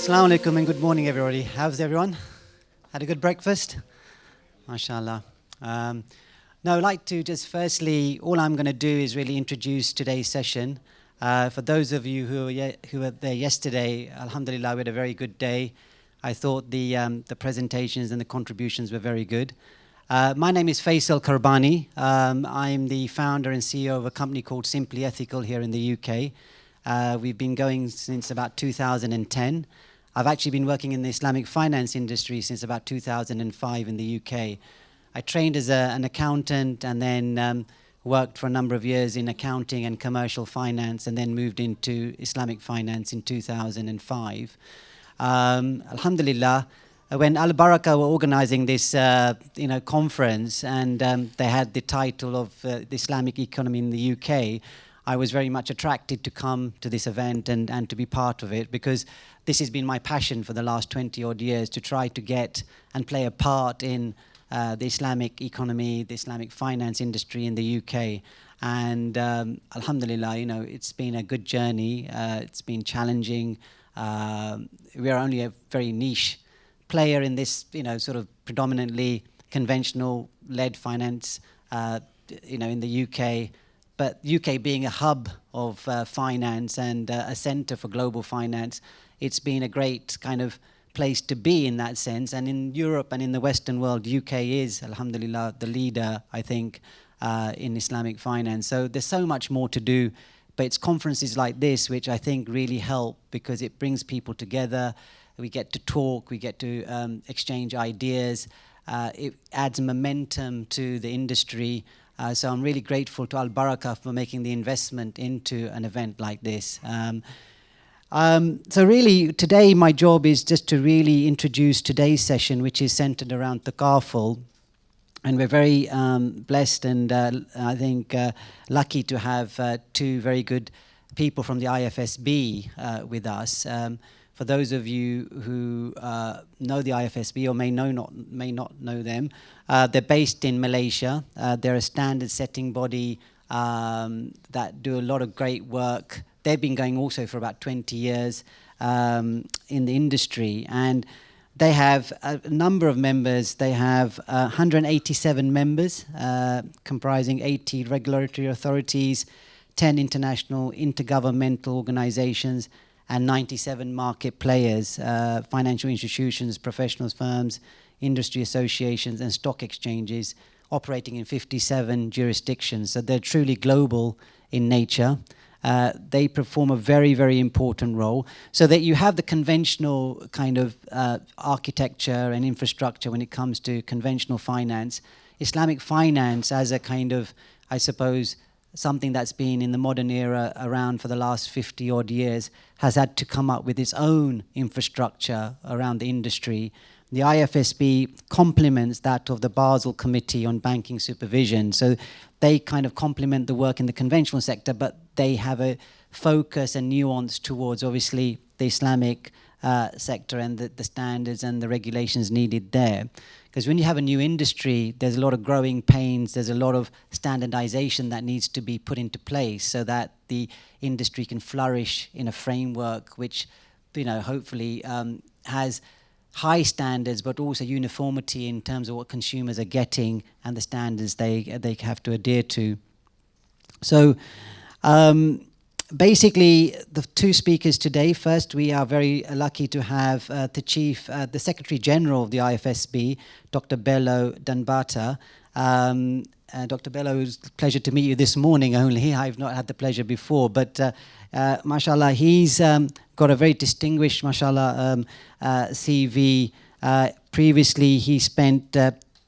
Assalamu alaikum and good morning, everybody. How's everyone? Had a good breakfast? MashaAllah. Now, I'd like to just firstly, all I'm going to do is really introduce today's session. For those of you who were there yesterday, alhamdulillah, we had a very good day. I thought the presentations and the contributions were very good. My name is Faisal Karbani. I'm the founder and CEO of a company called Simply Ethical here in the UK. We've been going since about 2010. I've actually been working in the Islamic finance industry since about 2005 in the UK. I trained as an accountant and then worked for a number of years in accounting and commercial finance and then moved into Islamic finance in 2005. Alhamdulillah, when AlBaraka were organizing this conference and they had the title of the Islamic economy in the UK, I was very much attracted to come to this event and to be part of it, because this has been my passion for the last 20 odd years, to try to get and play a part in the Islamic economy, the Islamic finance industry in the UK. And alhamdulillah, it's been a good journey. It's been challenging. We are only a very niche player in this, sort of predominantly conventional-led finance, in the UK. But UK being a hub of finance and a center for global finance, it's been a great kind of place to be in that sense. And in Europe and in the Western world, UK is, alhamdulillah, the leader, I think, in Islamic finance. So there's so much more to do. But it's conferences like this which I think really help, because it brings people together. We get to talk, we get to exchange ideas. It adds momentum to the industry. So I'm really grateful to AlBaraka for making the investment into an event like this. So really, today my job is just to really introduce today's session, which is centered around Takaful. And we're very blessed and I think lucky to have two very good people from the IFSB with us. For those of you who know the IFSB or may not know them, they're based in Malaysia. They're a standard-setting body that do a lot of great work. They've been going also for about 20 years in the industry, and they have a number of members. They have 187 members, comprising 80 regulatory authorities, 10 international intergovernmental organizations, and 97 market players, financial institutions, professional firms, industry associations, and stock exchanges, operating in 57 jurisdictions. So they're truly global in nature. They perform a very, very important role, so that you have the conventional kind of architecture and infrastructure when it comes to conventional finance. Islamic finance as a kind of, I suppose, something that's been in the modern era around for the last 50 odd years, has had to come up with its own infrastructure around the industry. The IFSB complements that of the Basel Committee on Banking Supervision. So they kind of complement the work in the conventional sector, but they have a focus and nuance towards, obviously, the Islamic sector and the standards and the regulations needed there. Because when you have a new industry, there's a lot of growing pains, there's a lot of standardization that needs to be put into place so that the industry can flourish in a framework which, hopefully has high standards, but also uniformity in terms of what consumers are getting and the standards they have to adhere to. So basically, the two speakers today. First, we are very lucky to have the Secretary General of the IFSB, Dr. Bello Danbata. Dr. Bello, it's a pleasure to meet you this morning only. I've not had the pleasure before, but mashallah, he's got a very distinguished, mashallah, CV. Previously, he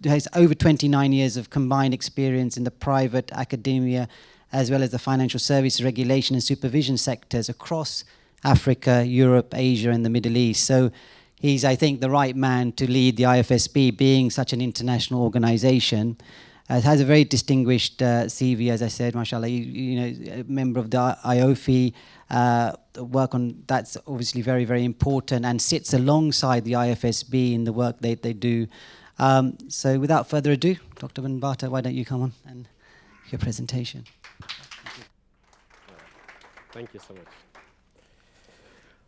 has over 29 years of combined experience in the private academia, as well as the financial services regulation and supervision sectors across Africa, Europe, Asia, and the Middle East. So he's, I think, the right man to lead the IFSB, being such an international organization. It has a very distinguished CV, as I said, mashallah. A member of the IOFI, work on that's obviously very, very important, and sits alongside the IFSB in the work they do. So without further ado, Dr. Danbata, why don't you come on and your presentation. Thank you so much.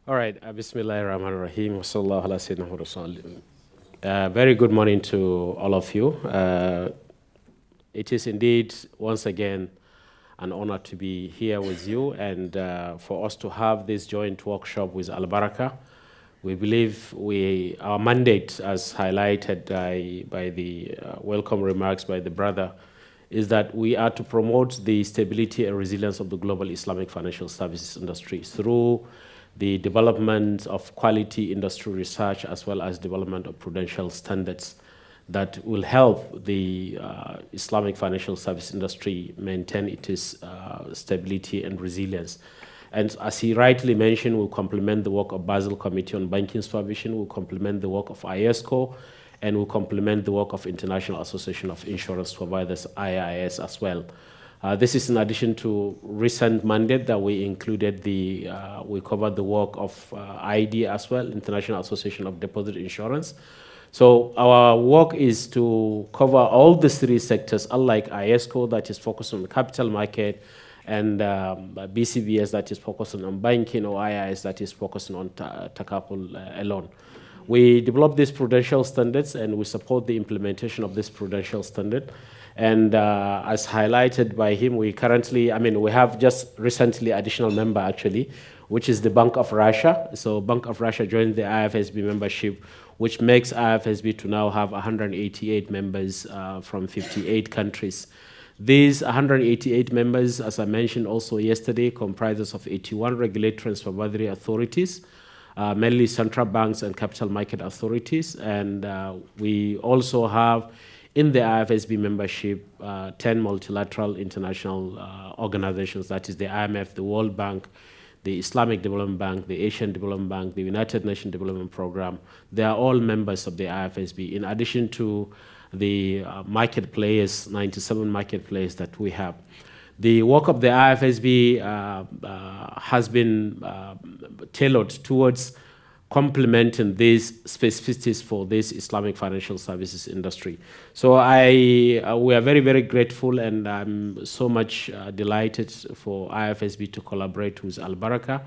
All right, Bismillahirrahmanirrahim. Sallallahu ala sayyidina wa rasulillah. Very good morning to all of you. It is indeed, once again, an honor to be here with you and for us to have this joint workshop with AlBaraka. We believe our mandate, as highlighted by the welcome remarks by the brother, is that we are to promote the stability and resilience of the global Islamic financial services industry through the development of quality industry research as well as development of prudential standards that will help the Islamic financial service industry maintain its stability and resilience. And as he rightly mentioned, we'll complement the work of Basel Committee on Banking Supervision, we'll complement the work of ISCO, and we'll complement the work of International Association of Insurance Providers, IIS, as well. This is in addition to recent mandate that we included we covered the work of ID as well, International Association of Deposit Insurance. So our work is to cover all the three sectors, unlike ISCO that is focused on the capital market, and BCBS that is focusing on banking, or IIS that is focusing on Takaful alone. We develop these prudential standards and we support the implementation of this prudential standard. And as highlighted by him, we have just recently additional member actually, which is the Bank of Russia. So Bank of Russia joined the IFSB membership, which makes IFSB to now have 188 members from 58 countries. These 188 members, as I mentioned also yesterday, comprises of 81 regulatory and supervisory authorities, mainly central banks and capital market authorities. And we also have in the IFSB membership 10 multilateral international organizations, that is the IMF, the World Bank, the Islamic Development Bank, the Asian Development Bank, the United Nations Development Program. They are all members of the IFSB, in addition to the market players, 97 market players that we have. The work of the IFSB has been tailored towards complementing these specificities for this Islamic financial services industry. So we are very, very grateful, and I'm so much delighted for IFSB to collaborate with AlBaraka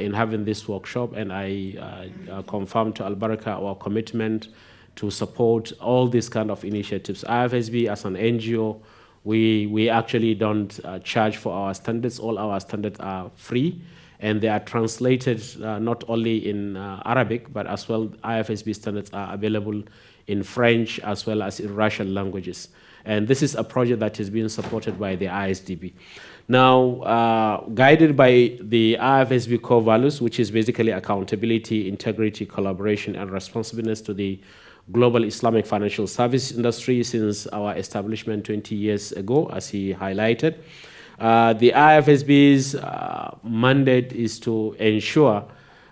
in having this workshop, and I confirm to AlBaraka our commitment to support all these kind of initiatives. IFSB as an NGO, we actually don't charge for our standards. All our standards are free, and they are translated not only in Arabic, but as well IFSB standards are available in French as well as in Russian languages. And this is a project that is being supported by the ISDB. Now, guided by the IFSB core values, which is basically accountability, integrity, collaboration, and responsiveness to the global Islamic financial service industry since our establishment 20 years ago, as he highlighted. The IFSB's mandate is to ensure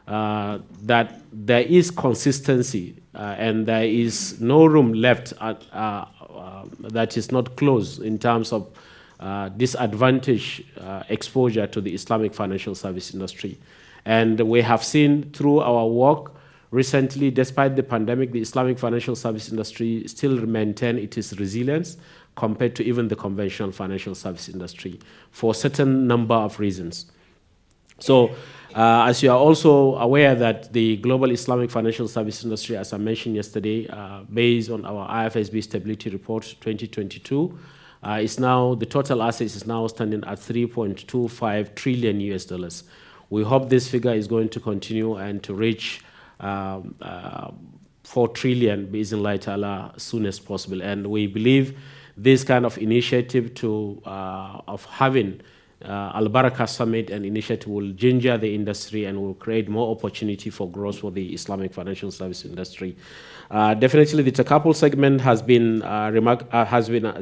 that there is consistency and there is no room left that is not closed in terms of disadvantage exposure to the Islamic financial service industry. And we have seen through our work recently, despite the pandemic, the Islamic financial service industry still maintained its resilience compared to even the conventional financial service industry for a certain number of reasons. So, as you are also aware that the global Islamic financial service industry, as I mentioned yesterday, based on our IFSB Stability Report 2022, is now, the total assets is now standing at $3.25 trillion US. We hope this figure is going to continue and to reach 4 trillion bi'iznillahi ta'ala as soon as possible. And we believe this kind of initiative of having AlBaraka Summit and initiative will ginger the industry and will create more opportunity for growth for the Islamic financial service industry. Definitely, the Takaful segment has been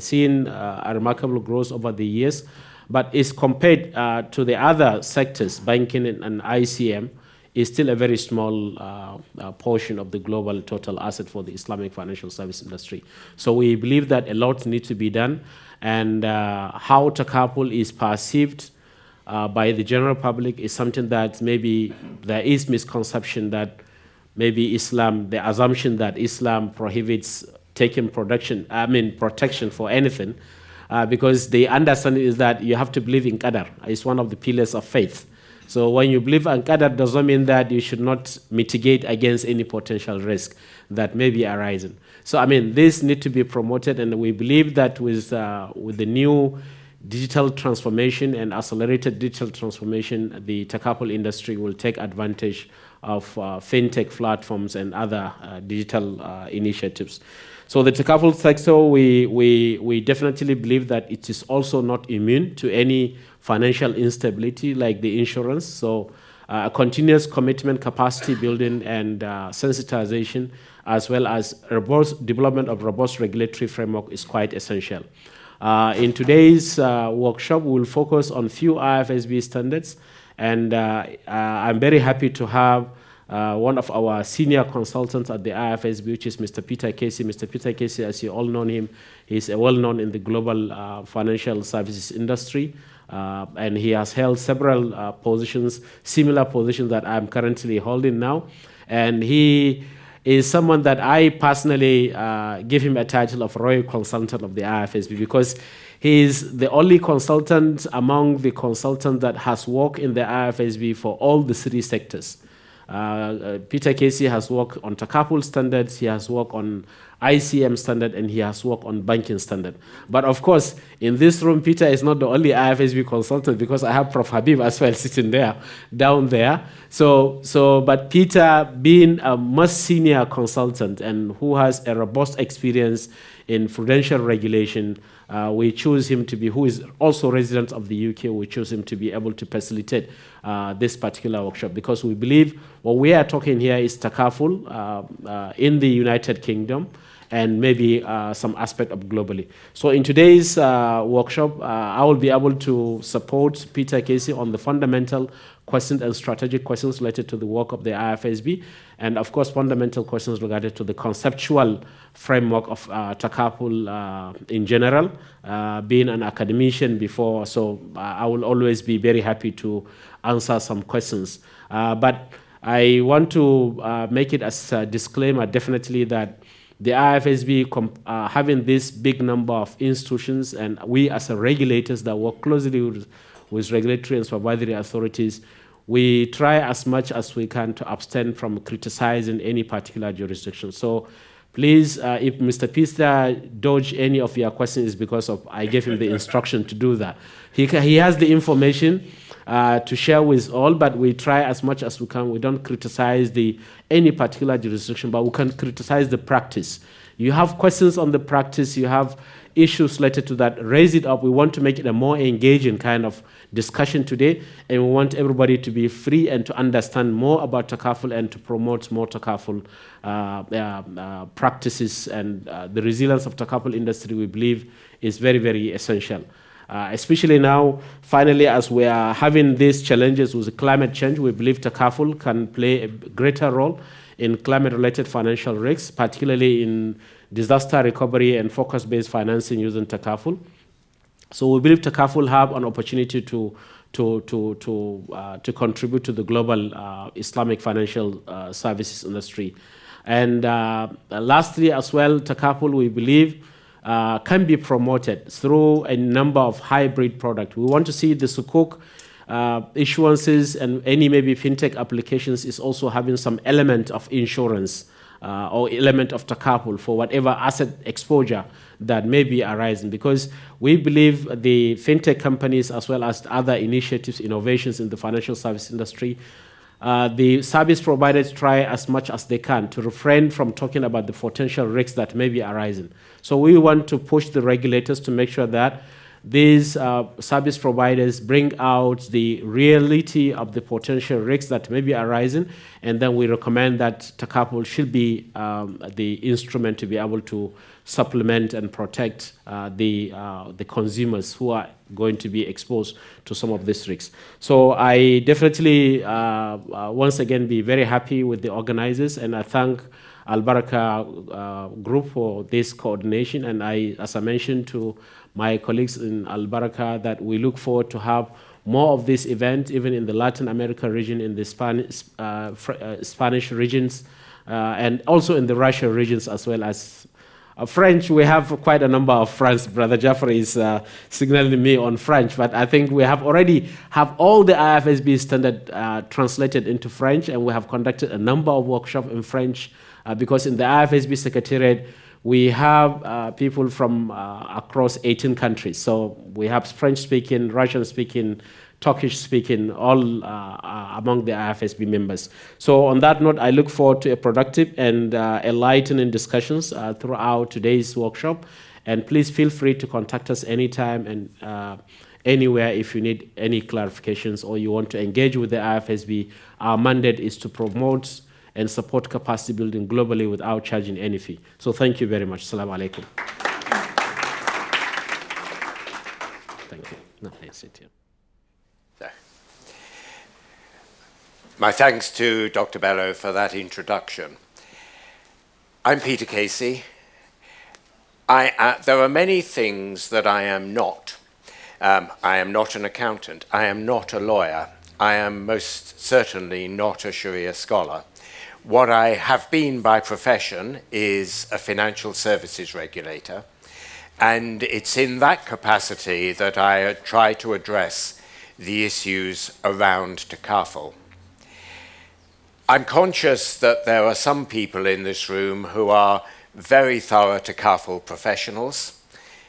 seen a remarkable growth over the years, but is compared to the other sectors, banking and ICM, is still a very small portion of the global total asset for the Islamic financial service industry. So we believe that a lot needs to be done, and how Takaful is perceived by the general public is something that maybe there is misconception that maybe Islam, the assumption that Islam prohibits taking protection for anything, because the understanding is that you have to believe in Qadar. It's one of the pillars of faith. So when you believe in qadar doesn't mean that you should not mitigate against any potential risk that may be arising. So I mean, this need to be promoted, and we believe that with the new digital transformation and accelerated digital transformation, the Takaful industry will take advantage of fintech platforms and other digital initiatives. So the Takaful sector, we definitely believe that it is also not immune to any financial instability like the insurance. So continuous commitment, capacity building, and sensitization, as well as development of robust regulatory framework is quite essential. In today's workshop, we will focus on few IFSB standards, and I'm very happy to have one of our senior consultants at the IFSB, which is Mr. Peter Casey. Mr. Peter Casey, as you all know him, he's well-known in the global financial services industry, and he has held several positions, similar positions that I'm currently holding now, and he is someone that I personally give him a title of Royal Consultant of the IFSB, because he is the only consultant among the consultants that has worked in the IFSB for all the three sectors. Peter Casey has worked on Takaful standards, he has worked on ICM standard, and he has worked on banking standard. But of course, in this room, Peter is not the only IFSB consultant, because I have Prof. Habib as well sitting there, down there. But Peter, being a most senior consultant and who has a robust experience in prudential regulation, we choose him to be, who is also resident of the UK, we choose him to be able to facilitate this particular workshop, because we believe what we are talking here is Takaful in the United Kingdom, and maybe some aspect of globally. So in today's workshop, I will be able to support Peter Casey on the fundamental questions and strategic questions related to the work of the IFSB, and of course fundamental questions related to the conceptual framework of Takaful in general. Being an academician before, so I will always be very happy to answer some questions. But I want to make it as a disclaimer, definitely, that the IFSB having this big number of institutions, and we as regulators that work closely with regulatory and supervisory authorities, we try as much as we can to abstain from criticizing any particular jurisdiction. So please, if Mr. Peter dodged any of your questions, is because of I gave him the instruction to do that. He has the information to share with all, but we try as much as we can. We don't criticize any particular jurisdiction, but we can criticize the practice. You have questions on the practice, you have issues related to that, raise it up. We want to make it a more engaging kind of discussion today, and we want everybody to be free and to understand more about Takaful and to promote more Takaful practices, and the resilience of Takaful industry, we believe, is very, very essential. Especially now, finally, as we are having these challenges with climate change, we believe Takaful can play a greater role in climate-related financial risks, particularly in disaster recovery and focus-based financing using Takaful. So we believe Takaful have an opportunity to contribute to the global Islamic financial services industry. And lastly, as well, Takaful, we believe, can be promoted through a number of hybrid products. We want to see the Sukuk issuances and any maybe fintech applications is also having some element of insurance or element of Takaful for whatever asset exposure that may be arising, because we believe the fintech companies, as well as other initiatives, innovations in the financial service industry, the service providers try as much as they can to refrain from talking about the potential risks that may be arising. So we want to push the regulators to make sure that these service providers bring out the reality of the potential risks that may be arising, and then we recommend that Takaful should be the instrument to be able to supplement and protect the consumers who are going to be exposed to some of these risks. So I definitely once again be very happy with the organizers, and I thank AlBaraka group for this coordination, and as I mentioned to my colleagues in AlBaraka, that we look forward to have more of this event, even in the Latin America region, in the Spanish regions, and also in the Russia regions, as well as French, we have quite a number of friends. Brother Jaffer is signaling me on French, but I think we have already have all the IFSB standard translated into French, and we have conducted a number of workshops in French because in the IFSB Secretariat, we have people from across 18 countries. So we have French-speaking, Russian-speaking, Turkish-speaking, all among the IFSB members. So on that note, I look forward to a productive and enlightening discussions throughout today's workshop. And please feel free to contact us anytime and anywhere if you need any clarifications or you want to engage with the IFSB. Our mandate is to promote and support capacity building globally without charging any fee. So thank you very much. Assalamu alaikum. Thank you. No, please sit here. My thanks to Dr. Bello for that introduction. I'm Peter Casey. There are many things that I am not. I am not an accountant. I am not a lawyer. I am most certainly not a Sharia scholar. What I have been by profession is a financial services regulator, and it's in that capacity that I try to address the issues around Takaful. I'm conscious that there are some people in this room who are very thorough Takaful professionals,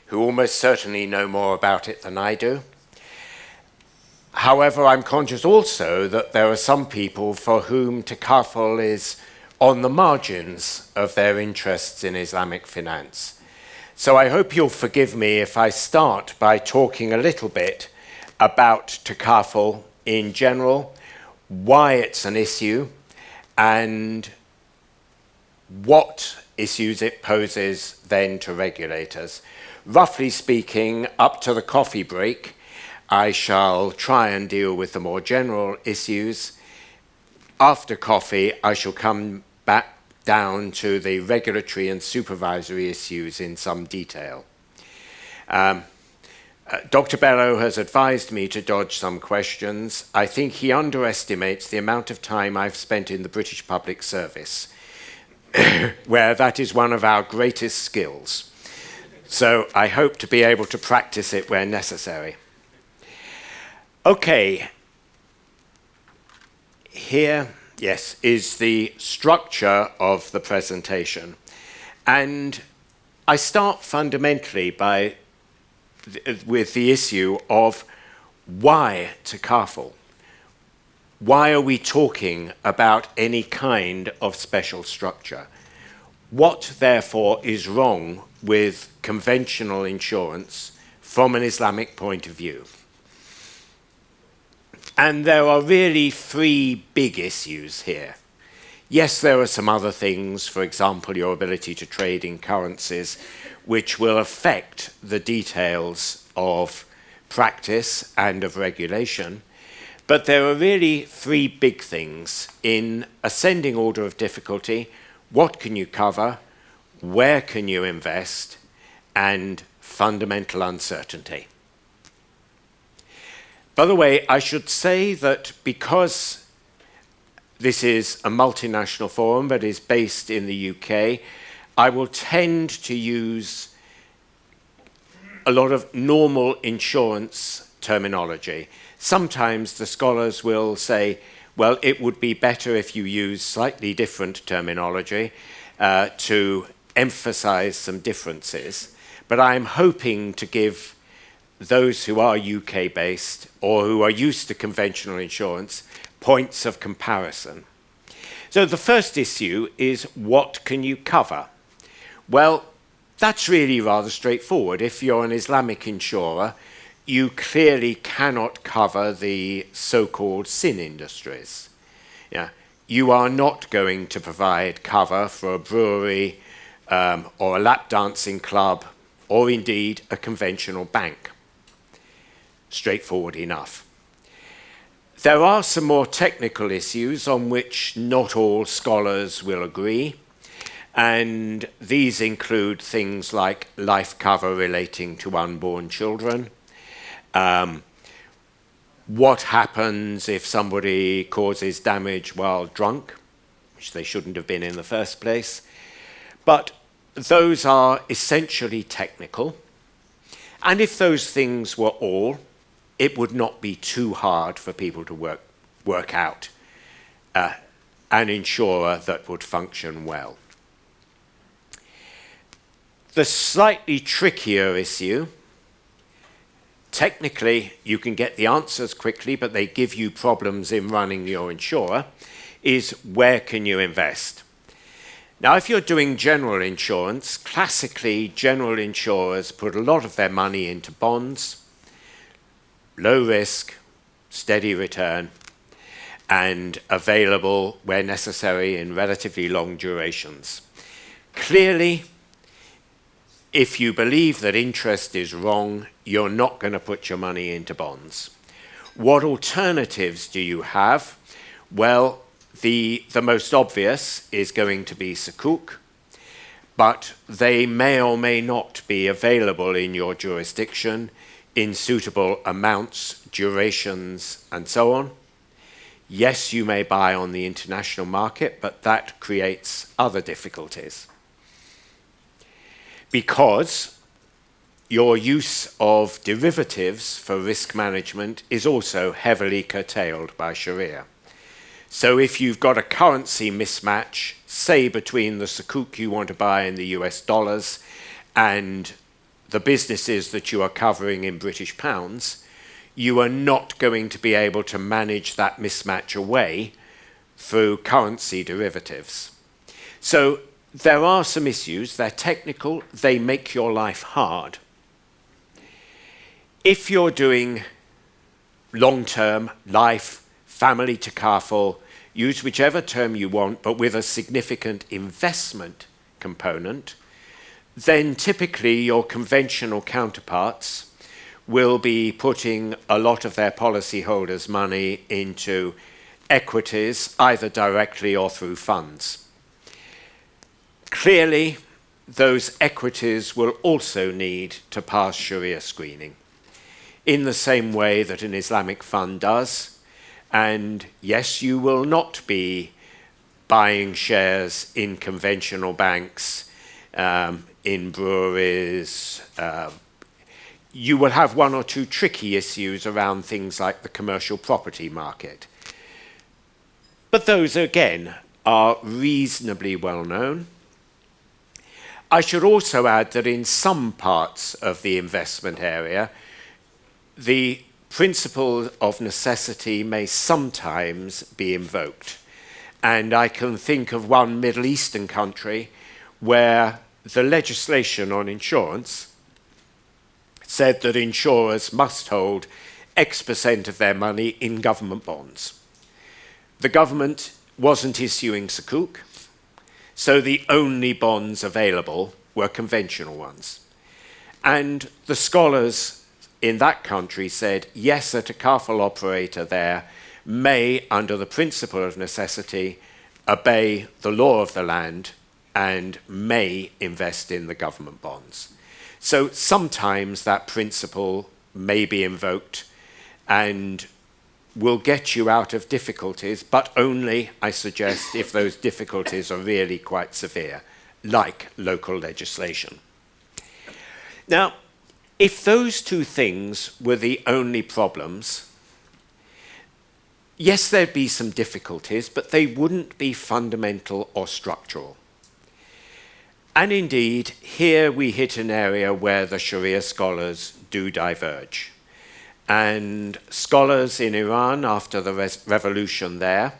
who almost certainly know more about it than I do. However, I'm conscious also that there are some people for whom Takaful is on the margins of their interests in Islamic finance. So I hope you'll forgive me if I start by talking a little bit about Takaful in general, why it's an issue, and what issues it poses then to regulators. Roughly speaking, up to the coffee break, I shall try and deal with the more general issues. After coffee, I shall come back down to the regulatory and supervisory issues in some detail. Dr. Bello has advised me to dodge some questions. I think he underestimates the amount of time I've spent in the British public service, where that is one of our greatest skills. So I hope to be able to practice it where necessary. Okay, here, yes, is the structure of the presentation. And I start fundamentally with the issue of why Takaful? Why are we talking about any kind of special structure? What, therefore, is wrong with conventional insurance from an Islamic point of view? And there are really three big issues here. Yes, there are some other things, for example, your ability to trade in currencies, which will affect the details of practice and of regulation. But there are really three big things in ascending order of difficulty. What can you cover? Where can you invest? And fundamental uncertainty. By the way, I should say that because this is a multinational forum that is based in the UK, I will tend to use a lot of normal insurance terminology. Sometimes the scholars will say, well, it would be better if you use slightly different terminology to emphasize some differences. But I'm hoping to give those who are UK-based or who are used to conventional insurance points of comparison. So the first issue is, what can you cover? Well, that's really rather straightforward. If you're an Islamic insurer, you clearly cannot cover the so-called sin industries. Yeah. You are not going to provide cover for a brewery or a lap dancing club or indeed a conventional bank. Straightforward enough. There are some more technical issues on which not all scholars will agree, and these include things like life cover relating to unborn children, what happens if somebody causes damage while drunk, which they shouldn't have been in the first place. But those are essentially technical. And if those things were all, it would not be too hard for people to work out an insurer that would function well. The slightly trickier issue, technically you can get the answers quickly, but they give you problems in running your insurer, is where can you invest? Now, if you're doing general insurance, classically general insurers put a lot of their money into bonds, low risk, steady return, and available where necessary in relatively long durations. Clearly, if you believe that interest is wrong, you're not going to put your money into bonds. What alternatives do you have? Well, the most obvious is going to be Sukuk, but they may or may not be available in your jurisdiction in suitable amounts, durations, and so on. Yes, you may buy on the international market, but that creates other difficulties, because your use of derivatives for risk management is also heavily curtailed by Sharia. So if you've got a currency mismatch, say between the Sukuk you want to buy in the US dollars and the businesses that you are covering in British pounds, you are not going to be able to manage that mismatch away through currency derivatives. So there are some issues, they're technical, they make your life hard. If you're doing long-term life, family takaful, use whichever term you want, but with a significant investment component, then typically your conventional counterparts will be putting a lot of their policyholders' money into equities, either directly or through funds. Clearly, those equities will also need to pass Sharia screening in the same way that an Islamic fund does. And yes, you will not be buying shares in conventional banks, in breweries. You will have one or two tricky issues around things like the commercial property market. But those, again, are reasonably well known. I should also add that in some parts of the investment area, the principle of necessity may sometimes be invoked. And I can think of one Middle Eastern country where the legislation on insurance said that insurers must hold X% of their money in government bonds. The government wasn't issuing Sukuk, so the only bonds available were conventional ones. And the scholars in that country said, yes, a takaful operator there may, under the principle of necessity, obey the law of the land and may invest in the government bonds. So sometimes that principle may be invoked and will get you out of difficulties, but only, I suggest, if those difficulties are really quite severe, like local legislation. Now, if those two things were the only problems, yes, there'd be some difficulties, but they wouldn't be fundamental or structural. And indeed, here we hit an area where the Sharia scholars do diverge. And scholars in Iran, after the revolution there,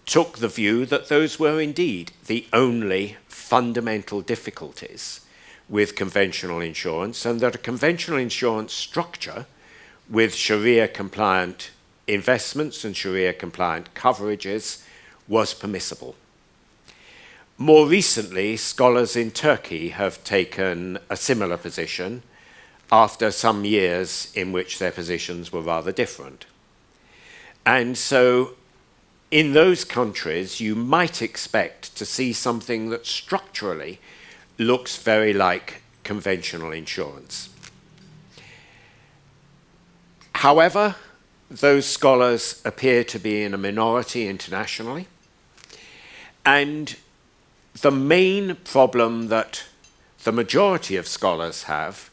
took the view that those were indeed the only fundamental difficulties with conventional insurance, and that a conventional insurance structure with Sharia-compliant investments and Sharia-compliant coverages was permissible. More recently, scholars in Turkey have taken a similar position after some years in which their positions were rather different. And so in those countries, you might expect to see something that structurally looks very like conventional insurance. However, those scholars appear to be in a minority internationally, and the main problem that the majority of scholars have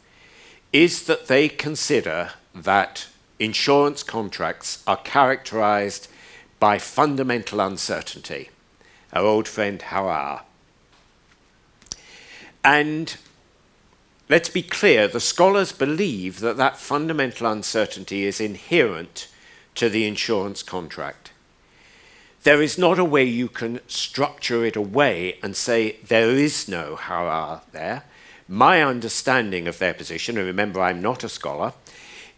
is that they consider that insurance contracts are characterized by fundamental uncertainty. Our old friend Harar. And let's be clear, the scholars believe that that fundamental uncertainty is inherent to the insurance contract. There is not a way you can structure it away and say there is no Harar there. My understanding of their position, and remember I'm not a scholar,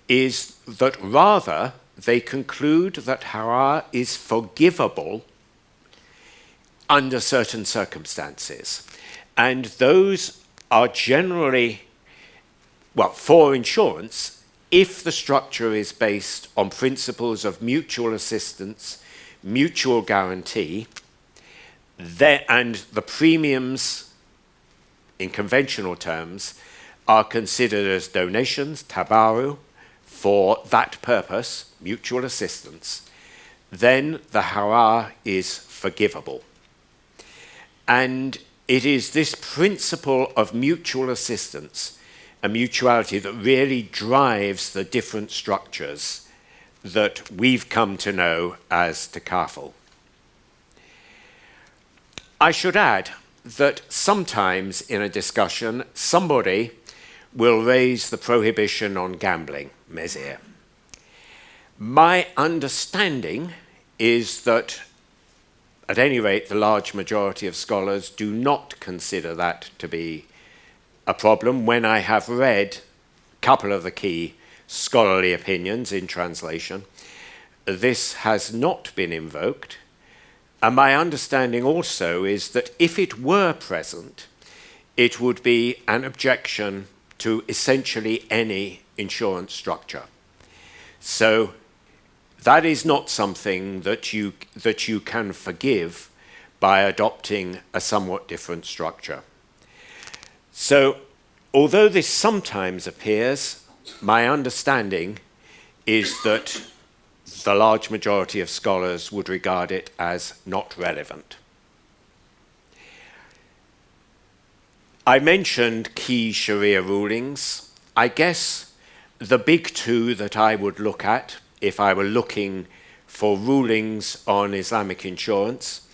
is that rather they conclude that Harar is forgivable under certain circumstances. And those are generally, well, for insurance, if the structure is based on principles of mutual assistance, mutual guarantee, and the premiums, in conventional terms, are considered as donations, tabaru, for that purpose, mutual assistance, then the Harar is forgivable. And it is this principle of mutual assistance and mutuality that really drives the different structures that we've come to know as Takaful. I should add that sometimes in a discussion, somebody will raise the prohibition on gambling, mezir. My understanding is that, at any rate, the large majority of scholars do not consider that to be a problem. When I have read a couple of the key scholarly opinions in translation, this has not been invoked. And my understanding also is that if it were present, it would be an objection to essentially any insurance structure. So that is not something that you can forgive by adopting a somewhat different structure. So although this sometimes appears, my understanding is that the large majority of scholars would regard it as not relevant. I mentioned key Sharia rulings. I guess the big two that I would look at if I were looking for rulings on Islamic insurance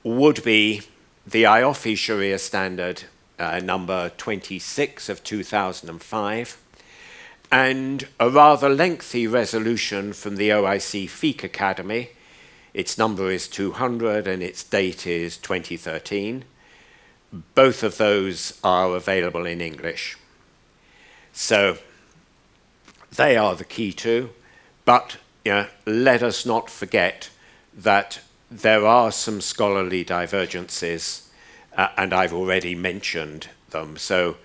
would be the IFSB Sharia Standard number 26 of 2005 and a rather lengthy resolution from the OIC Fiqh Academy. Its number is 200 and its date is 2013. Both of those are available in English. So they are the key two, but let us not forget that there are some scholarly divergences, and I've already mentioned them. So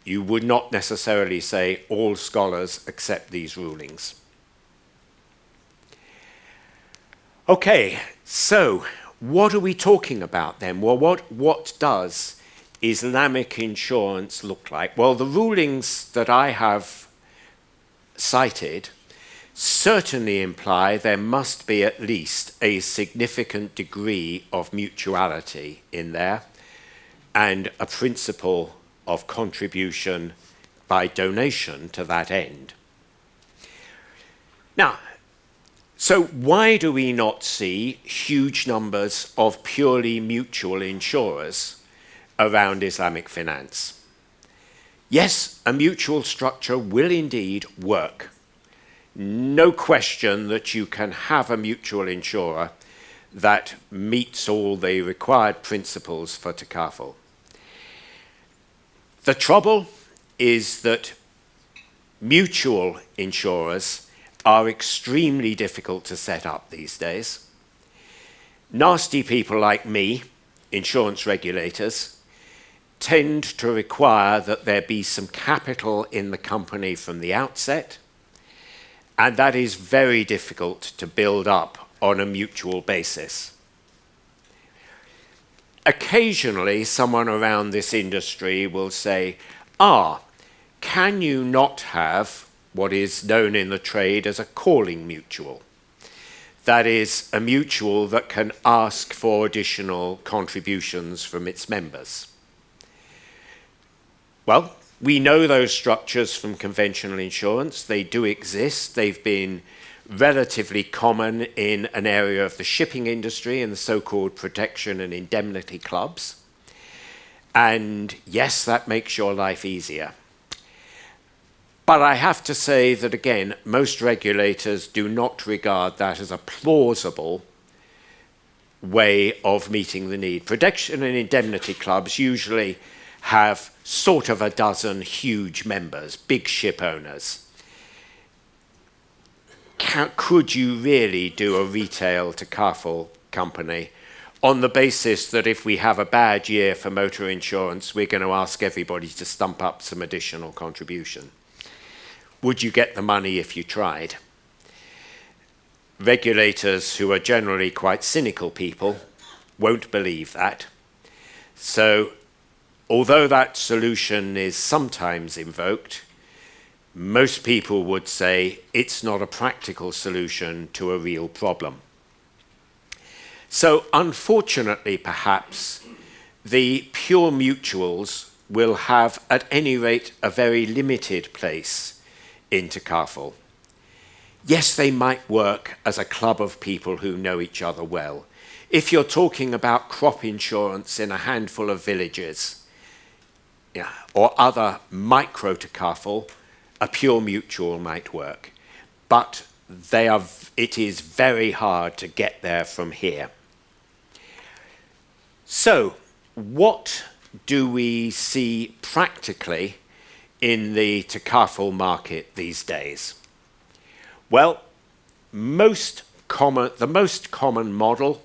you would not necessarily say all scholars accept these rulings. Okay, so what are we talking about then? Well, what does Islamic insurance look like? Well, the rulings that I have cited certainly imply there must be at least a significant degree of mutuality in there and a principle of contribution by donation to that end. Now, so why do we not see huge numbers of purely mutual insurers around Islamic finance? Yes, a mutual structure will indeed work. No question that you can have a mutual insurer that meets all the required principles for Takaful. The trouble is that mutual insurers are extremely difficult to set up these days. Nasty people like me, insurance regulators, tend to require that there be some capital in the company from the outset, and that is very difficult to build up on a mutual basis. Occasionally, someone around this industry will say, can you not have what is known in the trade as a calling mutual? That is, a mutual that can ask for additional contributions from its members. Well, we know those structures from conventional insurance. They do exist. They've been relatively common in an area of the shipping industry in the so-called protection and indemnity clubs. And yes, that makes your life easier. But I have to say that, again, most regulators do not regard that as a plausible way of meeting the need. Protection and indemnity clubs usually have sort of a dozen huge members, big ship owners. Could you really do a retail Takaful company on the basis that if we have a bad year for motor insurance, we're going to ask everybody to stump up some additional contribution? Would you get the money if you tried? Regulators, who are generally quite cynical people, won't believe that. So, although that solution is sometimes invoked, most people would say it's not a practical solution to a real problem. So, unfortunately, perhaps, the pure mutuals will have, at any rate, a very limited place in Takaful. Yes, they might work as a club of people who know each other well. If you're talking about crop insurance in a handful of villages, or other micro Takaful, a pure mutual might work. But it is very hard to get there from here. So, what do we see practically in the Takaful market these days? Well, the most common model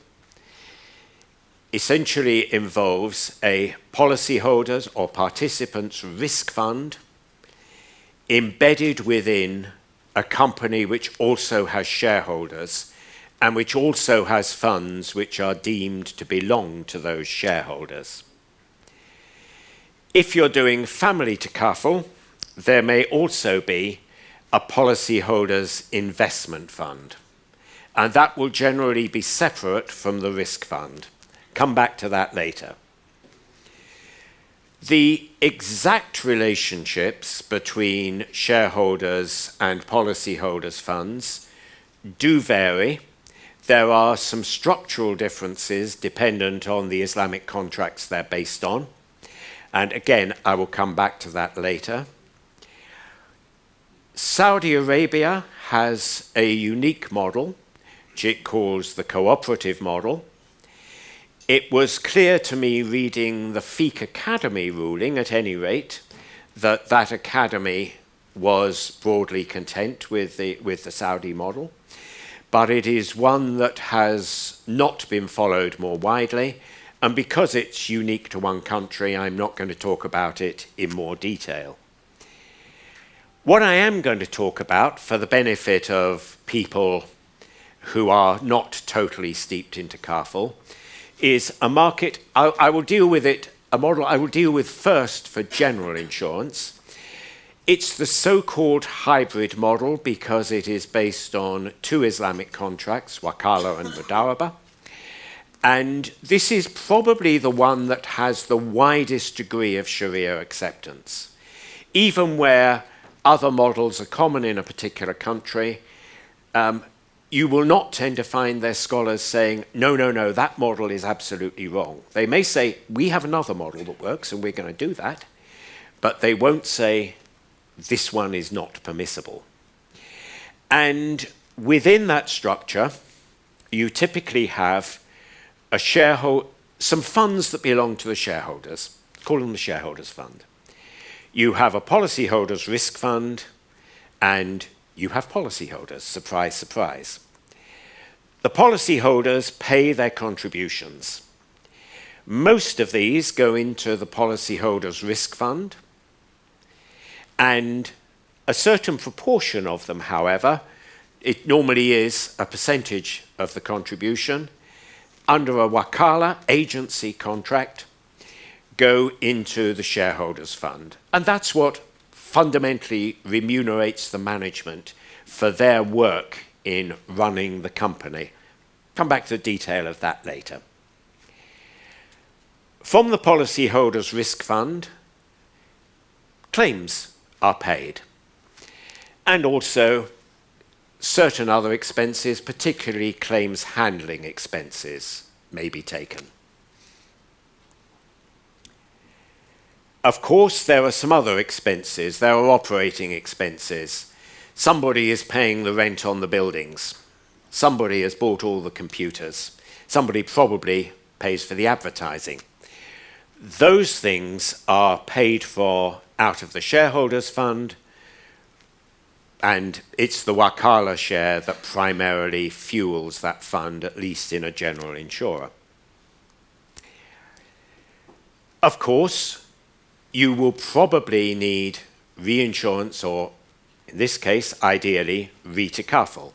essentially involves a policyholders or participants risk fund embedded within a company which also has shareholders and which also has funds which are deemed to belong to those shareholders. If you're doing family Takaful, there may also be a policyholder's investment fund, and that will generally be separate from the risk fund. Come back to that later. The exact relationships between shareholders and policyholders' funds do vary. There are some structural differences dependent on the Islamic contracts they're based on. And again, I will come back to that later. Saudi Arabia has a unique model, which it calls the cooperative model. It was clear to me reading the Fiqh Academy ruling, at any rate, that that academy was broadly content with the Saudi model. But it is one that has not been followed more widely. And because it's unique to one country, I'm not going to talk about it in more detail. What I am going to talk about, for the benefit of people who are not totally steeped in Takaful, is a market. I will deal with it, a model I will deal with first for general insurance. It's the so-called hybrid model because it is based on two Islamic contracts, Wakala and Mudaraba. And this is probably the one that has the widest degree of Sharia acceptance. Even where other models are common in a particular country, you will not tend to find their scholars saying, no, that model is absolutely wrong. They may say, we have another model that works and we're going to do that, but they won't say, this one is not permissible. And within that structure, you typically have some funds that belong to the shareholders, call them the shareholders fund. You have a policyholders risk fund, and you have policyholders, surprise, surprise. The policyholders pay their contributions. Most of these go into the policyholders risk fund, and a certain proportion of them, however, it normally is a percentage of the contribution, under a wakala agency contract, go into the shareholders fund. And that's what fundamentally remunerates the management for their work in running the company. Come back to the detail of that later. From the policyholders risk fund, claims are paid. And also certain other expenses, particularly claims handling expenses, may be taken. Of course, there are some other expenses. There are operating expenses. Somebody is paying the rent on the buildings. Somebody has bought all the computers. Somebody probably pays for the advertising. Those things are paid for out of the shareholders' fund, and it's the Wakala share that primarily fuels that fund, at least in a general insurer. Of course, you will probably need reinsurance, or in this case, ideally, Takaful.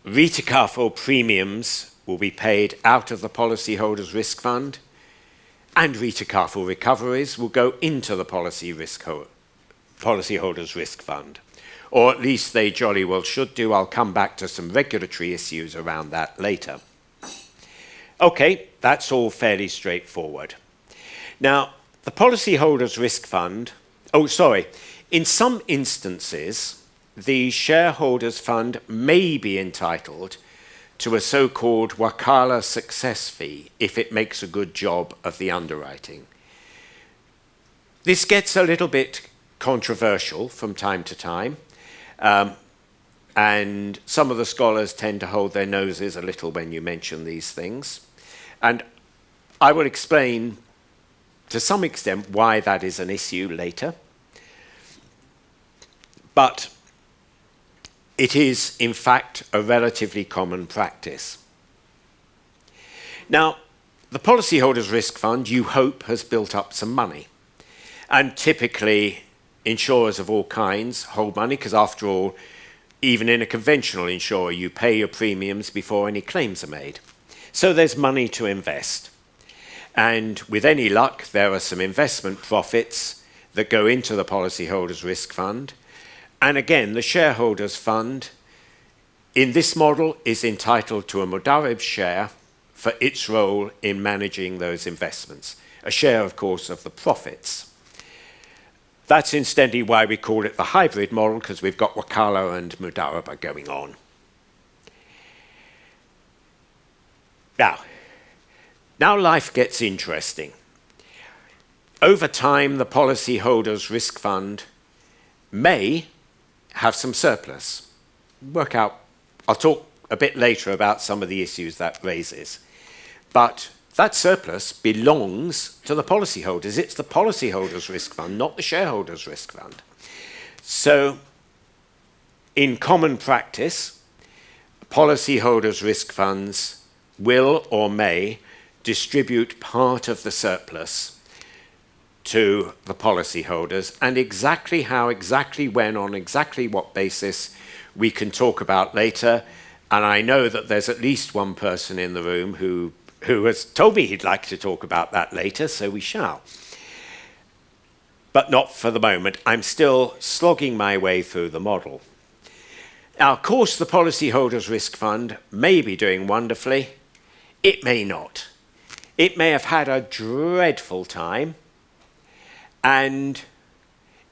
Takaful premiums will be paid out of the policyholders' risk fund, and Takaful recoveries will go into the policyholders' risk fund. Or at least they jolly well should do. I'll come back to some regulatory issues around that later. Okay, that's all fairly straightforward. Now, the policyholders' risk fund, in some instances, the shareholders' fund may be entitled to a so-called Wakala success fee if it makes a good job of the underwriting. This gets a little bit controversial from time to time. And some of the scholars tend to hold their noses a little when you mention these things. And I will explain to some extent why that is an issue later. But it is, in fact, a relatively common practice. Now, the policyholders' risk fund, you hope, has built up some money. And typically, insurers of all kinds hold money because, after all, even in a conventional insurer, you pay your premiums before any claims are made. So there's money to invest. And with any luck, there are some investment profits that go into the policyholders' risk fund. And again, the shareholders' fund, in this model, is entitled to a Mudarib share for its role in managing those investments. A share, of course, of the profits. That's incidentally why we call it the hybrid model, because we've got Wakala and Mudaraba going on. Now life gets interesting. Over time, the policyholders' risk fund may have some surplus. I'll talk a bit later about some of the issues that raises. But that surplus belongs to the policyholders. It's the policyholders' risk fund, not the shareholders' risk fund. So, in common practice, policyholders' risk funds will or may distribute part of the surplus to the policyholders, and exactly how, exactly when, on exactly what basis, we can talk about later. And I know that there's at least one person in the room who has told me he'd like to talk about that later, so we shall. But not for the moment. I'm still slogging my way through the model. Now, of course, the policyholders' risk fund may be doing wonderfully. It may not. It may have had a dreadful time. And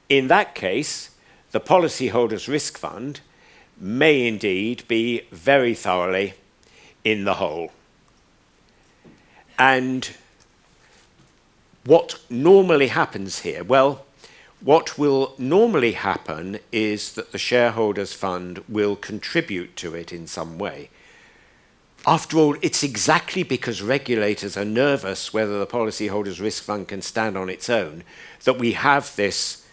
in that case, the policyholders' risk fund may indeed be very thoroughly in the hole. And what normally happens here? Well, what will normally happen is that the shareholders' fund will contribute to it in some way. After all, it's exactly because regulators are nervous whether the policyholders' risk fund can stand on its own that we have this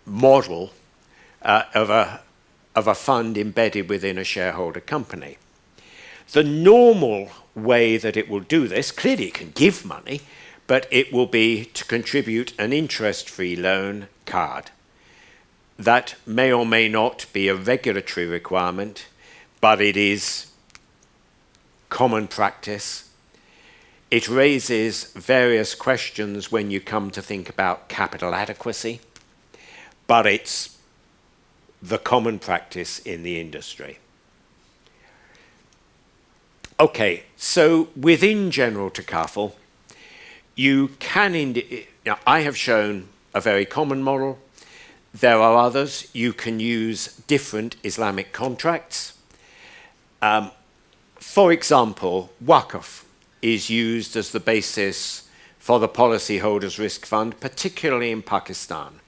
model of a fund embedded within a shareholder company. The normal way that it will do this, clearly it can give money, but it will be to contribute an interest-free loan card. That may or may not be a regulatory requirement, but it is common practice. It raises various questions when you come to think about capital adequacy, but it's the common practice in the industry. Okay, so within general Takaful, you can now I have shown a very common model. There are others. You can use different Islamic contracts. For example, Waqf is used as the basis for the policyholders' risk fund, particularly in Pakistan.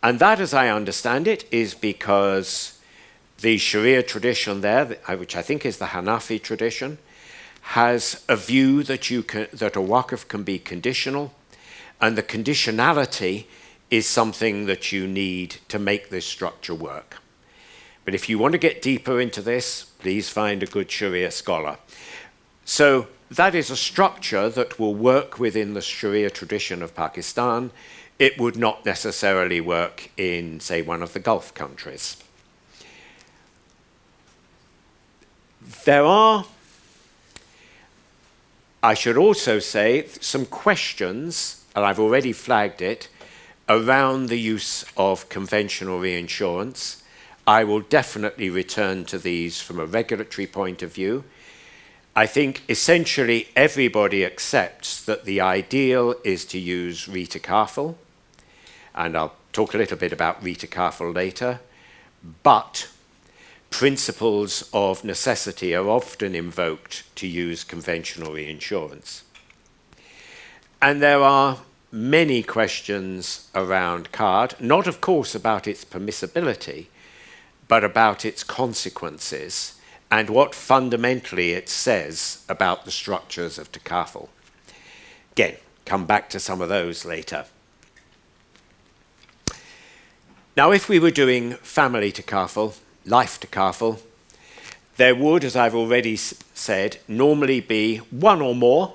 And that, as I understand it, is because the Sharia tradition there, which I think is the Hanafi tradition, has a view that that a Waqf can be conditional, and the conditionality is something that you need to make this structure work. But if you want to get deeper into this, please find a good Sharia scholar. So that is a structure that will work within the Sharia tradition of Pakistan. It would not necessarily work in, say, one of the Gulf countries. There are, I should also say, some questions, and I've already flagged it, around the use of conventional reinsurance. I will definitely return to these from a regulatory point of view. I think essentially everybody accepts that the ideal is to use Takaful, and I'll talk a little bit about Takaful later, but principles of necessity are often invoked to use conventional reinsurance. And there are many questions around card, not of course about its permissibility, but about its consequences and what fundamentally it says about the structures of Takaful. Again, come back to some of those later. Now, if we were doing family Takaful, life Takaful, there would, as I've already said, normally be one or more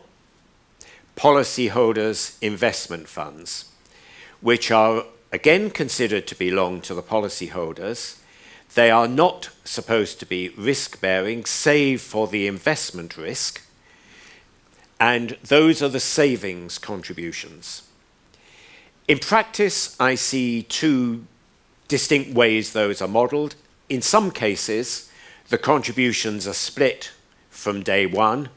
policyholders' investment funds, which are again considered to belong to the policyholders. They are not supposed to be risk-bearing, save for the investment risk, and those are the savings contributions. In practice, I see two distinct ways those are modelled. In some cases, the contributions are split from day one.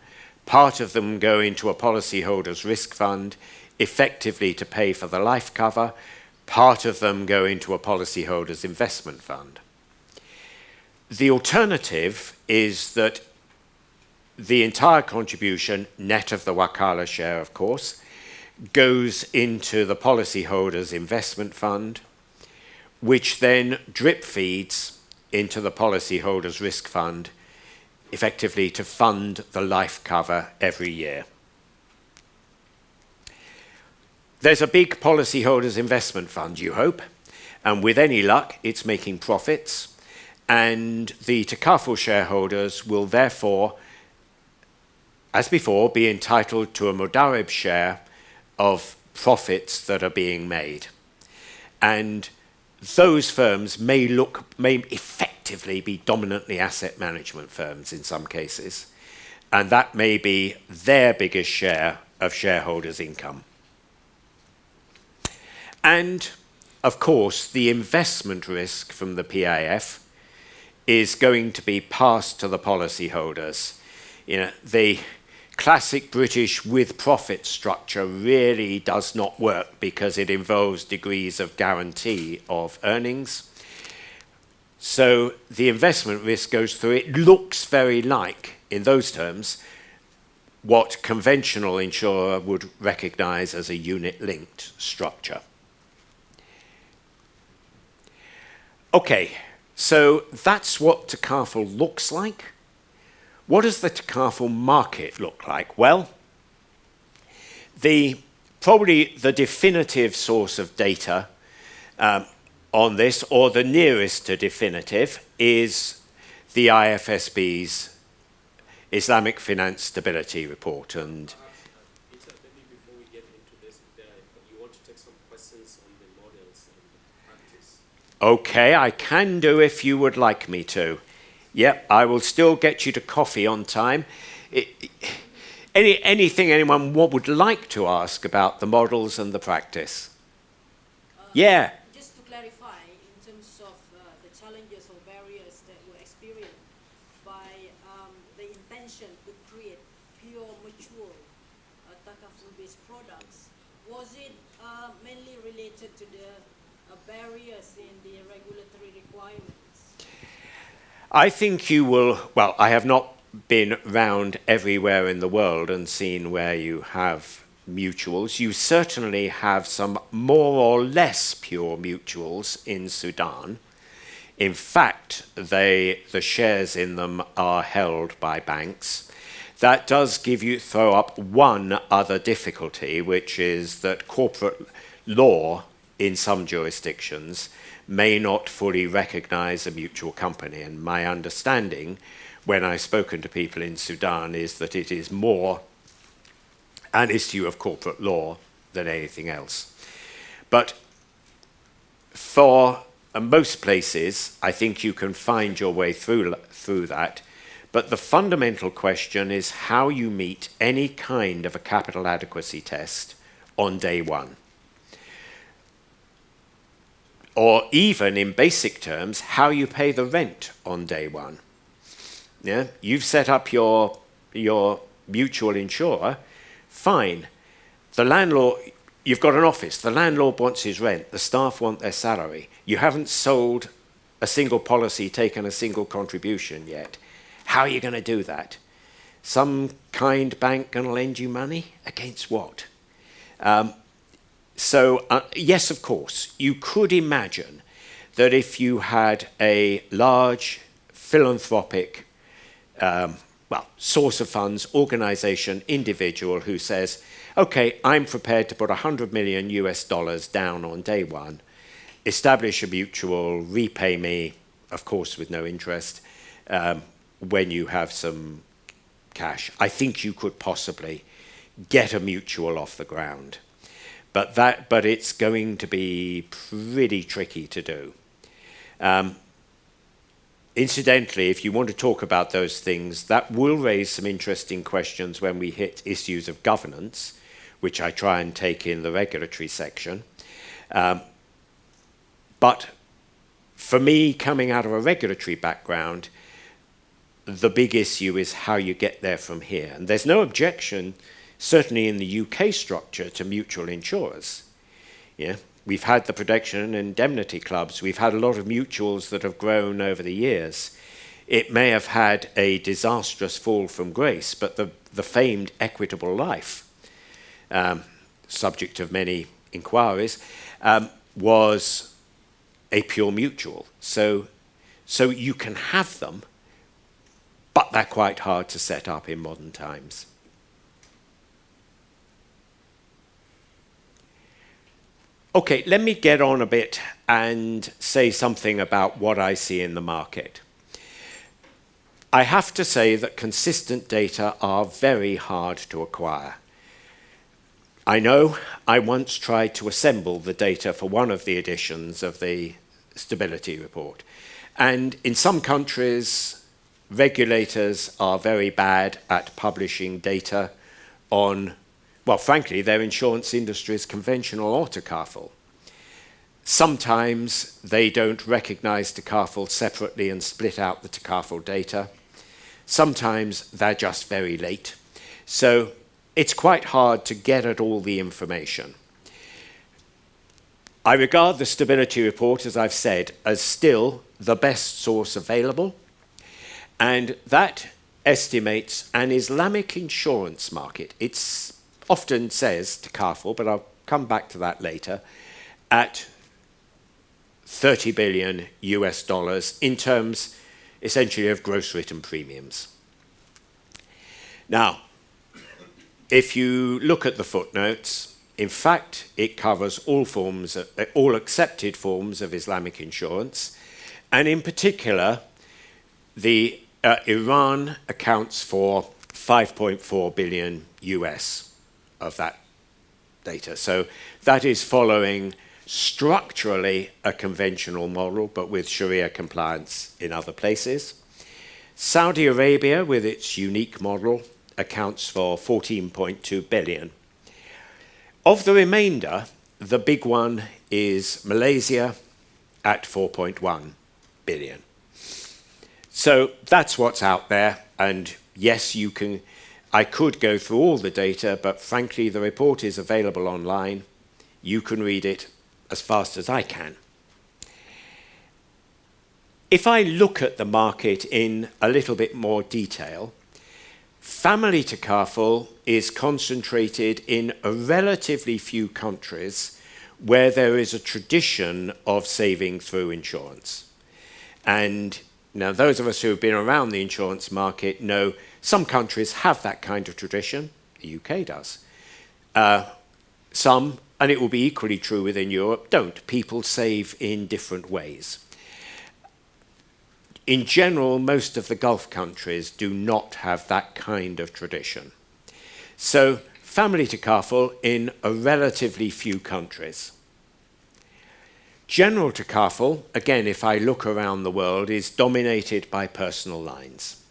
Part of them go into a policyholder's risk fund, effectively to pay for the life cover. Part of them go into a policyholder's investment fund. The alternative is that the entire contribution, net of the wakala share, of course, goes into the policyholder's investment fund, which then drip feeds into the policyholder's risk fund, effectively to fund the life cover every year. There's a big policyholder's investment fund, you hope, and with any luck, it's making profits, and the Takaful shareholders will therefore, as before, be entitled to a Mudarib share of profits that are being made. And those firms may effectively be dominantly asset management firms in some cases, and that may be their biggest share of shareholders' income. And, of course, the investment risk from the PIF is going to be passed to the policyholders. You know, the classic British with-profit structure really does not work because it involves degrees of guarantee of earnings. So the investment risk goes through. It looks very like, in those terms, what conventional insurer would recognize as a unit-linked structure. Okay, so that's what Takaful looks like. What does the Takaful market look like? Well, probably the definitive source of data on this, or the nearest to definitive, is the IFSB's Islamic Financial Stability Report. And maybe before we get into this, you want to take some questions on the models and practice? Okay, I can do if you would like me to. Yep, I will still get you to coffee on time. Anything anyone would like to ask about the models and the practice? Yeah. Just to clarify, in terms of the challenges or barriers that were experienced by the intention to create pure, mature Takaful-based products, was it mainly related to the barriers in the regulatory requirements? I think you will, well, I have not been round everywhere in the world and seen where you have mutuals. You certainly have some more or less pure mutuals in Sudan. In fact, the shares in them are held by banks. That does throw up one other difficulty, which is that corporate law in some jurisdictions may not fully recognize a mutual company. And my understanding, when I've spoken to people in Sudan, is that it is more an issue of corporate law than anything else. But for most places, I think you can find your way through that. But the fundamental question is how you meet any kind of a capital adequacy test on day one. Or even in basic terms, how you pay the rent on day one. Yeah? You've set up your mutual insurer, fine. The landlord, you've got an office, the landlord wants his rent, the staff want their salary. You haven't sold a single policy, taken a single contribution yet. How are you going to do that? Some kind bank going to lend you money? Against what? Yes, of course, you could imagine that if you had a large philanthropic source of funds, organization, individual who says, okay, I'm prepared to put $100 million down on day one, establish a mutual, repay me, of course, with no interest, when you have some cash. I think you could possibly get a mutual off the ground. But it's going to be pretty tricky to do. Incidentally, if you want to talk about those things, that will raise some interesting questions when we hit issues of governance, which I try and take in the regulatory section. But for me, coming out of a regulatory background, the big issue is how you get there from here. And there's no objection, certainly in the UK structure, to mutual insurers. Yeah? We've had the protection and indemnity clubs. We've had a lot of mutuals that have grown over the years. It may have had a disastrous fall from grace, but the famed Equitable Life, subject of many inquiries, was a pure mutual. So you can have them, but they're quite hard to set up in modern times. Okay, let me get on a bit and say something about what I see in the market. I have to say that consistent data are very hard to acquire. I know I once tried to assemble the data for one of the editions of the Stability Report. And in some countries, regulators are very bad at publishing data on, well, frankly, their insurance industry's conventional or Takaful. Sometimes they don't recognize Takaful separately and split out the Takaful data. Sometimes they're just very late. So it's quite hard to get at all the information. I regard the Stability Report, as I've said, as still the best source available, and that estimates an Islamic insurance market. It often says Takaful, but I'll come back to that later, at $30 billion in terms essentially of gross written premiums. Now, if you look at the footnotes, in fact, it covers all accepted forms of Islamic insurance, and in particular, the Iran accounts for 5.4 billion of that data. So that is following structurally a conventional model, but with Sharia compliance in other places. Saudi Arabia, with its unique model, accounts for 14.2 billion. Of the remainder, the big one is Malaysia at 4.1 billion. So that's what's out there, and yes, you can. I could go through all the data, but frankly, the report is available online. You can read it as fast as I can. If I look at the market in a little bit more detail, family takaful is concentrated in a relatively few countries where there is a tradition of saving through insurance. And now those of us who have been around the insurance market know some countries have that kind of tradition. The UK does. Some, and it will be equally true within Europe, don't. People save in different ways. In general, most of the Gulf countries do not have that kind of tradition. So, family takaful in a relatively few countries. General takaful, again, if I look around the world, is dominated by personal lines,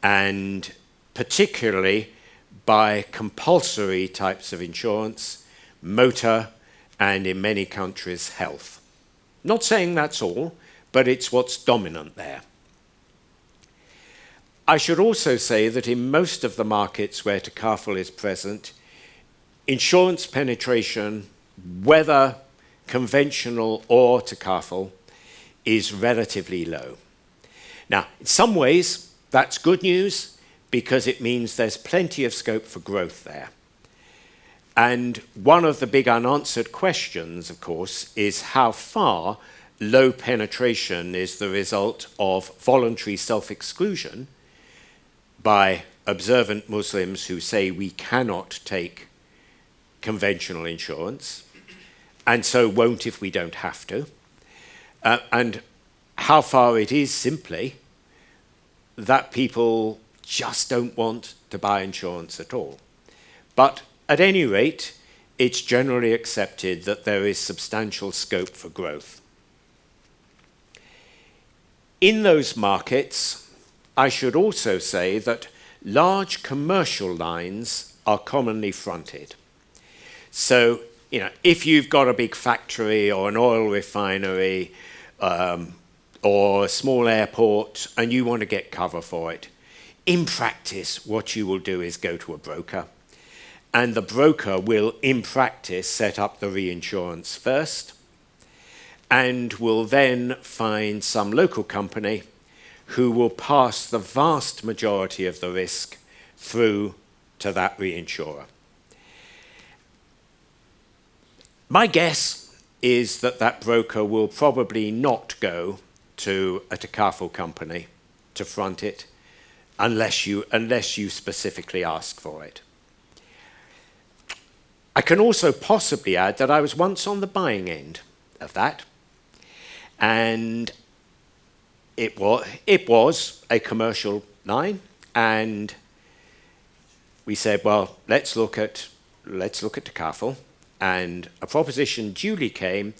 and particularly by compulsory types of insurance, motor, and in many countries, health. Not saying that's all, but it's what's dominant there. I should also say that in most of the markets where takaful is present, insurance penetration, whether conventional or takaful, is relatively low. Now, in some ways, that's good news because it means there's plenty of scope for growth there. And one of the big unanswered questions, of course, is how far low penetration is the result of voluntary self-exclusion by observant Muslims who say we cannot take conventional insurance, and so won't if we don't have to, and how far it is simply that people just don't want to buy insurance at all. But at any rate, it's generally accepted that there is substantial scope for growth. In those markets, I should also say that large commercial lines are commonly fronted. So, if you've got a big factory or an oil refinery or a small airport and you want to get cover for it, in practice, what you will do is go to a broker. And the broker will, in practice, set up the reinsurance first and will then find some local company who will pass the vast majority of the risk through to that reinsurer. My guess is that that broker will probably not go to a takaful company to front it unless you specifically ask for it. I can also possibly add that I was once on the buying end of that, and it was a commercial line, and we said, well, let's look at takaful, and a proposition duly came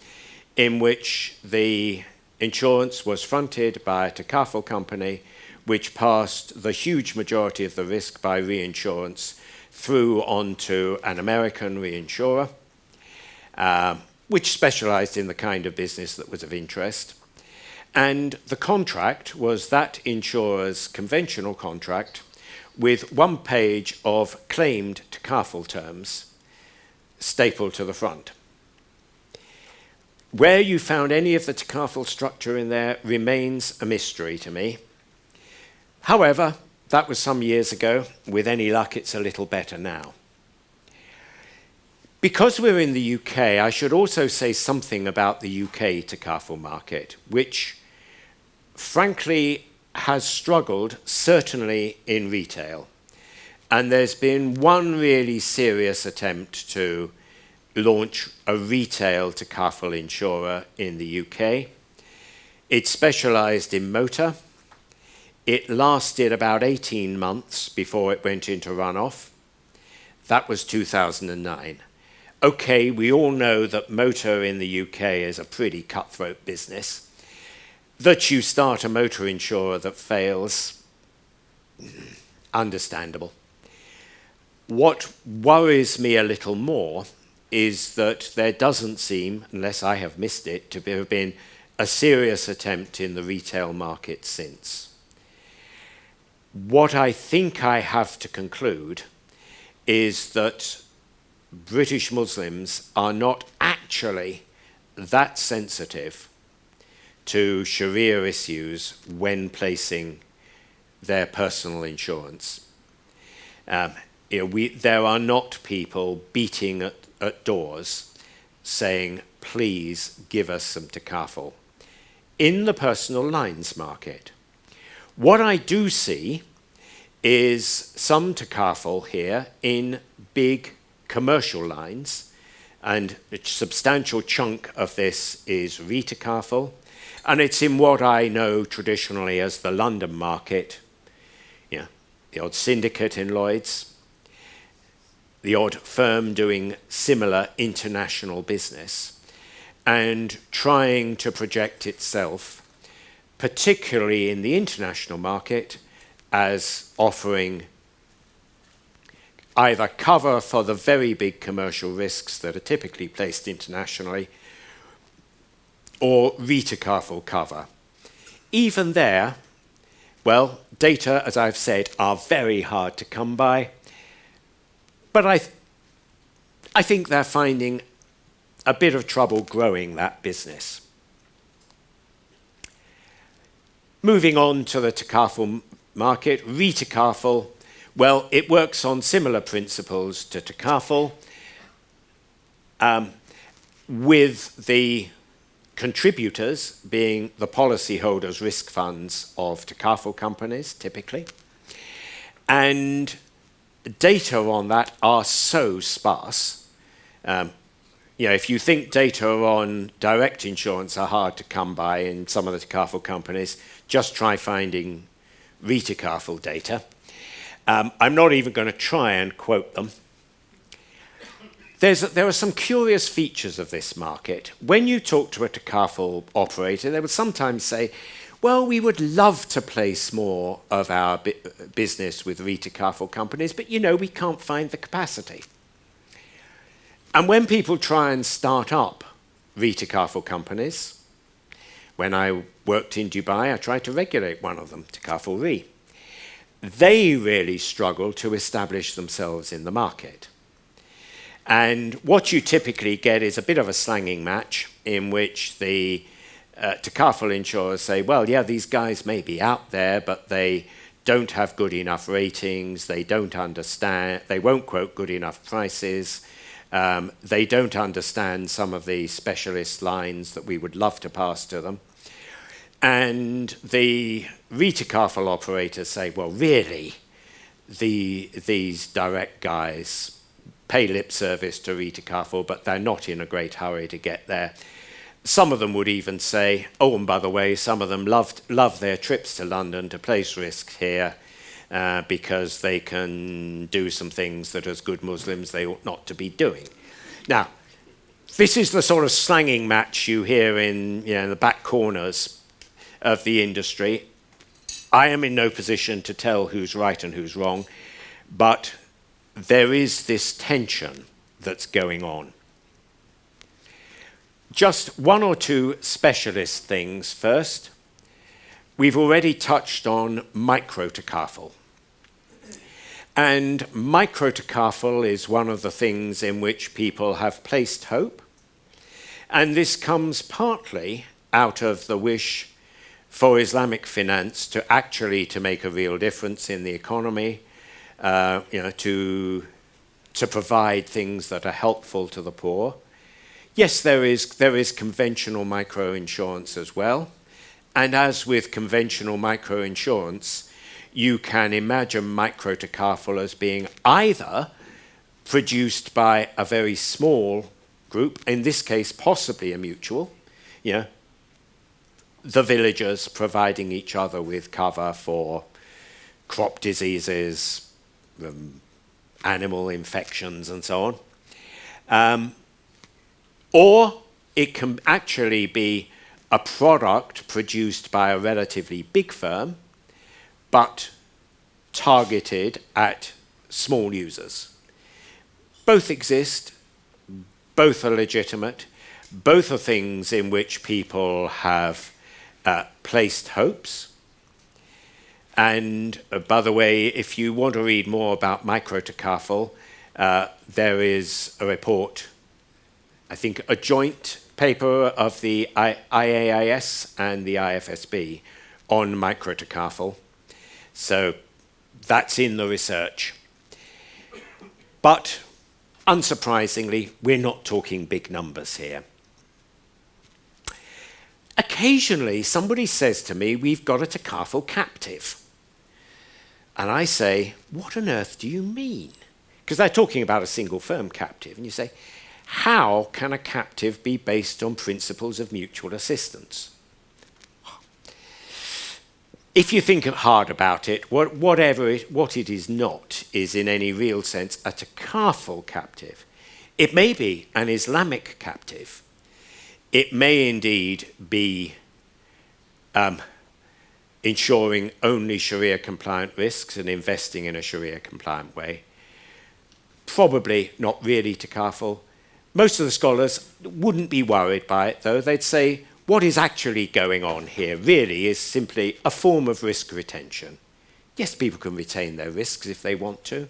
in which the insurance was fronted by a takaful company which passed the huge majority of the risk by reinsurance through onto an American reinsurer, which specialized in the kind of business that was of interest. And the contract was that insurer's conventional contract with one page of claimed takaful terms stapled to the front. Where you found any of the takaful structure in there remains a mystery to me. However, that was some years ago. With any luck, it's a little better now. Because we're in the UK, I should also say something about the UK takaful market, which frankly has struggled, certainly in retail. And there's been one really serious attempt to launch a retail takaful insurer in the UK. It specialized in motor. It lasted about 18 months before it went into runoff. That was 2009. Okay, we all know that motor in the UK is a pretty cutthroat business. That you start a motor insurer that fails, understandable. What worries me a little more is that there doesn't seem, unless I have missed it, to have been a serious attempt in the retail market since. what I think I have to conclude is that British Muslims are not actually that sensitive to Sharia issues when placing their personal insurance. There are not people beating at doors saying, please give us some takaful in the personal lines market. What I do see is some takaful here in big commercial lines, and a substantial chunk of this is retakaful, and it's in what I know traditionally as the London market, the odd syndicate in Lloyd's, the odd firm doing similar international business, and trying to project itself, particularly in the international market, as offering either cover for the very big commercial risks that are typically placed internationally, or retakaful cover. Even there, well, data, as I've said, are very hard to come by, but I think they're finding a bit of trouble growing that business. Moving on to the takaful market, retakaful, well, it works on similar principles to takaful, with the contributors being the policyholders' risk funds of takaful companies, typically. And data on that are so sparse. If you think data on direct insurance are hard to come by in some of the takaful companies, just try finding retakaful data. I'm not even going to try and quote them. There are some curious features of this market. When you talk to a takaful operator, they would sometimes say, well, we would love to place more of our business with retakaful companies, but we can't find the capacity. And when people try and start up retakaful companies, when I worked in Dubai, I tried to regulate one of them, Takaful Re. They really struggle to establish themselves in the market. And what you typically get is a bit of a slanging match in which the takaful insurers say, well, yeah, these guys may be out there, but they don't have good enough ratings, they don't understand, they won't quote good enough prices, they don't understand some of the specialist lines that we would love to pass to them. And the retakaful operators say, well, really, these direct guys pay lip service to retakaful, but they're not in a great hurry to get there. Some of them would even say, oh, and by the way, some of them love their trips to London to place risks here because they can do some things that as good Muslims they ought not to be doing. Now, this is the sort of slanging match you hear in the back corners of the industry. I am in no position to tell who's right and who's wrong, but there is this tension that's going on. Just one or two specialist things first. We've already touched on micro-takaful. And micro-takaful is one of the things in which people have placed hope. And this comes partly out of the wish for Islamic finance to make a real difference in the economy, to provide things that are helpful to the poor. Yes, there is conventional micro-insurance as well. And as with conventional micro-insurance, you can imagine micro-takaful as being either produced by a very small group, in this case possibly a mutual, the villagers providing each other with cover for crop diseases, animal infections and so on. Or it can actually be a product produced by a relatively big firm, but targeted at small users. Both exist, both are legitimate, both are things in which people have placed hopes. And by the way, if you want to read more about micro-Takaful, there is a report, I think a joint paper of the IAIS and the IFSB on micro-Takaful. So that's in the research. But unsurprisingly, we're not talking big numbers here. Occasionally, somebody says to me, we've got a Takaful captive. And I say, what on earth do you mean? Because they're talking about a single firm captive. And you say, how can a captive be based on principles of mutual assistance? If you think hard about it, what it is not is in any real sense a Takaful captive. It may be an Islamic captive. It may indeed be ensuring only Sharia-compliant risks and investing in a Sharia-compliant way. Probably not really Takaful. Most of the scholars wouldn't be worried by it, though. They'd say, what is actually going on here really is simply a form of risk retention. Yes, people can retain their risks if they want to.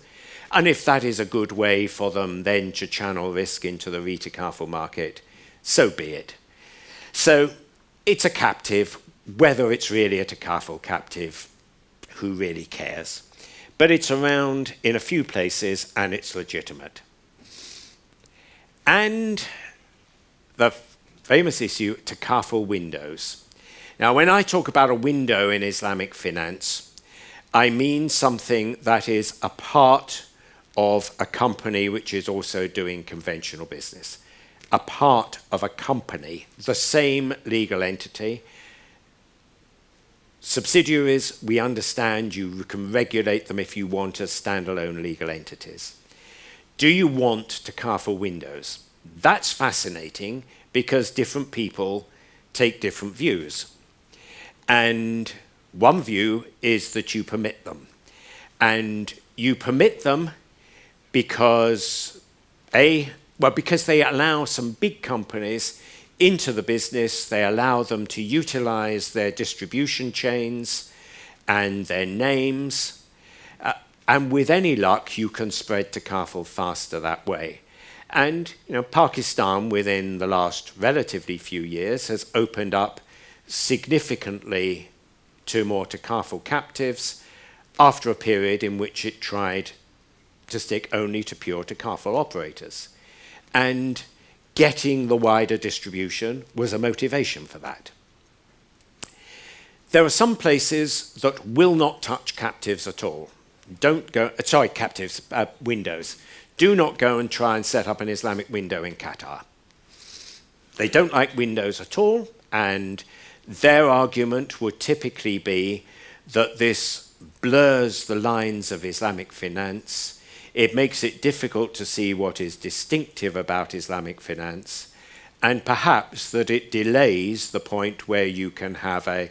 And if that is a good way for them then to channel risk into the re-Takaful market, so be it. So it's a captive. Whether it's really a Takaful captive, who really cares? But it's around in a few places and it's legitimate. And the famous issue, Takaful windows. Now, when I talk about a window in Islamic finance, I mean something that is a part of a company which is also doing conventional business. A part of a company, the same legal entity. Subsidiaries, we understand you can regulate them if you want as standalone legal entities. Do you want Takaful windows? That's fascinating because different people take different views. And one view is that you permit them. And you permit them because, because they allow some big companies into the business, they allow them to utilize their distribution chains and their names, and with any luck, you can spread Takaful faster that way. And Pakistan, within the last relatively few years, has opened up significantly to more Takaful captives after a period in which it tried to stick only to pure Takaful operators. And getting the wider distribution was a motivation for that. There are some places that will not touch captives at all. Windows. Do not go and try and set up an Islamic window in Qatar. They don't like windows at all, and their argument would typically be that this blurs the lines of Islamic finance. It makes it difficult to see what is distinctive about Islamic finance, and perhaps that it delays the point where you can have a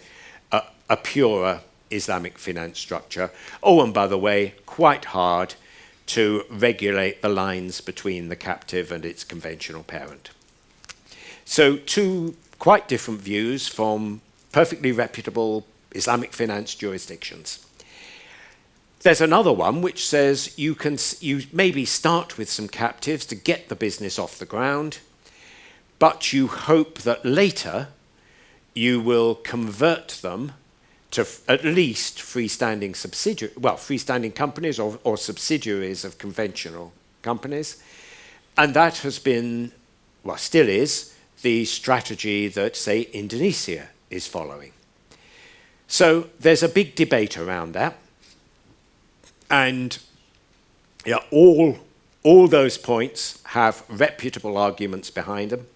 purer Islamic finance structure. Oh, and by the way, quite hard to regulate the lines between the captive and its conventional parent. So two quite different views from perfectly reputable Islamic finance jurisdictions. There's another one which says you maybe start with some captives to get the business off the ground, but you hope that later you will convert them to at least freestanding companies or subsidiaries of conventional companies. And that has been, still is, the strategy that, say, Indonesia is following. So there's a big debate around that. And all those points have reputable arguments behind them.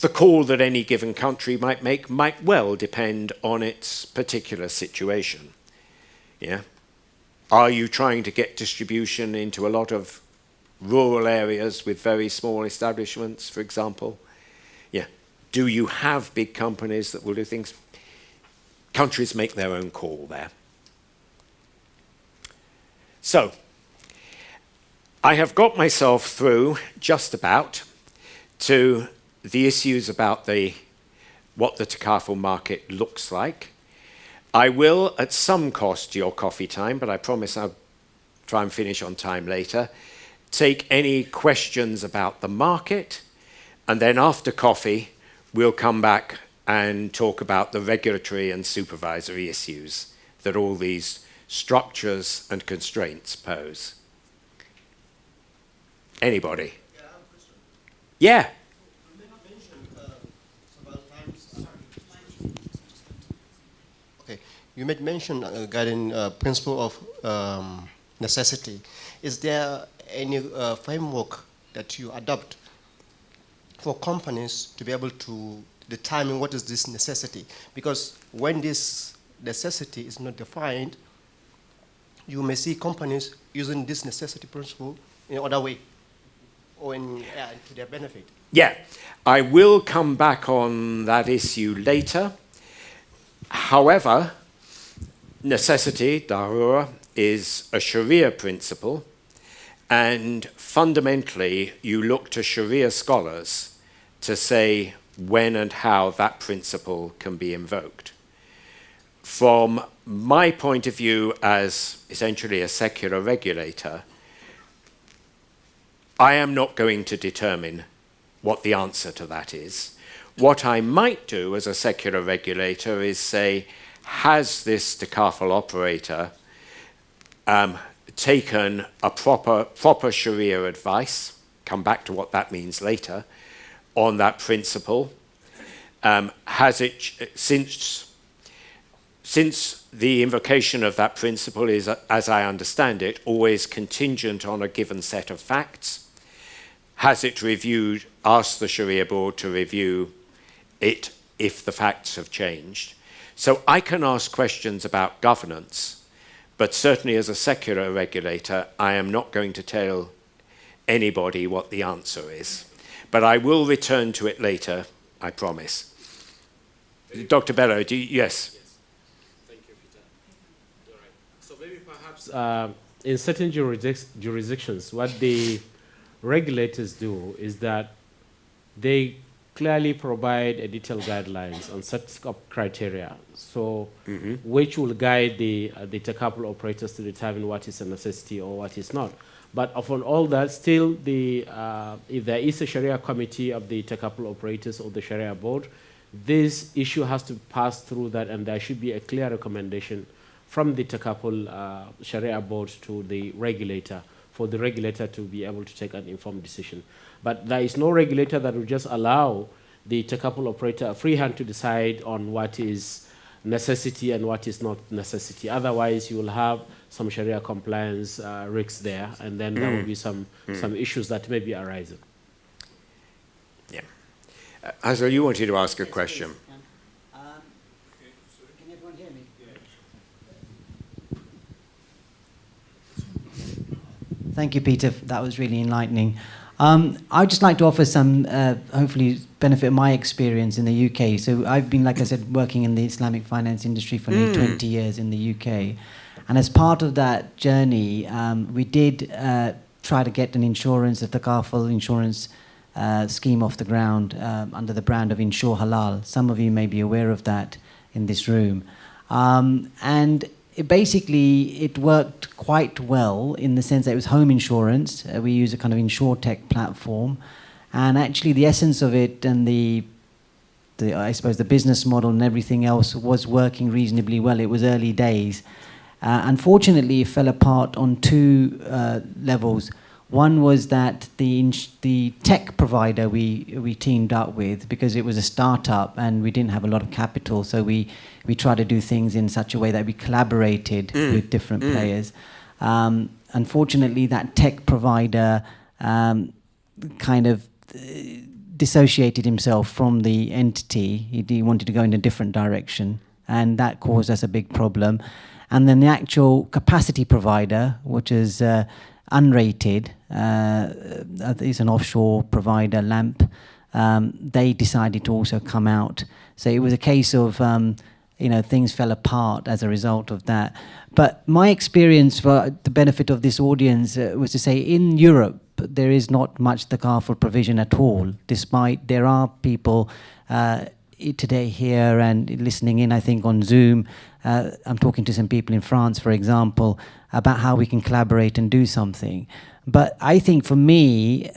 The call that any given country might make might well depend on its particular situation. Yeah? Are you trying to get distribution into a lot of rural areas with very small establishments, for example? Yeah. Do you have big companies that will do things? Countries make their own call there. So, I have got myself through just about to the issues about what the Takaful market looks like. I will, at some cost to your coffee time, but I promise I'll try and finish on time later, take any questions about the market, and then after coffee, we'll come back and talk about the regulatory and supervisory issues that all these structures and constraints pose. Anybody? Yeah, I have a question. Yeah. You mentioned several times. Okay, you made mention regarding principle of necessity. Is there any framework that you adopt for companies to be able to determine what is this necessity? Because when this necessity is not defined, you may see companies using this necessity principle in other way or to their benefit. Yeah, I will come back on that issue later. However, necessity, darura, is a Sharia principle, and fundamentally you look to Sharia scholars to say when and how that principle can be invoked. From my point of view as essentially a secular regulator, I am not going to determine what the answer to that is. What I might do as a secular regulator is say, has this Takaful operator taken a proper Sharia advice, come back to what that means later, on that principle? Has it, since the invocation of that principle is, as I understand it, always contingent on a given set of facts, has it reviewed, asked the Sharia board to review it if the facts have changed? So I can ask questions about governance, but certainly as a secular regulator, I am not going to tell anybody what the answer is. But I will return to it later, I promise. Dr. Bello, yes? Yes. Thank you, Peter. All right. So maybe perhaps in certain jurisdictions, what the regulators do is that they clearly provide a detailed guidelines on set of criteria, so which will guide the Takaful operators to determine what is a necessity or what is not. But upon all that, still, if there is a Sharia committee of the Takaful operators or the Sharia board, this issue has to pass through that, and there should be a clear recommendation from the Takaful Sharia board to the regulator, for the regulator to be able to take an informed decision. But there is no regulator that will just allow the Takaful operator a free hand to decide on what is necessity and what is not necessity. Otherwise, you will have some Sharia compliance risks there, and then there will be some issues that may be arising. Yeah. Hazel, you wanted to ask a question. Can everyone hear me? Thank you, Peter. That was really enlightening. I'd just like to offer some, hopefully, benefit of my experience in the UK. So I've been, like I said, working in the Islamic finance industry for nearly 20 years in the UK. And as part of that journey, we did try to get an insurance, a Takaful insurance scheme off the ground under the brand of Insure Halal. Some of you may be aware of that in this room. And it worked quite well in the sense that it was home insurance. We use a kind of InsurTech platform. And actually the essence of it and I suppose the business model and everything else was working reasonably well. It was early days. Unfortunately, it fell apart on two levels. One was that the tech provider we teamed up with, because it was a startup and we didn't have a lot of capital, so we tried to do things in such a way that we collaborated with different players. Unfortunately, that tech provider kind of dissociated himself from the entity. He wanted to go in a different direction, and that caused us a big problem. And then the actual capacity provider, which is unrated, is an offshore provider, LAMP, they decided to also come out. So it was a case of, things fell apart as a result of that. But my experience, for the benefit of this audience, was to say in Europe, there is not much Takaful provision at all, despite there are people today here and listening in, I think, on Zoom. I'm talking to some people in France, for example, about how we can collaborate and do something. But I think for me,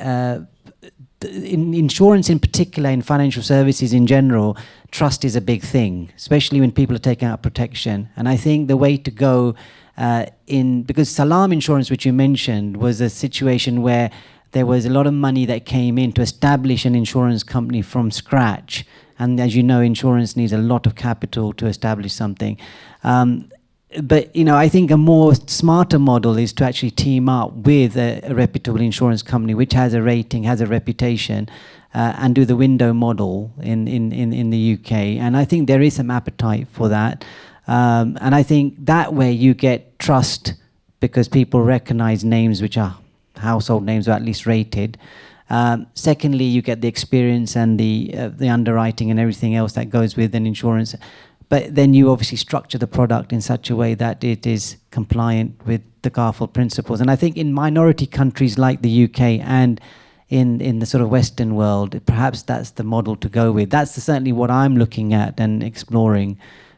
in insurance in particular, in financial services in general, trust is a big thing, especially when people are taking out protection. And I think the way to go because Salam Insurance, which you mentioned, was a situation where there was a lot of money that came in to establish an insurance company from scratch. And as you know, insurance needs a lot of capital to establish something. But, you know, I think a more smarter model is to actually team up with a reputable insurance company which has a rating, has a reputation, and do the window model in the UK. And I think there is some appetite for that. And I think that way you get trust because people recognize names which are household names or at least rated. Secondly, you get the experience and the underwriting and everything else that goes with an insurance. But then you obviously structure the product in such a way that it is compliant with the Takaful principles. And I think in minority countries like the UK and in the sort of Western world, perhaps that's the model to go with. That's certainly what I'm looking at and exploring.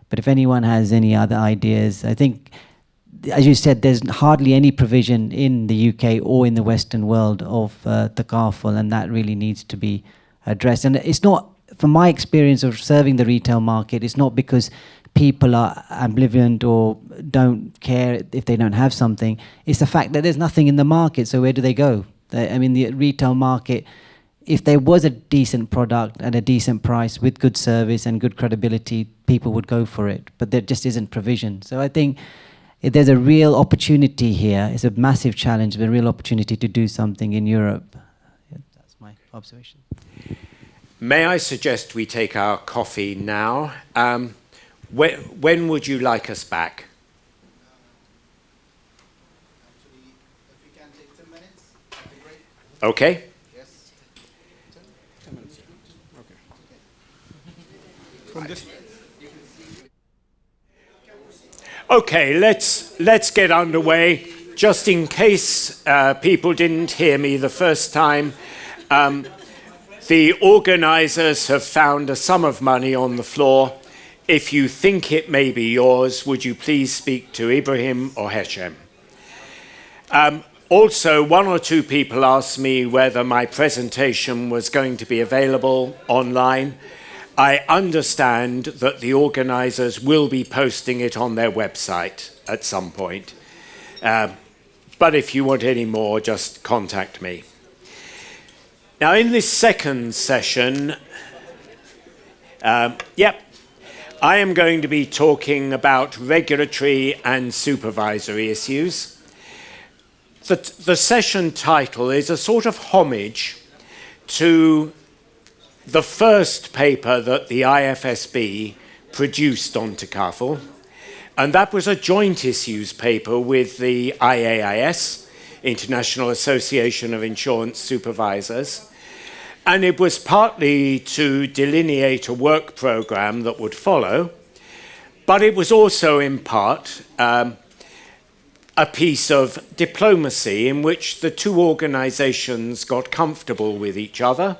But if anyone has any other ideas, I think, as you said, there's hardly any provision in the UK or in the Western world of Takaful, and that really needs to be addressed. And it's not, from my experience of serving the retail market, it's not because people are ambivalent or don't care if they don't have something. It's the fact that there's nothing in the market, so where do they go? I mean, the retail market, if there was a decent product at a decent price with good service and good credibility, people would go for it. But there just isn't provision. So I think if there's a real opportunity here, it's a massive challenge, but a real opportunity to do something in Europe. That's my observation. May I suggest we take our coffee now? When would you like us back? Actually, if we can take 10 minutes, that'd be great. Okay. Yes. 10 minutes. Okay. From this. Okay, let's get underway. Just in case people didn't hear me the first time, the organisers have found a sum of money on the floor. If you think it may be yours, would you please speak to Ibrahim or Heshem? Also, one or two people asked me whether my presentation was going to be available online. I understand that the organisers will be posting it on their website at some point. But if you want any more, just contact me. Now, in this second session, I am going to be talking about regulatory and supervisory issues. The session title is a sort of homage to the first paper that the IFSB produced on Takaful, and that was a joint issues paper with the IAIS, International Association of Insurance Supervisors, and it was partly to delineate a work program that would follow, but it was also in part a piece of diplomacy in which the two organizations got comfortable with each other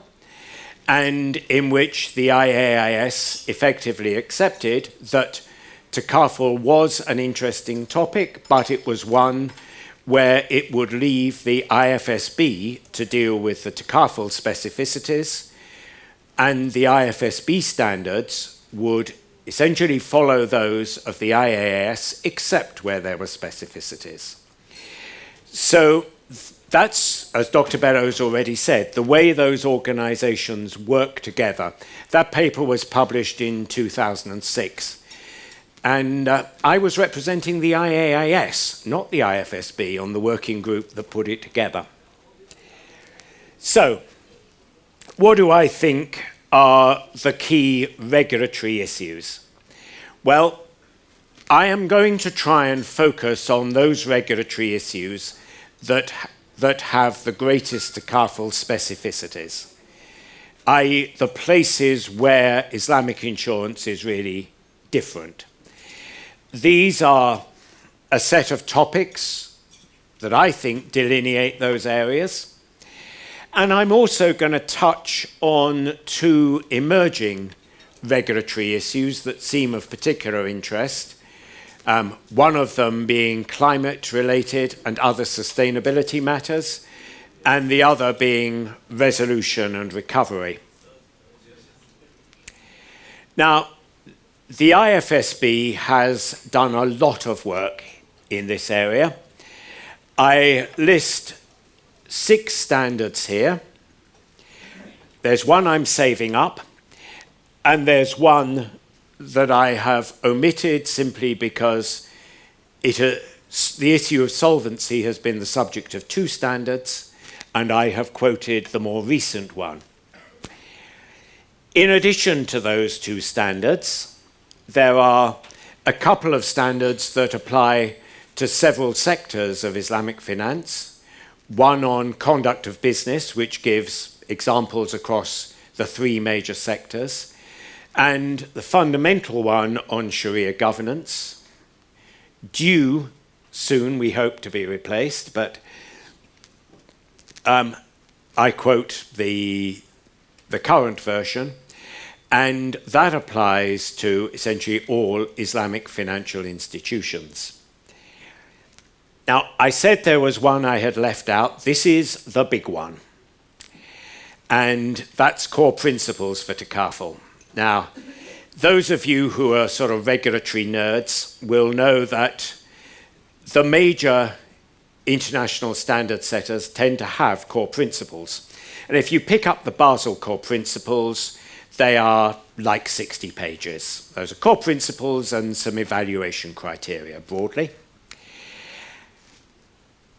and in which the IAIS effectively accepted that Takaful was an interesting topic, but it was one where it would leave the IFSB to deal with the Takaful specificities, and the IFSB standards would essentially follow those of the IAIS, except where there were specificities. So that's, as Dr. Bellows already said, the way those organizations work together. That paper was published in 2006. And I was representing the IAIS, not the IFSB, on the working group that put it together. So, what do I think are the key regulatory issues? Well, I am going to try and focus on those regulatory issues that have the greatest Takaful specificities, i.e. the places where Islamic insurance is really different. These are a set of topics that I think delineate those areas. And I'm also going to touch on two emerging regulatory issues that seem of particular interest, one of them being climate-related and other sustainability matters, and the other being resolution and recovery. Now, the IFSB has done a lot of work in this area. I list 6 standards here. There's one I'm saving up, and there's one that I have omitted simply because the issue of solvency has been the subject of 2 standards, and I have quoted the more recent one. In addition to those 2 standards, there are a couple of standards that apply to several sectors of Islamic finance. One on conduct of business, which gives examples across the 3 major sectors, and the fundamental one on Sharia governance, due soon, we hope, to be replaced, but I quote the current version, and that applies to essentially all Islamic financial institutions. Now, I said there was one I had left out. This is the big one. And that's core principles for Takaful. Now, those of you who are sort of regulatory nerds will know that the major international standard setters tend to have core principles. And if you pick up the Basel core principles, they are like 60 pages. Those are core principles and some evaluation criteria broadly.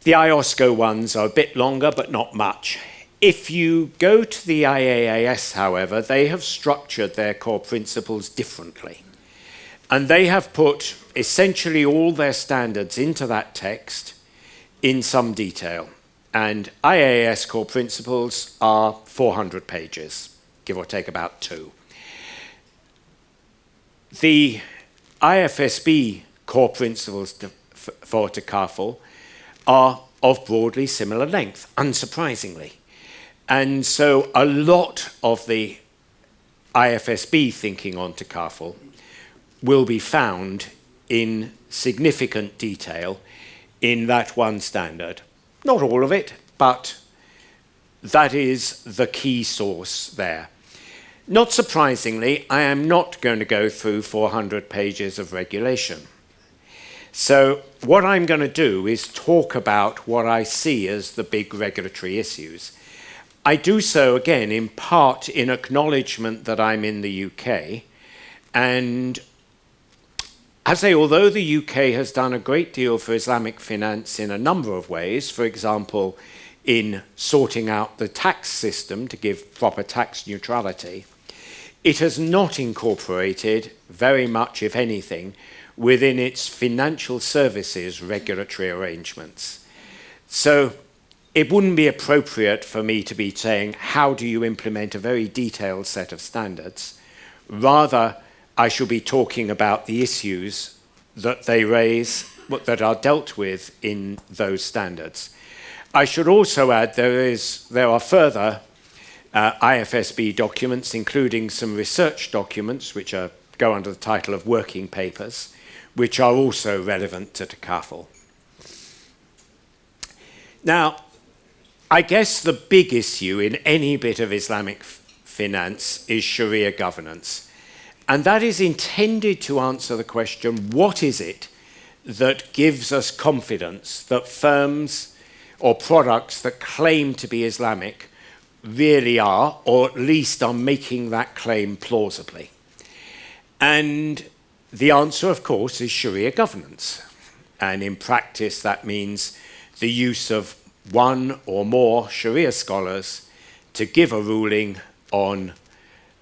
The IOSCO ones are a bit longer, but not much. If you go to the IAAS, however, they have structured their core principles differently. And they have put essentially all their standards into that text in some detail. And IAAS core principles are 400 pages, give or take about 2. The IFSB core principles for Takaful are of broadly similar length, unsurprisingly. And so a lot of the IFSB thinking on Takaful will be found in significant detail in that one standard. Not all of it, but that is the key source there. Not surprisingly, I am not going to go through 400 pages of regulation. So what I'm going to do is talk about what I see as the big regulatory issues. I do so, again, in part in acknowledgement that I'm in the UK. And I say, although the UK has done a great deal for Islamic finance in a number of ways, for example, in sorting out the tax system to give proper tax neutrality, it has not incorporated very much, if anything, within its financial services regulatory arrangements. So it wouldn't be appropriate for me to be saying, how do you implement a very detailed set of standards? Rather, I should be talking about the issues that they raise, that are dealt with in those standards. I should also add there are further IFSB documents, including some research documents, which go under the title of working papers, which are also relevant to Takaful. Now, I guess the big issue in any bit of Islamic finance is Sharia governance. And that is intended to answer the question, what is it that gives us confidence that firms or products that claim to be Islamic really are, or at least are making that claim plausibly? And the answer, of course, is Sharia governance. And in practice, that means the use of one or more Sharia scholars to give a ruling on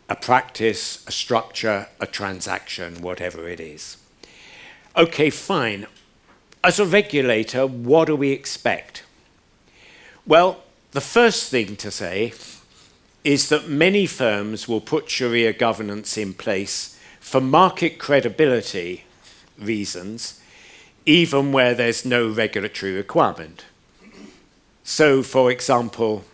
a practice, a structure, a transaction, whatever it is. Okay, fine. As a regulator, what do we expect? Well, the first thing to say is that many firms will put Sharia governance in place for market credibility reasons, even where there's no regulatory requirement. So, for example,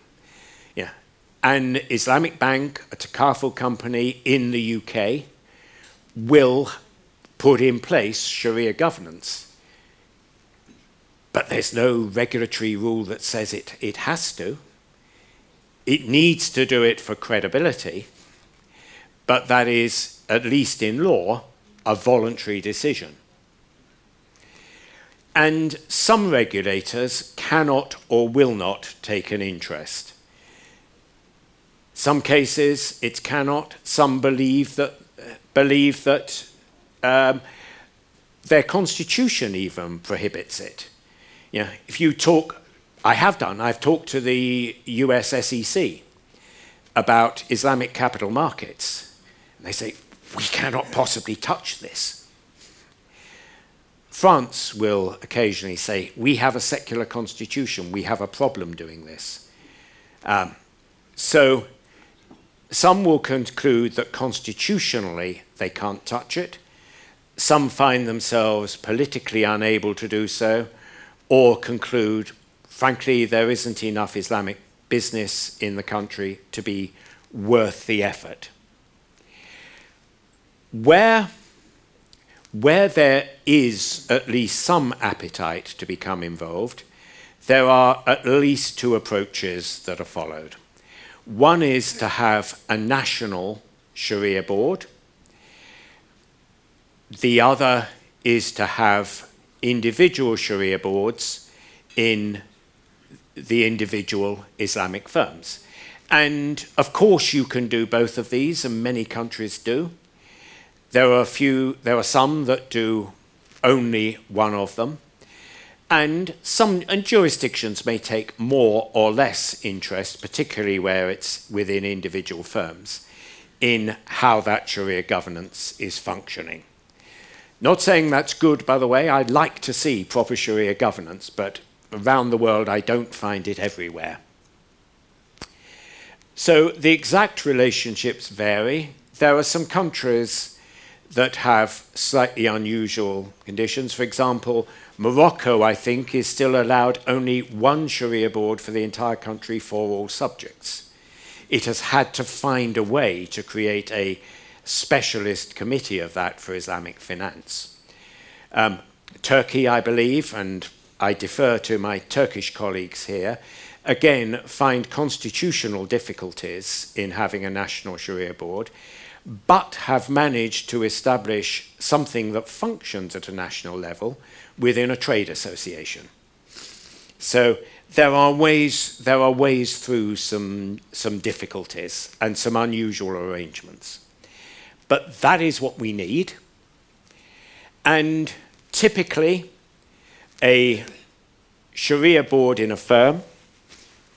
An Islamic bank, a Takaful company in the UK, will put in place Sharia governance. But there's no regulatory rule that says it has to. It needs to do it for credibility, but that is, at least in law, a voluntary decision. And some regulators cannot or will not take an interest. Some cases it cannot. Some believe that their constitution even prohibits it. You know, if you talk, I've talked to the US SEC about Islamic capital markets. And they say, we cannot possibly touch this. France will occasionally say, we have a secular constitution, we have a problem doing this. So some will conclude that constitutionally they can't touch it. Some find themselves politically unable to do so, or conclude, frankly, there isn't enough Islamic business in the country to be worth the effort. Where there is at least some appetite to become involved, there are at least two approaches that are followed. One is to have a national Sharia board. The other is to have individual Sharia boards in the individual Islamic firms. And of course you can do both of these, and many countries do. There are some that do only one of them. And jurisdictions may take more or less interest, particularly where it's within individual firms, in how that Sharia governance is functioning. Not saying that's good, by the way. I'd like to see proper Sharia governance, but around the world I don't find it everywhere. So the exact relationships vary. There are some countries that have slightly unusual conditions. For example, Morocco, I think, is still allowed only one Sharia board for the entire country for all subjects. It has had to find a way to create a specialist committee of that for Islamic finance. Turkey, I believe, and I defer to my Turkish colleagues here, again, find constitutional difficulties in having a national Sharia board, but have managed to establish something that functions at a national level within a trade association. So there are ways through some difficulties and some unusual arrangements. But that is what we need. And typically, a Sharia board in a firm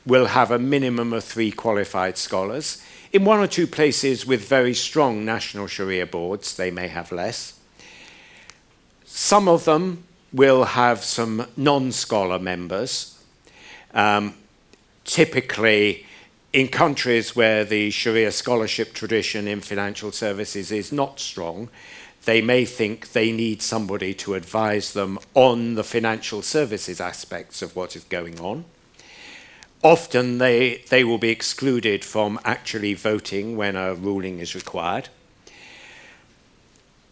will have a minimum of 3 qualified scholars. In one or two places with very strong national Sharia boards, they may have less. Some of them will have some non-scholar members. Typically, in countries where the Sharia scholarship tradition in financial services is not strong, they may think they need somebody to advise them on the financial services aspects of what is going on. Often they will be excluded from actually voting when a ruling is required.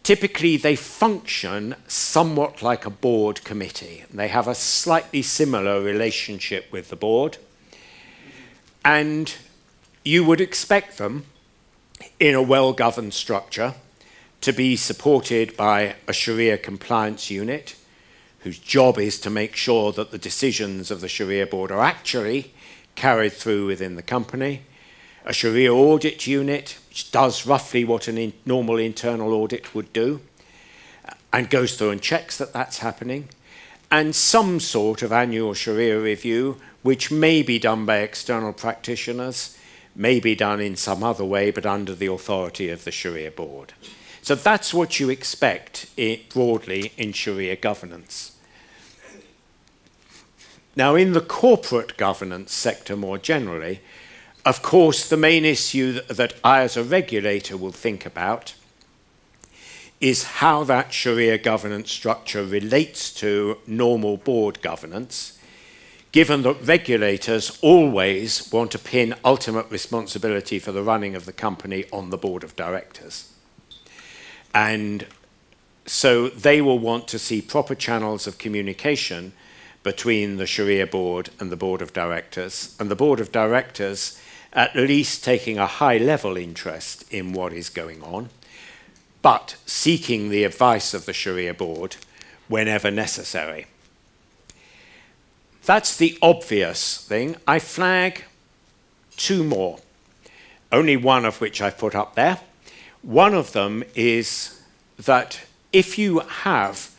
Typically, they function somewhat like a board committee. They have a slightly similar relationship with the board. And you would expect them, in a well-governed structure, to be supported by a Sharia compliance unit, whose job is to make sure that the decisions of the Sharia board are actually carried through within the company, a Sharia audit unit, which does roughly what a normal internal audit would do, and goes through and checks that that's happening, and some sort of annual Sharia review, which may be done by external practitioners, may be done in some other way, but under the authority of the Sharia board. So that's what you expect broadly in Sharia governance. Now, in the corporate governance sector more generally, of course, the main issue that I as a regulator will think about is how that Sharia governance structure relates to normal board governance, given that regulators always want to pin ultimate responsibility for the running of the company on the board of directors. And so they will want to see proper channels of communication between the Sharia board and the board of directors, and the board of directors at least taking a high-level interest in what is going on, but seeking the advice of the Sharia board whenever necessary. That's the obvious thing. I flag two more, only one of which I've put up there. One of them is that if you have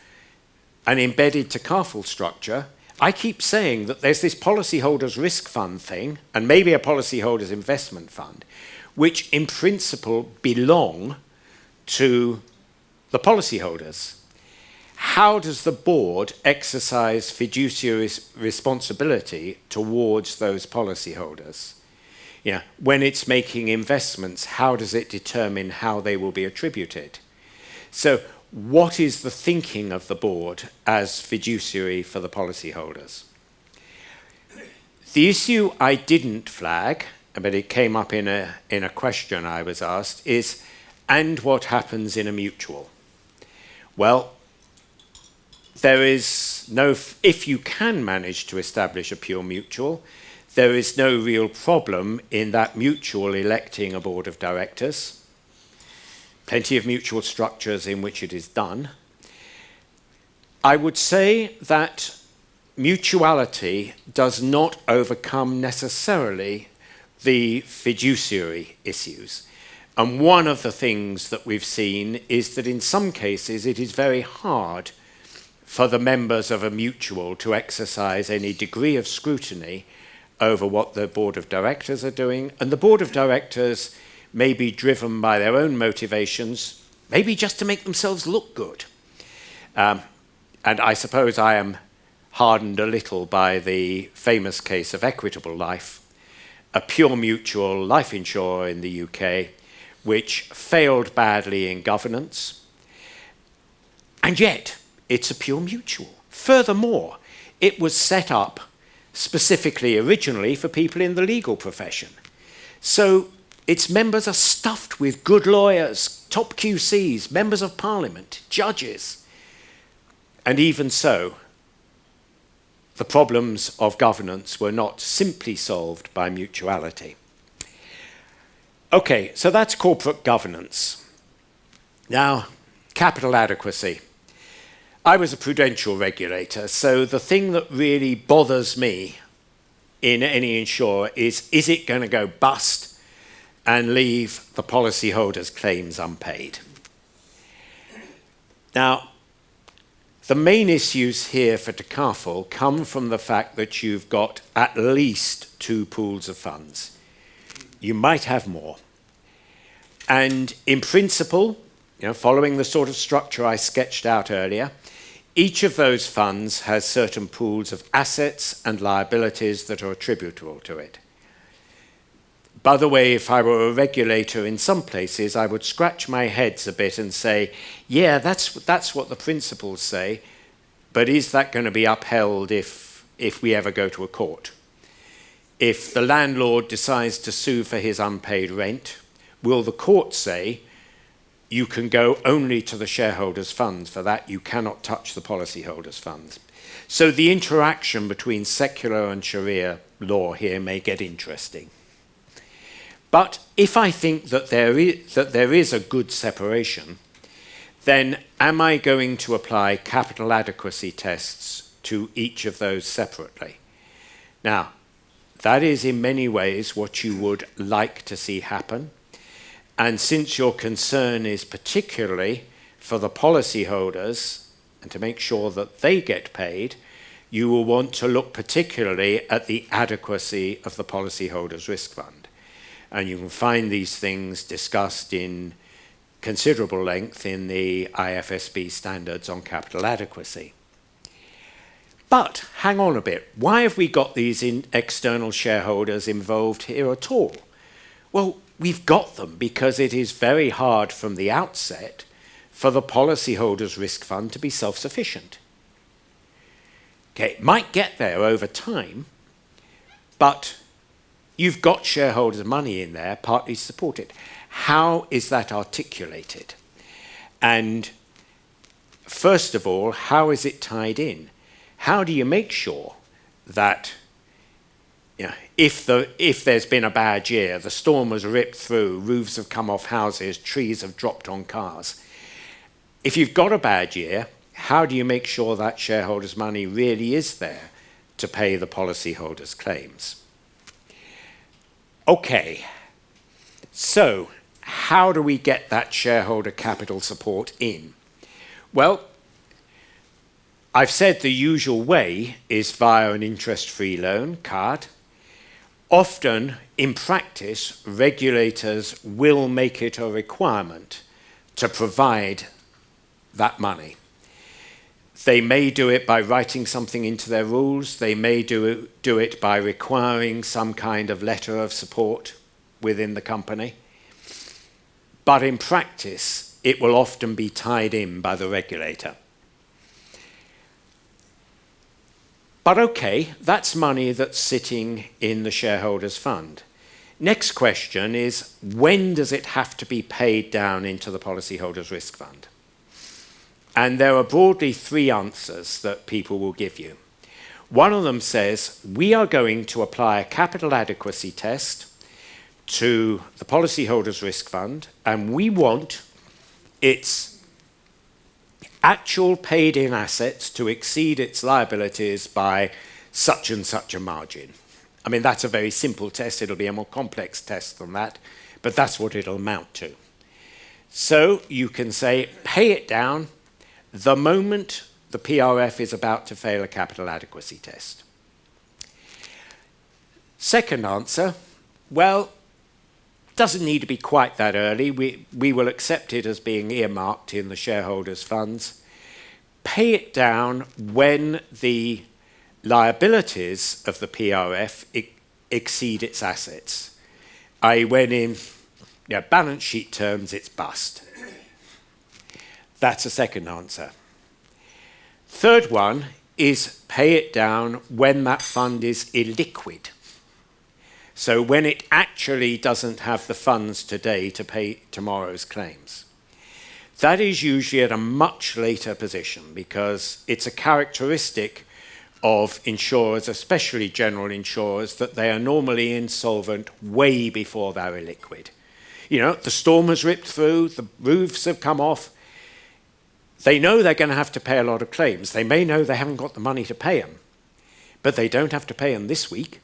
an embedded Takaful structure, I keep saying that there's this policyholders risk fund thing, and maybe a policyholders investment fund, which in principle belong to the policyholders. How does the board exercise fiduciary responsibility towards those policyholders? Yeah, when it's making investments, how does it determine how they will be attributed? So what is the thinking of the board as fiduciary for the policyholders? The issue I didn't flag, but it came up in a question I was asked, is, and what happens in a mutual? Well, there is no, if you can manage to establish a pure mutual, there is no real problem in that mutual electing a board of directors. Plenty of mutual structures in which it is done. I would say that mutuality does not overcome necessarily the fiduciary issues. And one of the things that we've seen is that in some cases it is very hard for the members of a mutual to exercise any degree of scrutiny over what the board of directors are doing. And the board of directors may be driven by their own motivations, maybe just to make themselves look good. And I suppose I am hardened a little by the famous case of Equitable Life, a pure mutual life insurer in the UK, which failed badly in governance, and yet it's a pure mutual. Furthermore, it was set up specifically originally for people in the legal profession. So its members are stuffed with good lawyers, top QCs, members of parliament, judges. And even so, the problems of governance were not simply solved by mutuality. Okay, so that's corporate governance. Now, capital adequacy. I was a prudential regulator, so the thing that really bothers me in any insurer is it going to go bust and leave the policyholders' claims unpaid? Now, the main issues here for Takaful come from the fact that you've got at least 2 pools of funds. You might have more. And in principle, following the sort of structure I sketched out earlier, each of those funds has certain pools of assets and liabilities that are attributable to it. By the way, if I were a regulator in some places, I would scratch my heads a bit and say, yeah, that's what the principles say, but is that going to be upheld if we ever go to a court? If the landlord decides to sue for his unpaid rent, will the court say, you can go only to the shareholders' funds for that, you cannot touch the policyholders' funds? So the interaction between secular and Sharia law here may get interesting. But if I think that there is a good separation, then am I going to apply capital adequacy tests to each of those separately? Now, that is in many ways what you would like to see happen. And since your concern is particularly for the policyholders and to make sure that they get paid, you will want to look particularly at the adequacy of the policyholders' risk fund. And you can find these things discussed in considerable length in the IFSB standards on capital adequacy. But hang on a bit. Why have we got these external shareholders involved here at all? Well, we've got them because it is very hard from the outset for the policyholders' risk fund to be self-sufficient. Okay, it might get there over time, but you've got shareholders' money in there, partly to support it. How is that articulated? And first of all, how is it tied in? How do you make sure that if there's been a bad year, the storm was ripped through, roofs have come off houses, trees have dropped on cars. If you've got a bad year, how do you make sure that shareholders' money really is there to pay the policyholders' claims? Okay, so how do we get that shareholder capital support in? Well, I've said the usual way is via an interest-free loan card. Often, in practice, regulators will make it a requirement to provide that money. They may do it by writing something into their rules. They may do it by requiring some kind of letter of support within the company. But in practice, it will often be tied in by the regulator. But okay, that's money that's sitting in the shareholders' fund. Next question is, when does it have to be paid down into the policyholders' risk fund? And there are broadly three answers that people will give you. One of them says, we are going to apply a capital adequacy test to the policyholders' risk fund, and we want its actual paid-in assets to exceed its liabilities by such and such a margin. I mean, that's a very simple test. It'll be a more complex test than that, but that's what it'll amount to. So you can say, pay it down the moment the PRF is about to fail a capital adequacy test. Second answer, well, doesn't need to be quite that early. We will accept it as being earmarked in the shareholders' funds. Pay it down when the liabilities of the PRF exceed its assets. I.e., when in balance sheet terms it's bust. That's a second answer. Third one is pay it down when that fund is illiquid. So when it actually doesn't have the funds today to pay tomorrow's claims. That is usually at a much later position because it's a characteristic of insurers, especially general insurers, that they are normally insolvent way before they're illiquid. The storm has ripped through, the roofs have come off. They know they're going to have to pay a lot of claims. They may know they haven't got the money to pay them, but they don't have to pay them this week.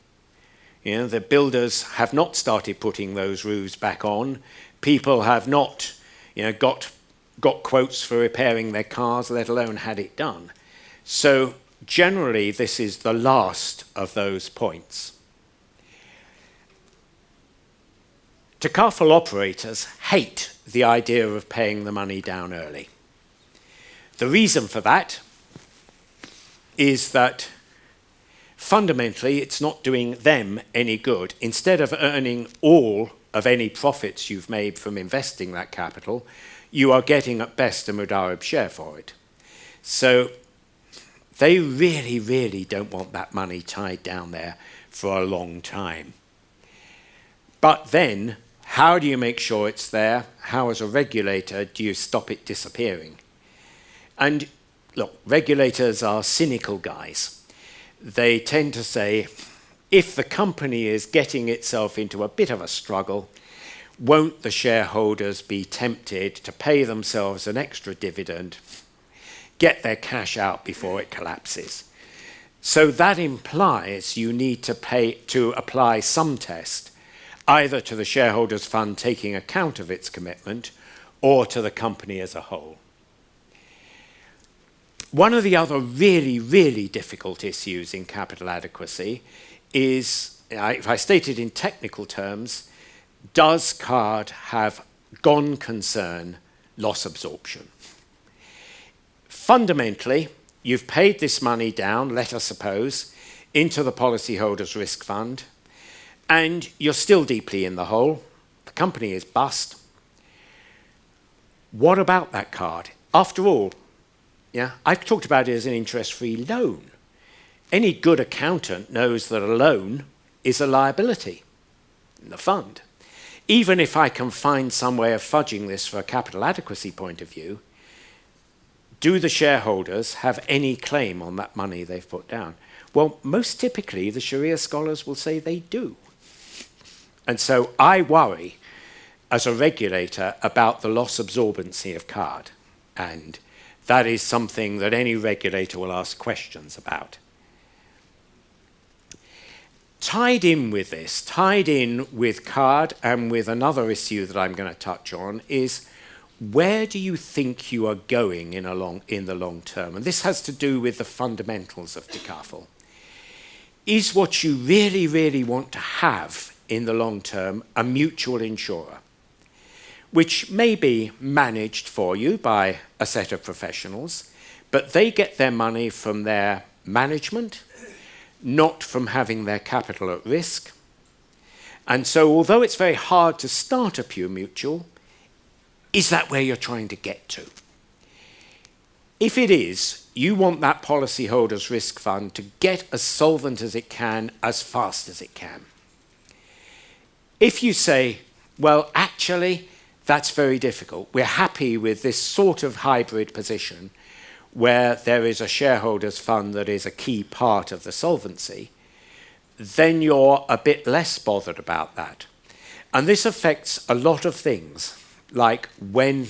The builders have not started putting those roofs back on. People have not got quotes for repairing their cars, let alone had it done. So generally, this is the last of those points. Takaful operators hate the idea of paying the money down early. The reason for that is that fundamentally, it's not doing them any good. Instead of earning all of any profits you've made from investing that capital, you are getting at best a Mudarib share for it. So they really, really don't want that money tied down there for a long time. But then, how do you make sure it's there? How, as a regulator, do you stop it disappearing? And look, regulators are cynical guys. They tend to say, if the company is getting itself into a bit of a struggle, won't the shareholders be tempted to pay themselves an extra dividend, get their cash out before it collapses? So that implies you need to apply some test, either to the shareholders' fund taking account of its commitment, or to the company as a whole. One of the other really, really difficult issues in capital adequacy is, if I state it in technical terms, does CARD have gone concern loss absorption? Fundamentally, you've paid this money down, let us suppose, into the policyholder's risk fund, and you're still deeply in the hole. The company is bust. What about that card? After all, I've talked about it as an interest-free loan. Any good accountant knows that a loan is a liability in the fund. Even if I can find some way of fudging this for a capital adequacy point of view, do the shareholders have any claim on that money they've put down? Well, most typically, the Sharia scholars will say they do. And so I worry, as a regulator, about the loss absorbency of card. And that is something that any regulator will ask questions about. Tied in with this, tied in with card and with another issue that I'm going to touch on is, where do you think you are going in the long term? And this has to do with the fundamentals of Takaful. Is what you really, really want to have in the long term a mutual insurer, which may be managed for you by a set of professionals, but they get their money from their management, not from having their capital at risk. And so although it's very hard to start a pure mutual, is that where you're trying to get to? If it is, you want that policyholder's risk fund to get as solvent as it can, as fast as it can. If you say, well, actually, that's very difficult. We're happy with this sort of hybrid position where there is a shareholders fund that is a key part of the solvency, then you're a bit less bothered about that. And this affects a lot of things, like when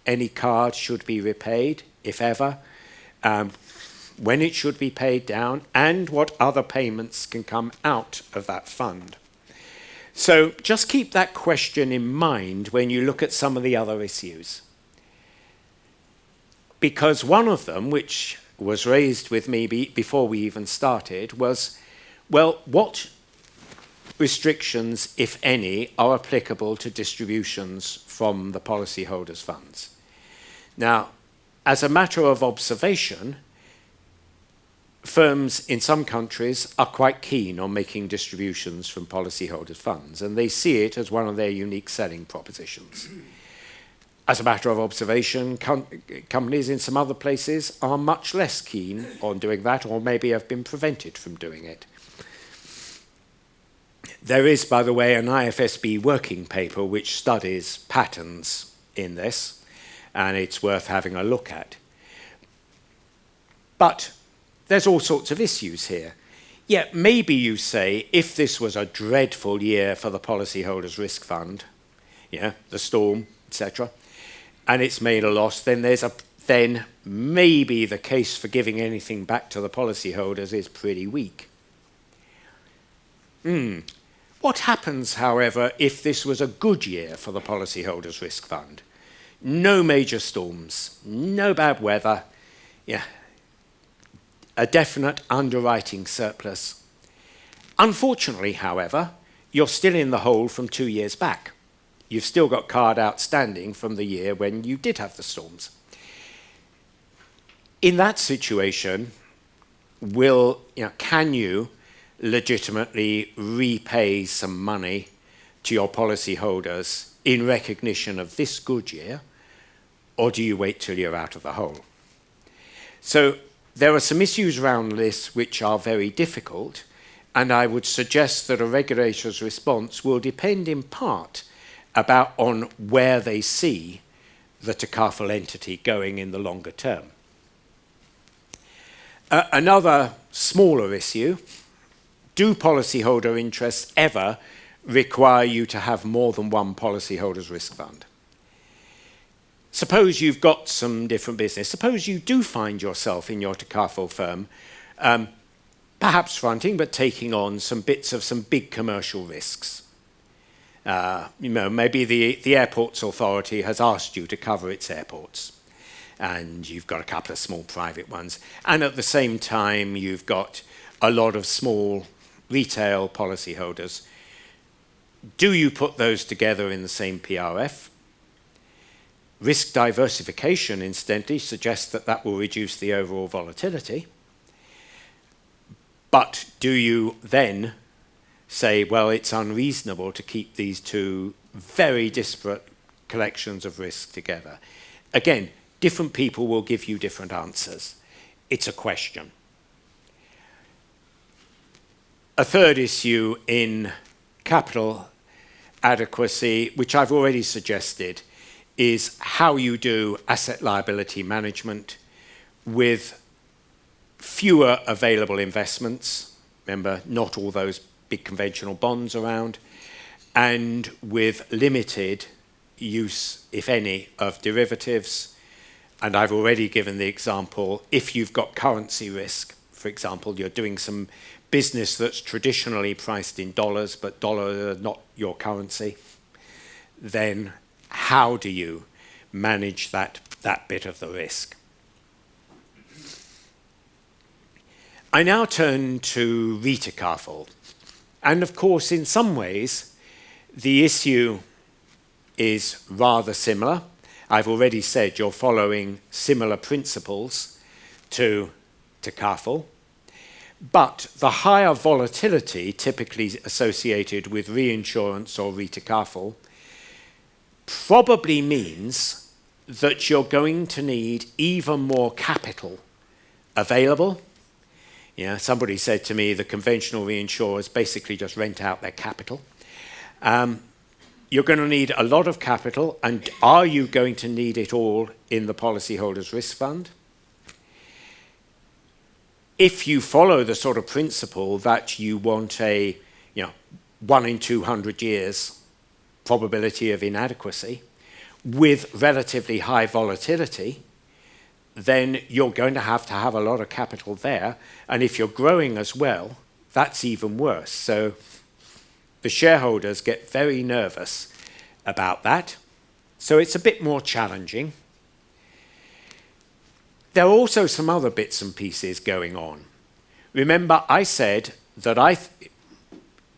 any card should be repaid, if ever, when it should be paid down, and what other payments can come out of that fund. So just keep that question in mind when you look at some of the other issues. Because one of them, which was raised with me before we even started, was, well, what restrictions, if any, are applicable to distributions from the policyholders' funds? Now, as a matter of observation, firms in some countries are quite keen on making distributions from policyholders' funds, and they see it as one of their unique selling propositions. As a matter of observation, companies in some other places are much less keen on doing that, or maybe have been prevented from doing it. There is, by the way, an IFSB working paper which studies patterns in this, and it's worth having a look at. But there's all sorts of issues here. Yeah, maybe you say, if this was a dreadful year for the policyholders' risk fund, yeah, the storm, etc., and it's made a loss, then maybe the case for giving anything back to the policyholders is pretty weak. What happens, however, if this was a good year for the policyholders' risk fund? No major storms, no bad weather, yeah, a definite underwriting surplus. Unfortunately, however, you're still in the hole from 2 years back. You've still got card outstanding from the year when you did have the storms. In that situation, can you legitimately repay some money to your policyholders in recognition of this good year, or do you wait till you're out of the hole? So there are some issues around this which are very difficult, and I would suggest that a regulator's response will depend in part on where they see the Takaful entity going in the longer term. Another smaller issue, do policyholder interests ever require you to have more than one policyholder's risk fund? Suppose you've got some different business. Suppose you do find yourself in your Takaful firm, perhaps fronting, but taking on some bits of some big commercial risks. Maybe the airports authority has asked you to cover its airports, and you've got a couple of small private ones. And at the same time, you've got a lot of small retail policyholders. Do you put those together in the same PRF? Risk diversification, incidentally, suggests that that will reduce the overall volatility. But do you then say, well, it's unreasonable to keep these two very disparate collections of risk together? Again, different people will give you different answers. It's a question. A third issue in capital adequacy, which I've already suggested, is how you do asset liability management with fewer available investments. Remember, not all those big conventional bonds around, and with limited use, if any, of derivatives. And I've already given the example, if you've got currency risk, for example, you're doing some business that's traditionally priced in dollars, but dollars are not your currency, then how do you manage that bit of the risk? I now turn to Takaful. And of course, in some ways, the issue is rather similar. I've already said you're following similar principles to Takaful. But the higher volatility typically associated with reinsurance or Takaful probably means that you're going to need even more capital available. Yeah, somebody said to me the conventional reinsurers basically just rent out their capital. You're going to need a lot of capital, and are you going to need it all in the policyholders' risk fund? If you follow the sort of principle that you want a 1 in 200 years probability of inadequacy with relatively high volatility, then you're going to have a lot of capital there. And if you're growing as well, that's even worse. So the shareholders get very nervous about that. So it's a bit more challenging. There are also some other bits and pieces going on. Remember, I said that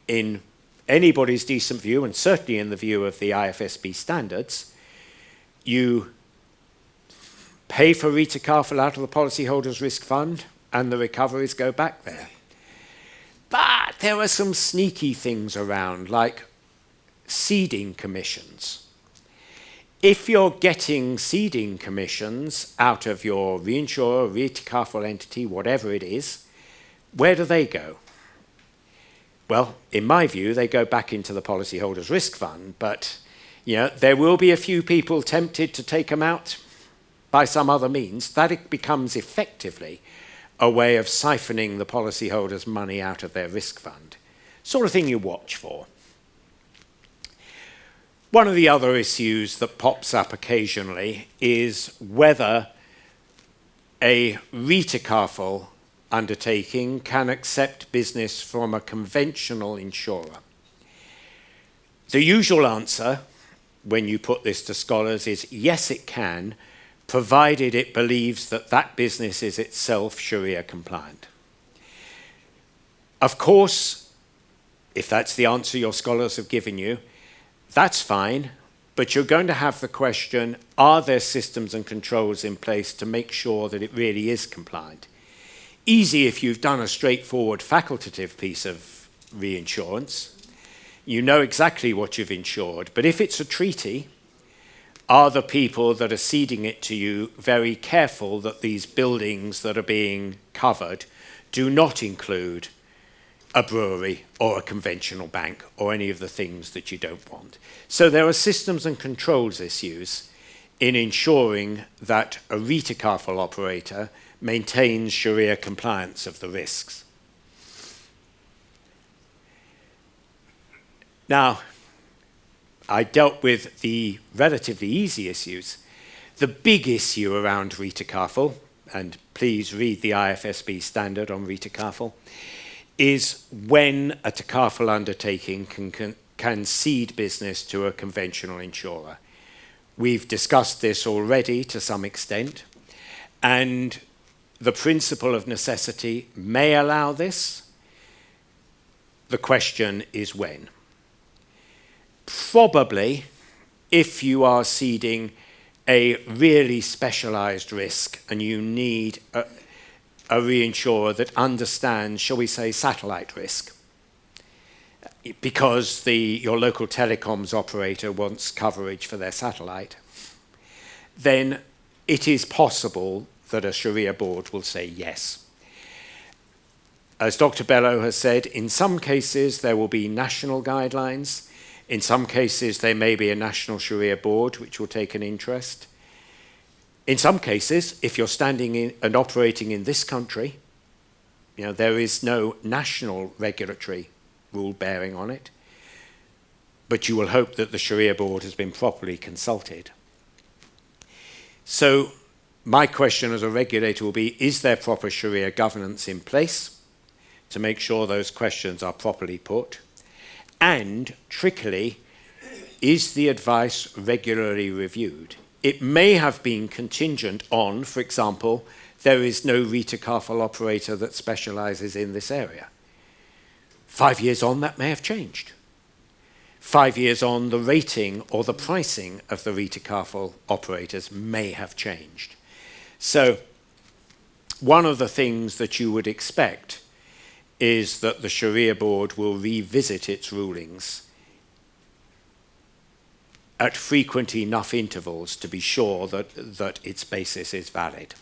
in anybody's decent view, and certainly in the view of the IFSB standards, you pay for Takaful out of the policyholders' risk fund, and the recoveries go back there. But there are some sneaky things around, like ceding commissions. If you're getting ceding commissions out of your reinsurer, Takaful entity, whatever it is, where do they go? Well, in my view, they go back into the policyholders' risk fund, but there will be a few people tempted to take them out by some other means. That it becomes effectively a way of siphoning the policyholders' money out of their risk fund. Sort of thing you watch for. One of the other issues that pops up occasionally is whether a Takaful undertaking can accept business from a conventional insurer. The usual answer, when you put this to scholars, is yes, it can, provided it believes that that business is itself Sharia compliant. Of course, if that's the answer your scholars have given you, that's fine, but you're going to have the question, are there systems and controls in place to make sure that it really is compliant? Easy if you've done a straightforward facultative piece of reinsurance. You know exactly what you've insured, but if it's a treaty, are the people that are ceding it to you very careful that these buildings that are being covered do not include a brewery or a conventional bank or any of the things that you don't want? So there are systems and controls issues in ensuring that a Takaful operator maintains Sharia compliance of the risks. Now, I dealt with the relatively easy issues. The big issue around Takaful, and please read the IFSB standard on Takaful, is when a Takaful undertaking can cede business to a conventional insurer. We've discussed this already to some extent, and the principle of necessity may allow this. The question is when. Probably if you are ceding a really specialized risk and you need a reinsurer that understands, shall we say, satellite risk, because your local telecoms operator wants coverage for their satellite, then it is possible that a Sharia board will say yes. As Dr. Bello has said, in some cases there will be national guidelines. In some cases there may be a national Sharia board which will take an interest. In some cases, if you're standing in and operating in this country, there is no national regulatory rule bearing on it, but you will hope that the Sharia board has been properly consulted. So my question as a regulator will be, is there proper Sharia governance in place to make sure those questions are properly put? And, trickily, is the advice regularly reviewed? It may have been contingent on, for example, there is no Takaful operator that specializes in this area. 5 years on, that may have changed. 5 years on, the rating or the pricing of the Takaful operators may have changed. So one of the things that you would expect is that the Sharia board will revisit its rulings at frequent enough intervals to be sure that its basis is valid.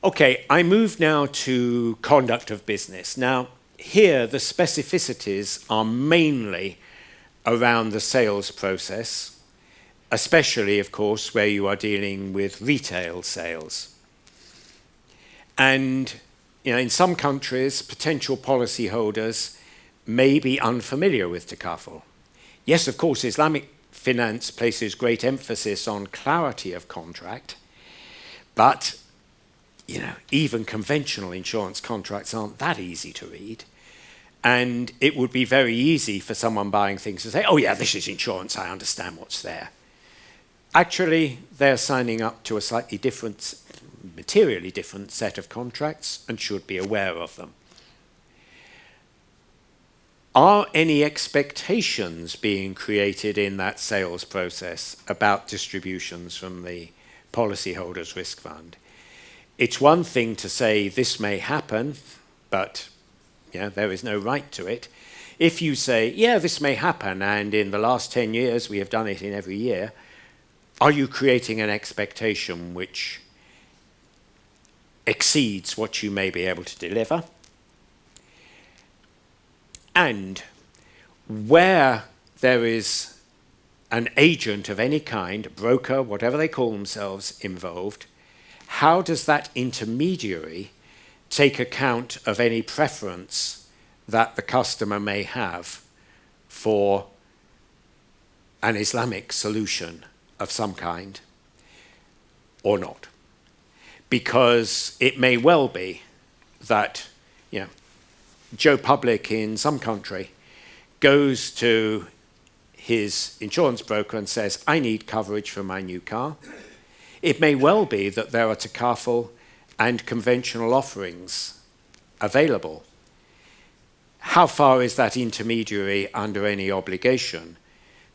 Okay, I move now to conduct of business. Now, here the specificities are mainly around the sales process, especially, of course, where you are dealing with retail sales. And in some countries, potential policyholders may be unfamiliar with Takaful. Yes, of course, Islamic finance places great emphasis on clarity of contract, but even conventional insurance contracts aren't that easy to read. And it would be very easy for someone buying things to say, oh yeah, this is insurance, I understand what's there. Actually, they're signing up to a slightly different, materially different set of contracts and should be aware of them. Are any expectations being created in that sales process about distributions from the policyholders' risk fund? It's one thing to say this may happen, but there is no right to it. If you say, yeah, this may happen, and in the last 10 years we have done it in every year, are you creating an expectation which exceeds what you may be able to deliver? And where there is an agent of any kind, a broker, whatever they call themselves, involved, how does that intermediary take account of any preference that the customer may have for an Islamic solution of some kind or not? Because it may well be that, Joe Public in some country goes to his insurance broker and says, I need coverage for my new car. It may well be that there are Takaful and conventional offerings available. How far is that intermediary under any obligation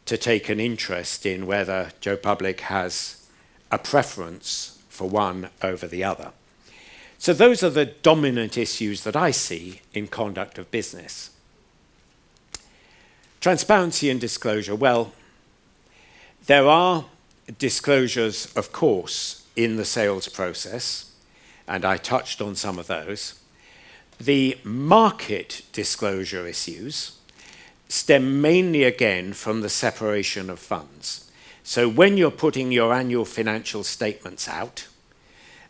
to take an interest in whether Joe Public has a preference for one over the other? So those are the dominant issues that I see in conduct of business. Transparency and disclosure. Well, there are disclosures, of course, in the sales process, and I touched on some of those. The market disclosure issues stem mainly again from the separation of funds. So when you're putting your annual financial statements out,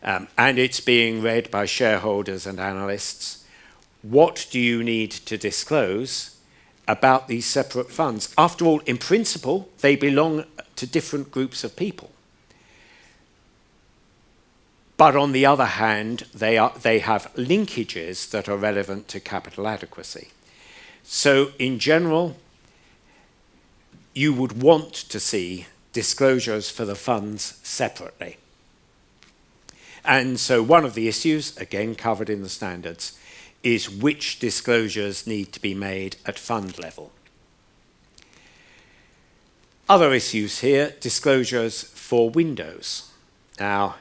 and it's being read by shareholders and analysts, what do you need to disclose about these separate funds? After all, in principle, they belong to different groups of people. But on the other hand, they have linkages that are relevant to capital adequacy. So in general, you would want to see disclosures for the funds separately. And so one of the issues, again covered in the standards, is which disclosures need to be made at fund level. Other issues here, disclosures for windows. Now,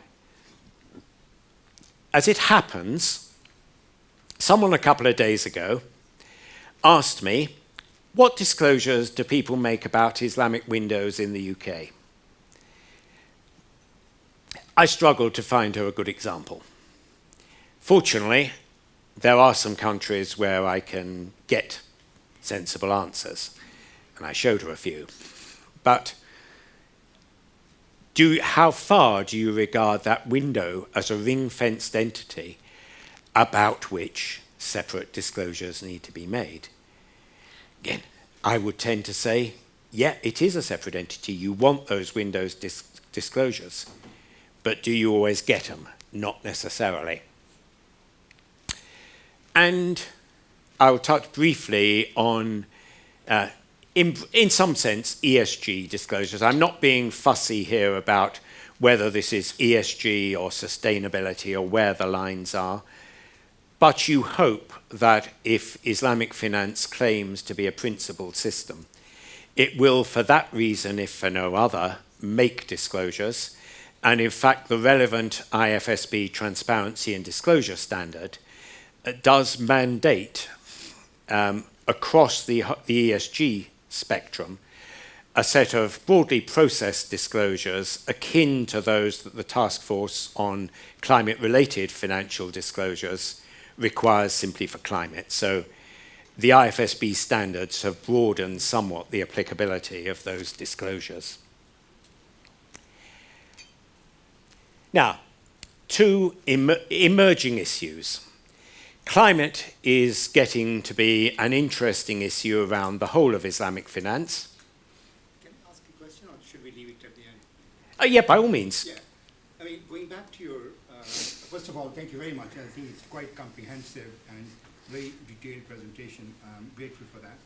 as it happens, someone a couple of days ago asked me, what disclosures do people make about Islamic windows in the UK? I struggled to find her a good example. Fortunately, there are some countries where I can get sensible answers, and I showed her a few. But how far do you regard that window as a ring-fenced entity about which separate disclosures need to be made? Again, I would tend to say, yeah, it is a separate entity. You want those windows disclosures, but do you always get them? Not necessarily. And I'll touch briefly on, in some sense, ESG disclosures. I'm not being fussy here about whether this is ESG or sustainability or where the lines are. But you hope that if Islamic finance claims to be a principled system, it will, for that reason, if for no other, make disclosures. And in fact, the relevant IFSB transparency and disclosure standard does mandate across the ESG spectrum a set of broadly processed disclosures akin to those that the Task Force on Climate-Related Financial Disclosures requires simply for climate. So the IFSB standards have broadened somewhat the applicability of those disclosures. Now, two emerging issues. Climate is getting to be an interesting issue around the whole of Islamic finance. Can I ask a question, or should we leave it at the end? Yeah, by all means. Yeah. I mean, going back to your, first of all, thank you very much. I think it's quite comprehensive and very detailed presentation. I'm grateful for that.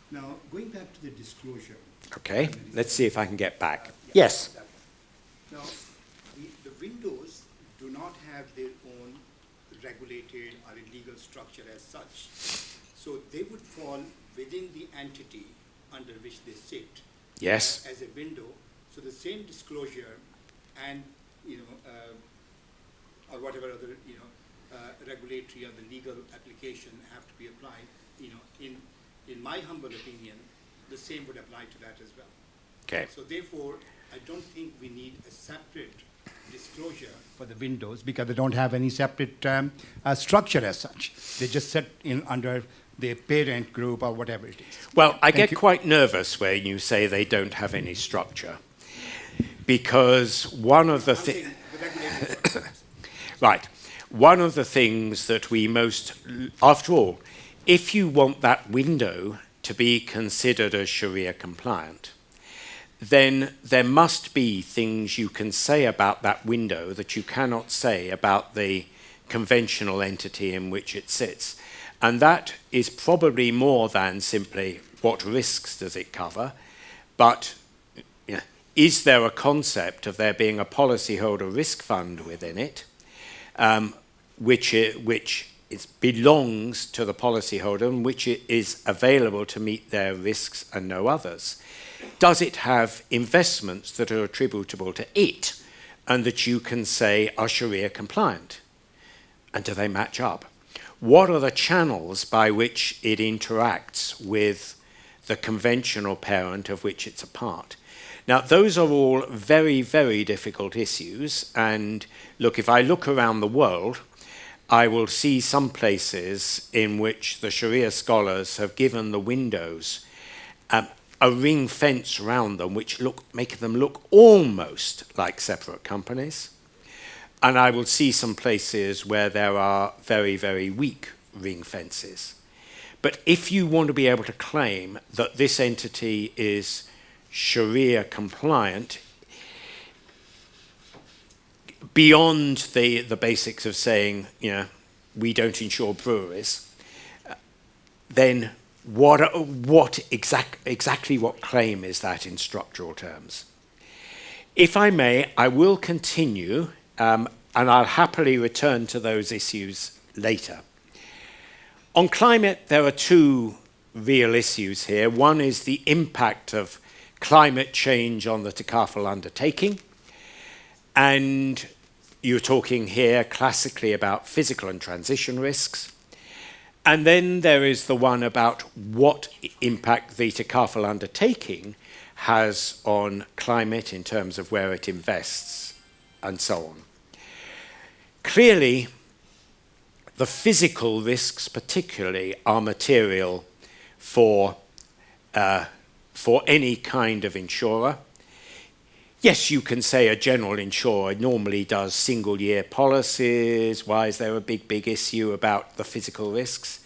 Now, going back to the disclosure. Okay, let's see if I can get back. Yes. Now, the windows do not have their own regulated or legal structure as such. So they would fall within the entity under which they sit. Yes. As a window. So the same disclosure and, or whatever other, regulatory or the legal application have to be applied, in my humble opinion, the same would apply to that as well. Okay. So therefore, I don't think we need a separate disclosure for the windows because they don't have any separate structure as such. They just sit in under the parent group or whatever it is. Well, I get quite nervous when you say they don't have any structure, because one of the things... Right. One of the things that we most... After all, if you want that window to be considered as Sharia compliant, then there must be things you can say about that window that you cannot say about the conventional entity in which it sits. And that is probably more than simply what risks does it cover, but is there a concept of there being a policyholder risk fund within it, which belongs to the policyholder and which is available to meet their risks and no others? Does it have investments that are attributable to it and that you can say are Sharia compliant? And do they match up? What are the channels by which it interacts with the conventional parent of which it's a part? Now, those are all very, very difficult issues. And look, if I look around the world, I will see some places in which the Sharia scholars have given the windows a ring fence around them, which make them look almost like separate companies. And I will see some places where there are very, very weak ring fences. But if you want to be able to claim that this entity is Sharia compliant, beyond the basics of saying, we don't insure breweries, then exactly what claim is that in structural terms? If I may, I will continue, and I'll happily return to those issues later. On climate, there are two real issues here. One is the impact of climate change on the Takaful undertaking, and you're talking here classically about physical and transition risks. And then there is the one about what impact the Takaful undertaking has on climate in terms of where it invests and so on. Clearly, the physical risks particularly are material for any kind of insurer. Yes, you can say a general insurer normally does single-year policies. Why is there a big issue about the physical risks?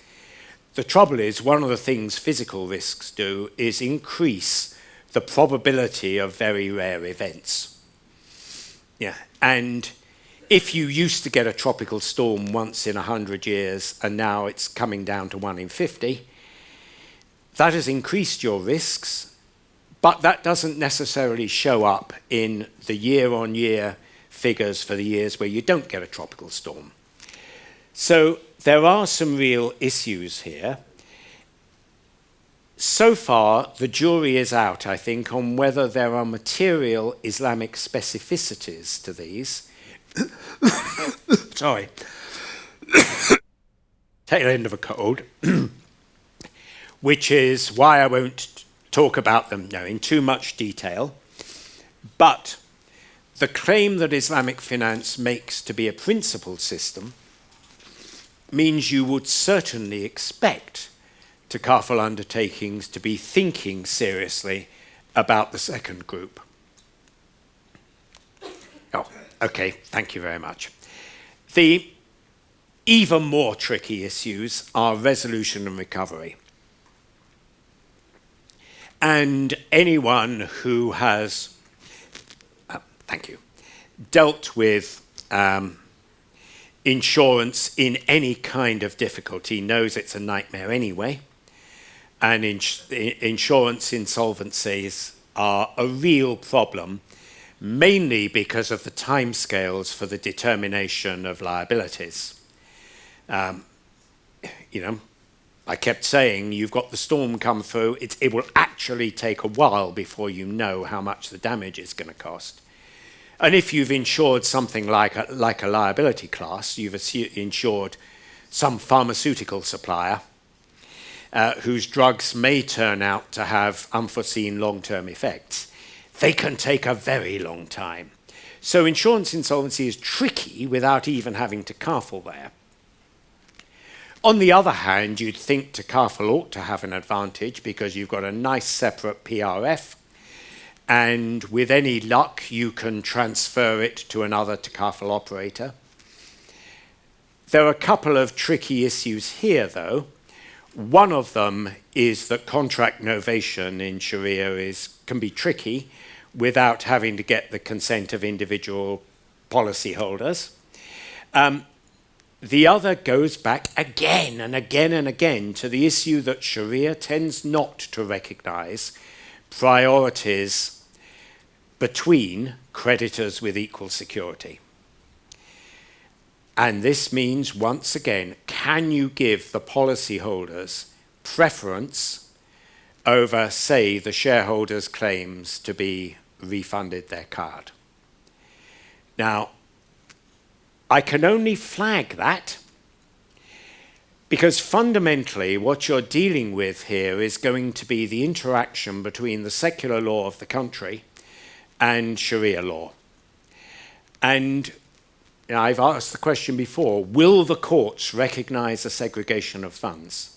The trouble is, one of the things physical risks do is increase the probability of very rare events. Yeah, and if you used to get a tropical storm once in 100 years and now it's coming down to 1 in 50, that has increased your risks, but that doesn't necessarily show up in the year-on-year figures for the years where you don't get a tropical storm. So there are some real issues here. So far, the jury is out, I think, on whether there are material Islamic specificities to these. Sorry. Tail end of a cold. Which is why I won't talk about them now in too much detail. But the claim that Islamic finance makes to be a principled system means you would certainly expect Takaful undertakings to be thinking seriously about the second group. Oh, okay, thank you very much. The even more tricky issues are resolution and recovery. And anyone who has, thank you, dealt with insurance in any kind of difficulty knows it's a nightmare anyway. And insurance insolvencies are a real problem, mainly because of the timescales for the determination of liabilities. I kept saying, you've got the storm come through, it will actually take a while before you know how much the damage is going to cost. And if you've insured something like a liability class, you've insured some pharmaceutical supplier whose drugs may turn out to have unforeseen long-term effects, they can take a very long time. So insurance insolvency is tricky without even having Takaful there. On the other hand, you'd think Takaful ought to have an advantage because you've got a nice separate PRF, and with any luck, you can transfer it to another Takaful operator. There are a couple of tricky issues here, though. One of them is that contract novation in Sharia can be tricky without having to get the consent of individual policyholders. The other goes back again and again and again to the issue that Sharia tends not to recognize priorities between creditors with equal security. And this means, once again, can you give the policyholders preference over, say, the shareholders' claims to be refunded their card? Now, I can only flag that because fundamentally what you're dealing with here is going to be the interaction between the secular law of the country and Sharia law. And I've asked the question before, will the courts recognize a segregation of funds?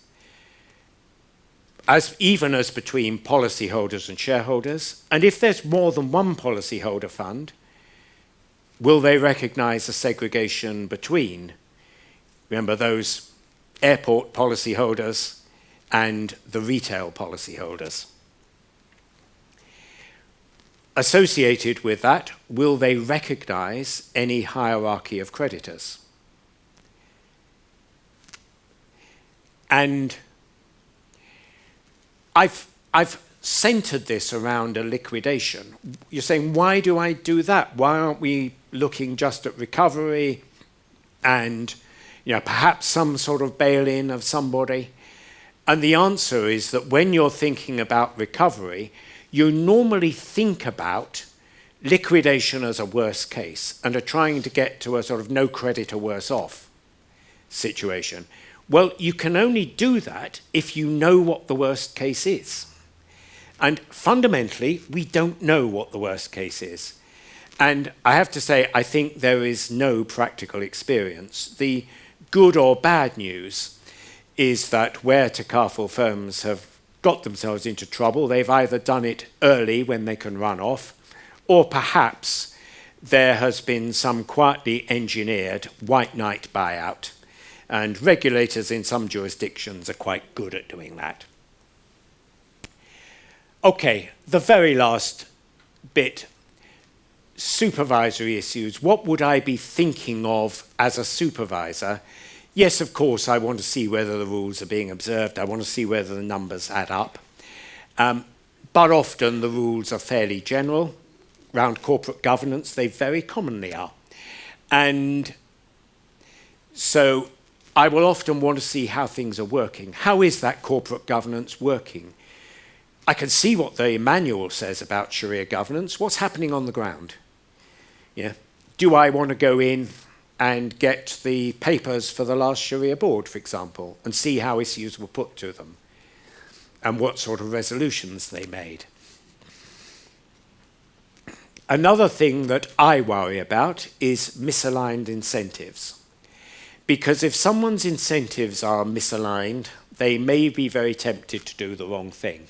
Even as between policyholders and shareholders? And if there's more than one policyholder fund, will they recognize a segregation between, remember, those airport policyholders and the retail policyholders? Associated with that, will they recognize any hierarchy of creditors? And I've centered this around a liquidation. You're saying, why do I do that? Why aren't we looking just at recovery and perhaps some sort of bail-in of somebody? And the answer is that when you're thinking about recovery, you normally think about liquidation as a worst case and are trying to get to a sort of no creditor worse off situation. Well, you can only do that if you know what the worst case is. And fundamentally, we don't know what the worst case is. And I have to say, I think there is no practical experience. The good or bad news is that where Takaful firms have got themselves into trouble, they've either done it early when they can run off, or perhaps there has been some quietly engineered white knight buyout, and regulators in some jurisdictions are quite good at doing that. Okay, the very last bit, supervisory issues. What would I be thinking of as a supervisor? Yes, of course, I want to see whether the rules are being observed. I want to see whether the numbers add up. But often the rules are fairly general. Around corporate governance, they very commonly are. And so I will often want to see how things are working. How is that corporate governance working? I can see what the manual says about Sharia governance. What's happening on the ground? Yeah. Do I want to go in and get the papers for the last Sharia board, for example, and see how issues were put to them and what sort of resolutions they made? Another thing that I worry about is misaligned incentives. Because if someone's incentives are misaligned, they may be very tempted to do the wrong thing.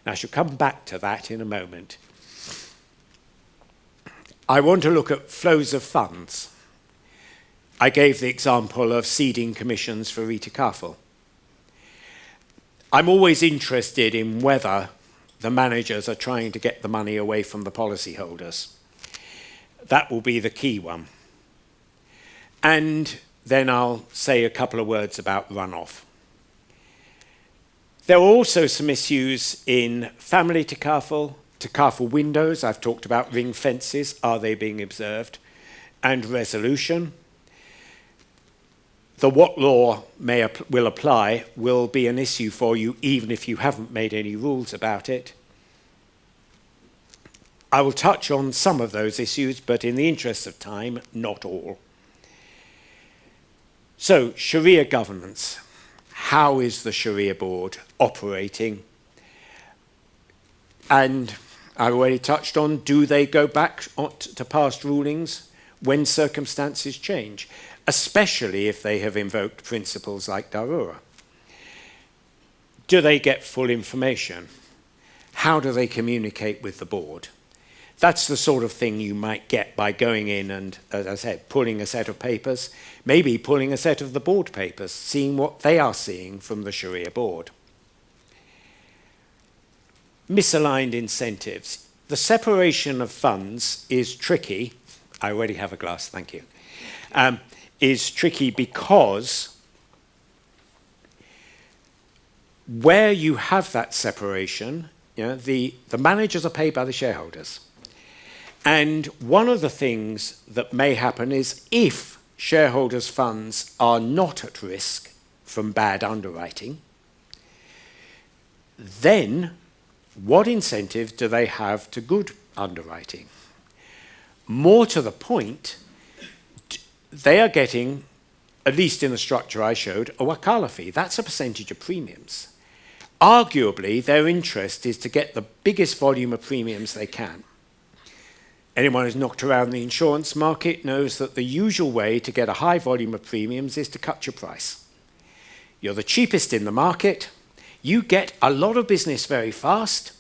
And I shall come back to that in a moment. I want to look at flows of funds. I gave the example of seeding commissions for Takaful. I'm always interested in whether the managers are trying to get the money away from the policyholders. That will be the key one. And then I'll say a couple of words about runoff. There are also some issues in family Takaful, Takaful windows. I've talked about ring fences. Are they being observed? And resolution. The what law will apply will be an issue for you even if you haven't made any rules about it. I will touch on some of those issues, but in the interest of time, not all. So, Sharia governance. How is the Sharia board operating? And I already touched on, do they go back to past rulings when circumstances change? Especially if they have invoked principles like Darura. Do they get full information? How do they communicate with the board? That's the sort of thing you might get by going in and, as I said, pulling a set of papers, maybe pulling a set of the board papers, seeing what they are seeing from the Sharia board. Misaligned incentives. The separation of funds is tricky. I already have a glass, thank you. Is tricky because where you have that separation, you know, the managers are paid by the shareholders. And one of the things that may happen is if shareholders' funds are not at risk from bad underwriting, then what incentive do they have to good underwriting? More to the point, they are getting, at least in the structure I showed, a wakala fee. That's a percentage of premiums. Arguably, their interest is to get the biggest volume of premiums they can. Anyone who's knocked around the insurance market knows that the usual way to get a high volume of premiums is to cut your price. You're the cheapest in the market. You get a lot of business very fast.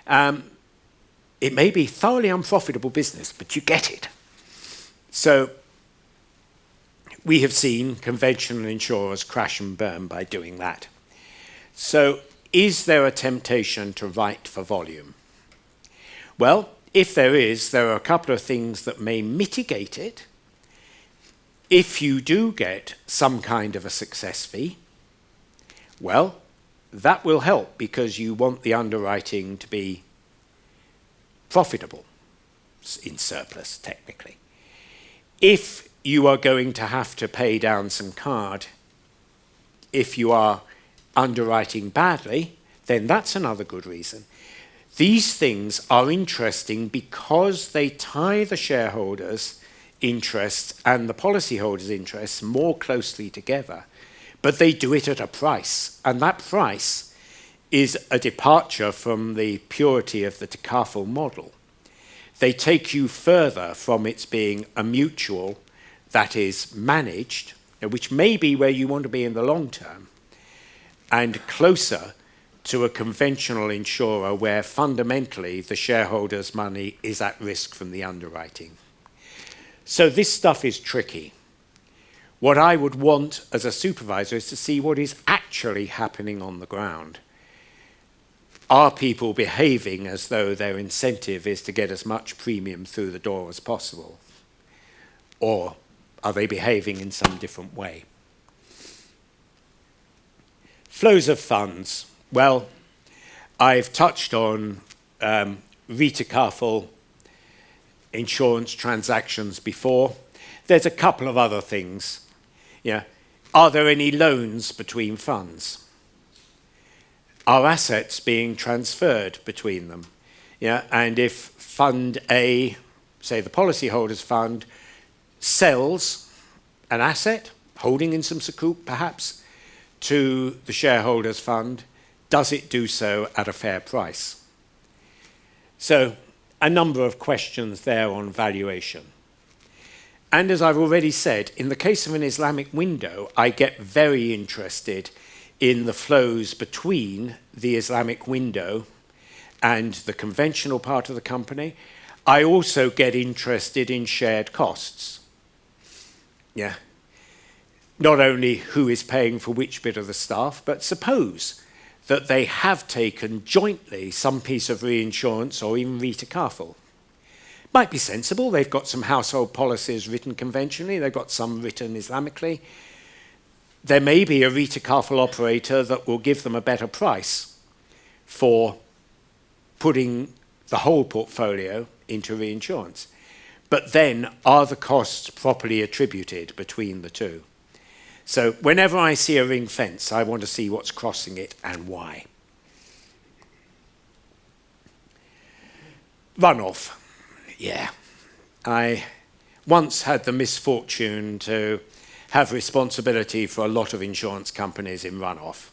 It may be thoroughly unprofitable business, but you get it. So we have seen conventional insurers crash and burn by doing that. So is there a temptation to write for volume? Well, if there is, there are a couple of things that may mitigate it. If you do get some kind of a success fee, well, that will help because you want the underwriting to be profitable, in surplus technically. If you are going to have to pay down some card, if you are underwriting badly, then that's another good reason. These things are interesting because they tie the shareholders' interests and the policyholders' interests more closely together, but they do it at a price, and that price is a departure from the purity of the Takaful model. They take you further from its being a mutual that is managed which may be where you want to be in the long term, and closer to a conventional insurer where fundamentally the shareholders' money is at risk from the underwriting. So this stuff is tricky. What I would want as a supervisor is to see what is actually happening on the ground. Are people behaving as though their incentive is to get as much premium through the door as possible? Or are they behaving in some different way? Flows of funds. Well, I've touched on Takaful insurance transactions before. There's a couple of other things. Yeah. Are there any loans between funds? Are assets being transferred between them? Yeah. And if Fund A, say the policyholders fund, sells an asset, holding in some sukuk perhaps, to the shareholders fund, does it do so at a fair price? So a number of questions there on valuation. And as I've already said, in the case of an Islamic window, I get very interested in the flows between the Islamic window and the conventional part of the company. I also get interested in shared costs. Yeah. Not only who is paying for which bit of the staff, but suppose that they have taken jointly some piece of reinsurance or even Takaful. Might be sensible. They've got some household policies written conventionally. They've got some written Islamically. There may be a Takaful operator that will give them a better price for putting the whole portfolio into reinsurance. But then, are the costs properly attributed between the two? So whenever I see a ring fence, I want to see what's crossing it and why. Runoff. Yeah. I once had the misfortune to have responsibility for a lot of insurance companies in runoff.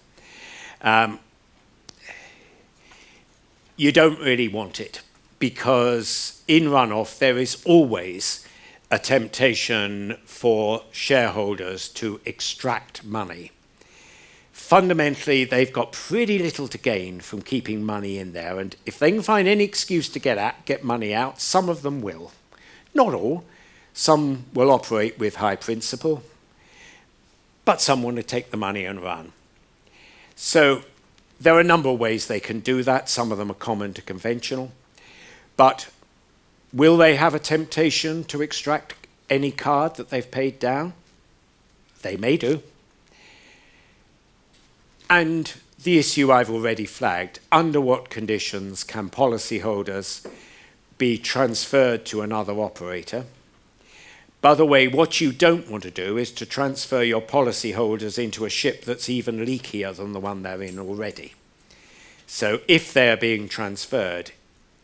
You don't really want it, because in runoff there is always a temptation for shareholders to extract money. Fundamentally, they've got pretty little to gain from keeping money in there, and if they can find any excuse to get money out, some of them will. Not all. Some will operate with high principle, but some want to take the money and run. So there are a number of ways they can do that. Some of them are common to conventional. But will they have a temptation to extract any card that they've paid down? They may do. And the issue I've already flagged, under what conditions can policyholders be transferred to another operator? By the way, what you don't want to do is to transfer your policyholders into a ship that's even leakier than the one they're in already. So if they're being transferred,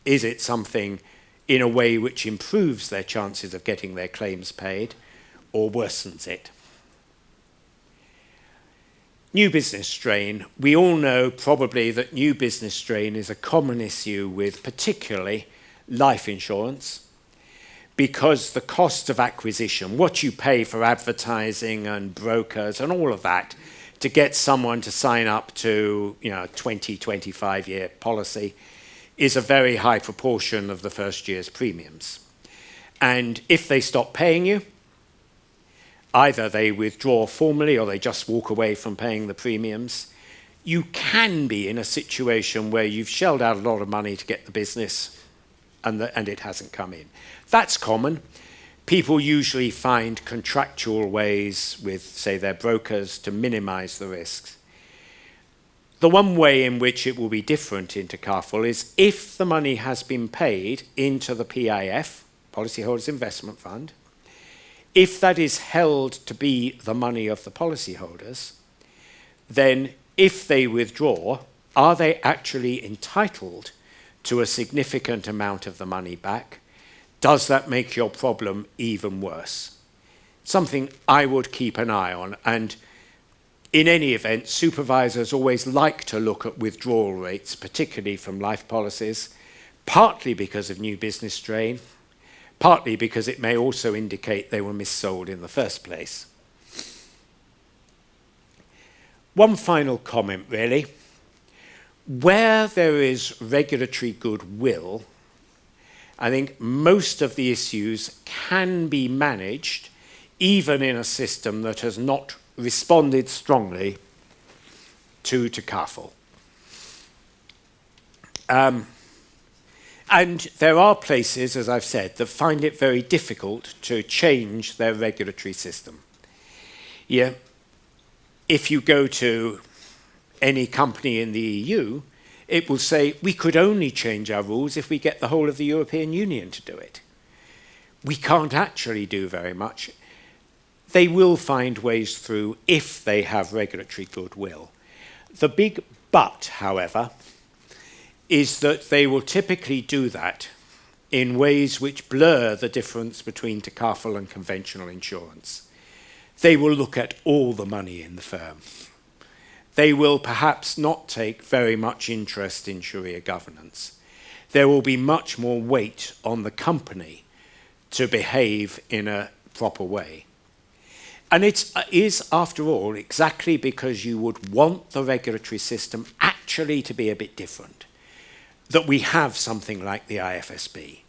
is it something in a way which improves their chances of getting their claims paid or worsens it? New business strain. We all know probably that new business strain is a common issue with particularly life insurance, because the cost of acquisition, what you pay for advertising and brokers and all of that to get someone to sign up to, a 20, 25-year policy, is a very high proportion of the first year's premiums. And if they stop paying you, either they withdraw formally or they just walk away from paying the premiums, you can be in a situation where you've shelled out a lot of money to get the business and it hasn't come in. That's common. People usually find contractual ways with, say, their brokers to minimize the risks. The one way in which it will be different in Takaful is if the money has been paid into the PIF, Policyholders Investment Fund, if that is held to be the money of the policyholders, then if they withdraw, are they actually entitled to a significant amount of the money back? Does that make your problem even worse? Something I would keep an eye on. And in any event, supervisors always like to look at withdrawal rates, particularly from life policies, partly because of new business strain, partly because it may also indicate they were missold in the first place. One final comment, really. Where there is regulatory goodwill, I think most of the issues can be managed even in a system that has not responded strongly to Takaful. And there are places, as I've said, that find it very difficult to change their regulatory system. Yeah. If you go to any company in the EU, it will say, we could only change our rules if we get the whole of the European Union to do it. We can't actually do very much. They will find ways through if they have regulatory goodwill. The big but, however, is that they will typically do that in ways which blur the difference between Takaful and conventional insurance. They will look at all the money in the firm. They will perhaps not take very much interest in Sharia governance. There will be much more weight on the company to behave in a proper way. And it is, after all, exactly because you would want the regulatory system actually to be a bit different, that we have something like the IFSB,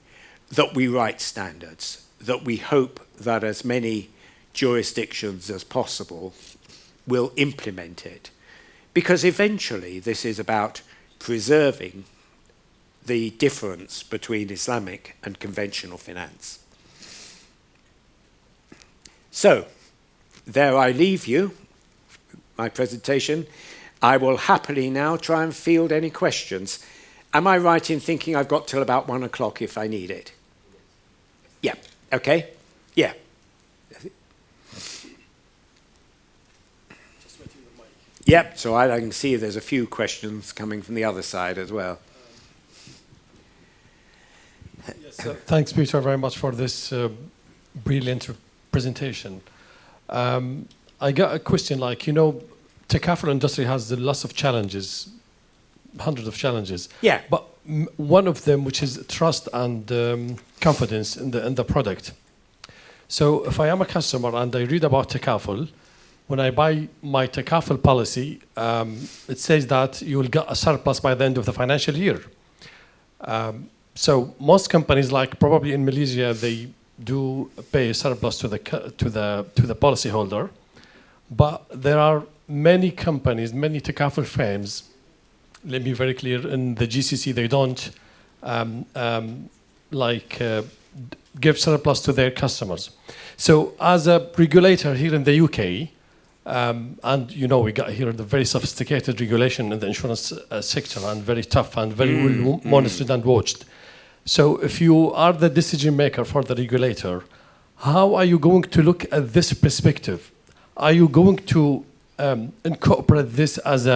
that we write standards, that we hope that as many jurisdictions as possible will implement it. Because eventually this is about preserving the difference between Islamic and conventional finance. So, there I leave you, my presentation. I will happily now try and field any questions. Am I right in thinking I've got till about 1 o'clock if I need it? Yeah, okay, yeah. Yep, so I can see there's a few questions coming from the other side as well. Yes, thanks, Peter, very much for this brilliant presentation. I got a question like, you know, Takaful industry has lots of challenges, hundreds of challenges. Yeah. But one of them, which is trust and confidence in the product. So if I am a customer and I read about Takaful, when I buy my Takaful policy, it says that you will get a surplus by the end of the financial year. So most companies, like probably in Malaysia, they do pay a surplus to the policyholder, but there are many companies, many Takaful firms. Let me be very clear: in the GCC, they don't give surplus to their customers. So, as a regulator here in the UK, and you know, we got here the very sophisticated regulation in the insurance sector, and very tough and very well monitored and watched. So if you are the decision maker for the regulator, how are you going to look at this perspective? Are you going to incorporate this as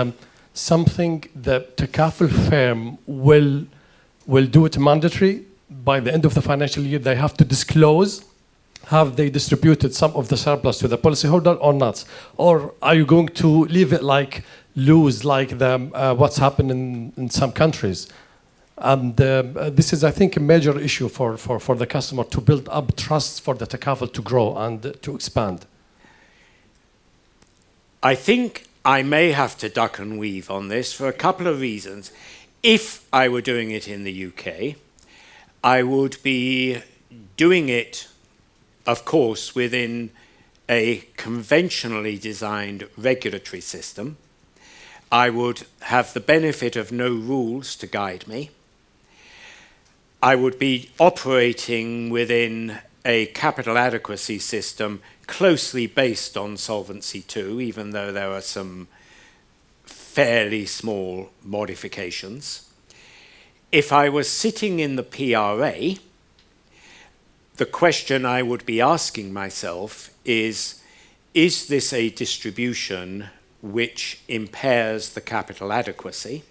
something that Takaful firm will do it mandatory? By the end of the financial year, they have to disclose, have they distributed some of the surplus to the policyholder or not? Or are you going to leave it like loose, like what's happened in some countries? And this is, I think, a major issue for the customer to build up trust for the Takaful to grow and to expand. I think I may have to duck and weave on this for a couple of reasons. If I were doing it in the UK, I would be doing it, of course, within a conventionally designed regulatory system. I would have the benefit of no rules to guide me. I would be operating within a capital adequacy system closely based on Solvency II, even though there are some fairly small modifications. If I was sitting in the PRA, the question I would be asking myself is this a distribution which impairs the capital adequacy?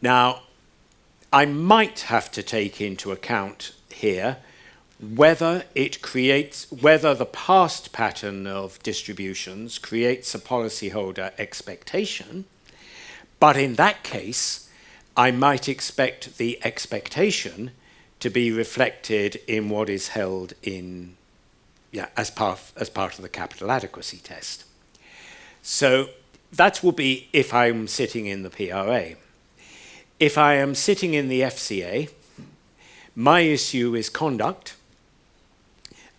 Now, I might have to take into account here whether the past pattern of distributions creates a policyholder expectation, but in that case, I might expect the expectation to be reflected in what is held in, as part of the capital adequacy test. So that will be if I'm sitting in the PRA. If I am sitting in the FCA, my issue is conduct,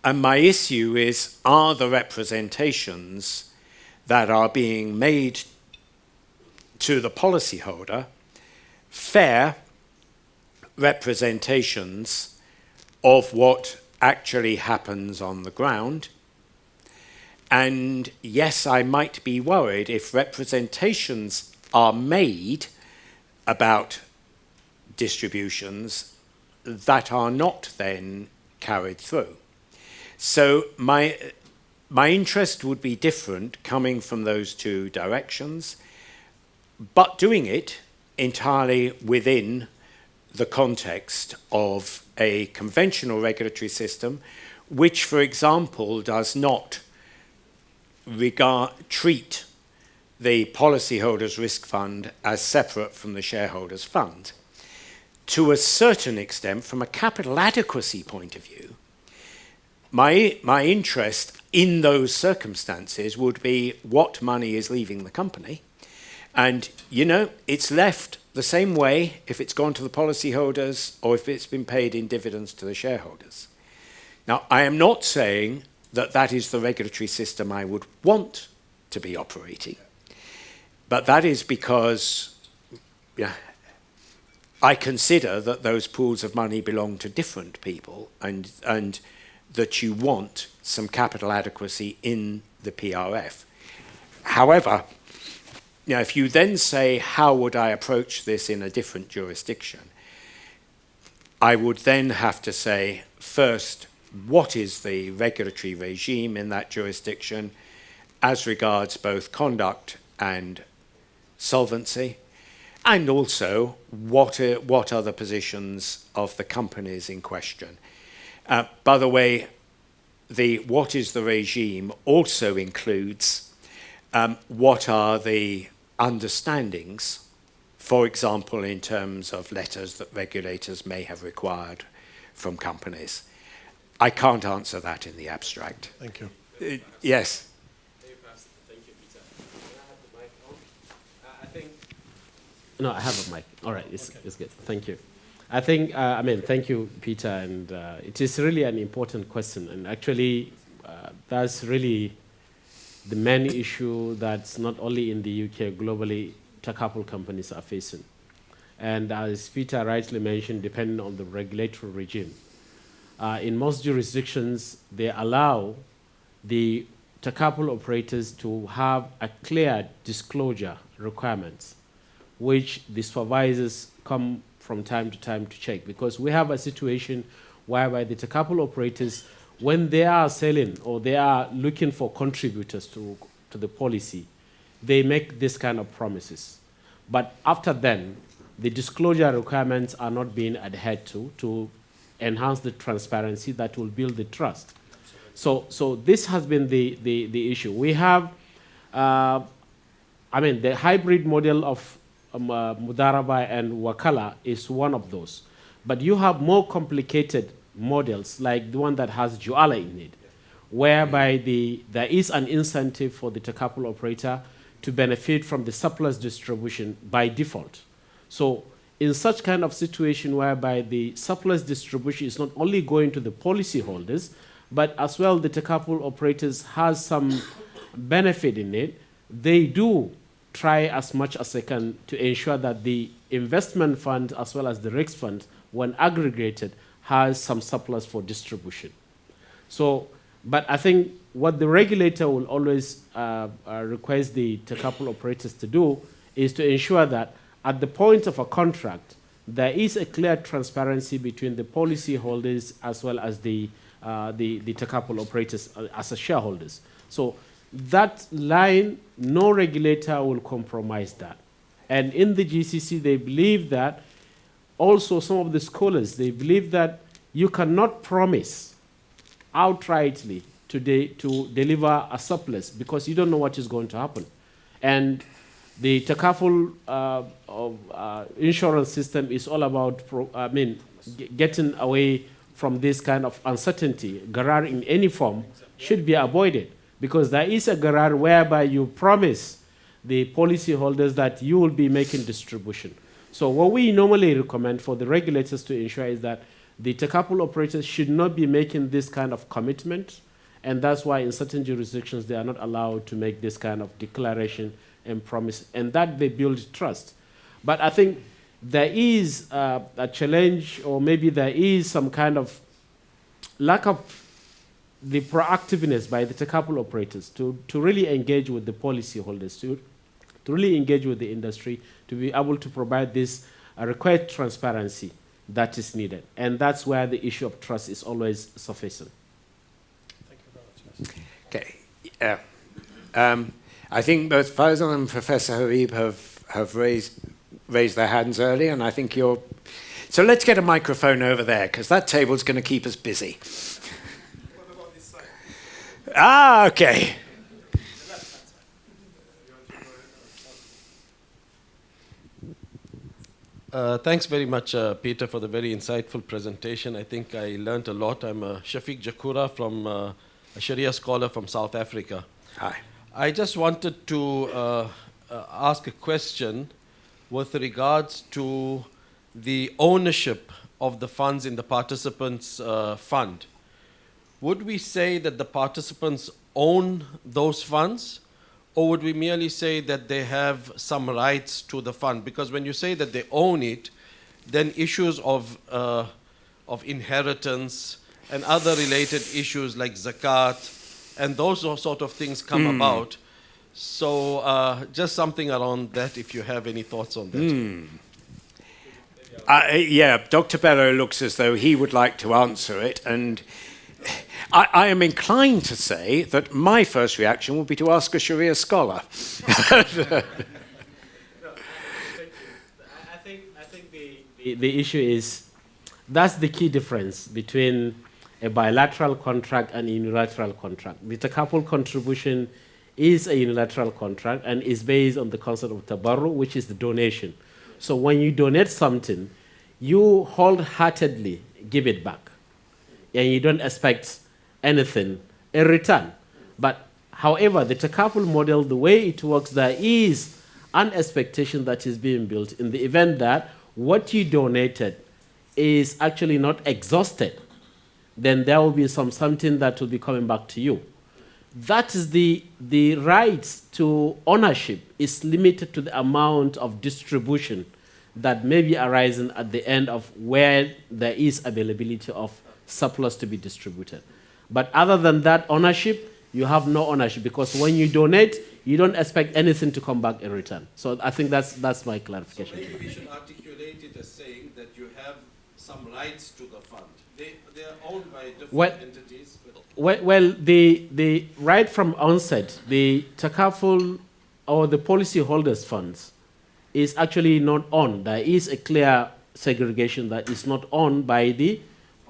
and my issue is, are the representations that are being made to the policyholder fair representations of what actually happens on the ground? And yes, I might be worried if representations are made about distributions that are not then carried through. So my interest would be different coming from those two directions, but doing it entirely within the context of a conventional regulatory system, which, for example, does not treat the policyholder's risk fund as separate from the shareholder's fund. To a certain extent, from a capital adequacy point of view, my interest in those circumstances would be what money is leaving the company. And, you know, it's left the same way if it's gone to the policyholders or if it's been paid in dividends to the shareholders. Now, I am not saying that that is the regulatory system I would want to be operating, but that is because I consider that those pools of money belong to different people, and that you want some capital adequacy in the PRF. However, you know, if you then say, how would I approach this in a different jurisdiction? I would then have to say, first, what is the regulatory regime in that jurisdiction as regards both conduct and solvency? And also, what are the positions of the companies in question? By the way, what is the regime also includes what are the understandings, for example, in terms of letters that regulators may have required from companies. I can't answer that in the abstract. Thank you. Yes. Thank you, Peter. Can I have the mic on? I think. No, I have a mic. All right, it's good. Thank you. I think, thank you, Peter, and it is really an important question, and actually that's really the main issue that's not only in the UK, globally, Takaful companies are facing. And as Peter rightly mentioned, depending on the regulatory regime, in most jurisdictions, they allow the Takaful operators to have a clear disclosure requirements, which the supervisors come from time to time to check, because we have a situation whereby the Takaful operators, when they are selling or they are looking for contributors to the policy, they make this kind of promises. But after then, the disclosure requirements are not being adhered to enhance the transparency that will build the trust. So this has been the issue. We have, the hybrid model of Mudaraba and Wakala is one of those. But you have more complicated models like the one that has Juala in it, whereby there is an incentive for the Takaful operator to benefit from the surplus distribution by default. So in such kind of situation whereby the surplus distribution is not only going to the policyholders, but as well the Takaful operators has some benefit in it, they do try as much as they can to ensure that the investment fund as well as the risk fund, when aggregated, has some surplus for distribution. So, but I think what the regulator will always request the Takaful operators to do is to ensure that at the point of a contract, there is a clear transparency between the policy holders as well as the Takaful operators as a shareholders. So that line, no regulator will compromise that. And in the GCC, they believe that, also some of the scholars, they believe that you cannot promise outrightly to deliver a surplus because you don't know what is going to happen. And the Takaful insurance system is all about getting away from this kind of uncertainty. Garar in any form should be avoided, because there is a garar whereby you promise the policyholders that you will be making distribution. So what we normally recommend for the regulators to ensure is that the Takaful operators should not be making this kind of commitment, and that's why in certain jurisdictions they are not allowed to make this kind of declaration and promise, and that they build trust. But I think there is a challenge, or maybe there is some kind of lack of the proactiveness by the Takaful operators to really engage with the policyholders, to really engage with the industry, to be able to provide this required transparency that is needed. And that's where the issue of trust is always sufficient. Thank you very Okay. much. I think both Faisal and Professor Habib have raised their hands early, and I think you're... So let's get a microphone over there, because that table's going to keep us busy. What about this side? Ah, okay. Thanks very much, Peter, for the very insightful presentation. I think I learned a lot. I'm Shafiq Jakura, from a Sharia scholar from South Africa. Hi. I just wanted to ask a question with regards to the ownership of the funds in the participants' fund. Would we say that the participants own those funds, or would we merely say that they have some rights to the fund? Because when you say that they own it, then issues of inheritance and other related issues like zakat and those sort of things come about. So just something around that, if you have any thoughts on that. Yeah, Dr. Bello looks as though he would like to answer it, and I am inclined to say that my first reaction would be to ask a Sharia scholar. I think the issue is, that's the key difference between a bilateral contract and a unilateral contract. The Takaful contribution is a unilateral contract and is based on the concept of tabarru, which is the donation. So when you donate something, you wholeheartedly give it back, and you don't expect anything in return. But however, the Takaful model, the way it works, there is an expectation that is being built in the event that what you donated is actually not exhausted, then there will be something that will be coming back to you. That is the right to ownership is limited to the amount of distribution that may be arising at the end of where there is availability of surplus to be distributed. But other than that ownership, you have no ownership, because when you donate, you don't expect anything to come back in return. So I think that's my clarification. So maybe we should articulate it as saying that you have some rights to the fund. They are owned by different entities. Well, the right from onset, the Takaful or the policyholders' funds is actually not owned. There is a clear segregation that is not owned by the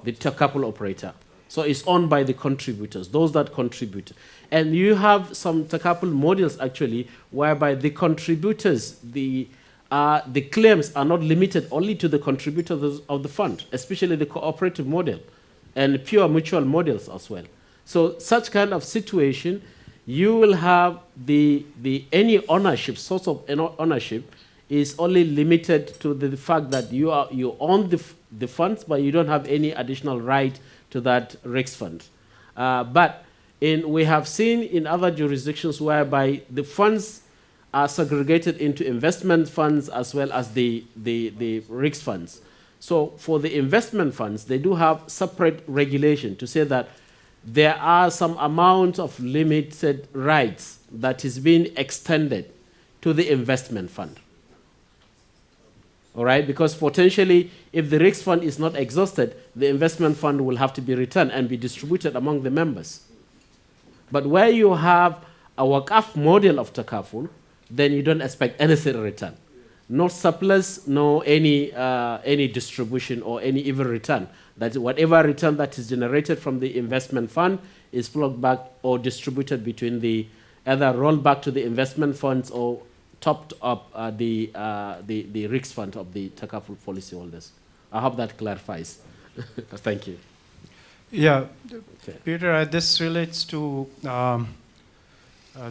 Takaful operator. So it's owned by the contributors, those that contribute. And you have some Takaful models actually whereby the contributors, the claims are not limited only to the contributors of the fund, especially the cooperative model and pure mutual models as well. So such kind of situation, you will have any ownership, source of ownership is only limited to the fact that you own the funds, but you don't have any additional right to that REX fund. But we have seen in other jurisdictions whereby the funds are segregated into investment funds as well as the REX funds. So for the investment funds, they do have separate regulation to say that there are some amount of limited rights that is being extended to the investment fund. All right, because potentially, if the REX fund is not exhausted, the investment fund will have to be returned and be distributed among the members. But where you have a Waqaf model of Takaful, then you don't expect anything in return. No surplus, no any distribution or any even return. That whatever return that is generated from the investment fund is flowed back or distributed between either rolled back to the investment funds or topped up the REX fund of the Takaful policyholders. I hope that clarifies. Thank you. Yeah, Okay. Peter, this relates to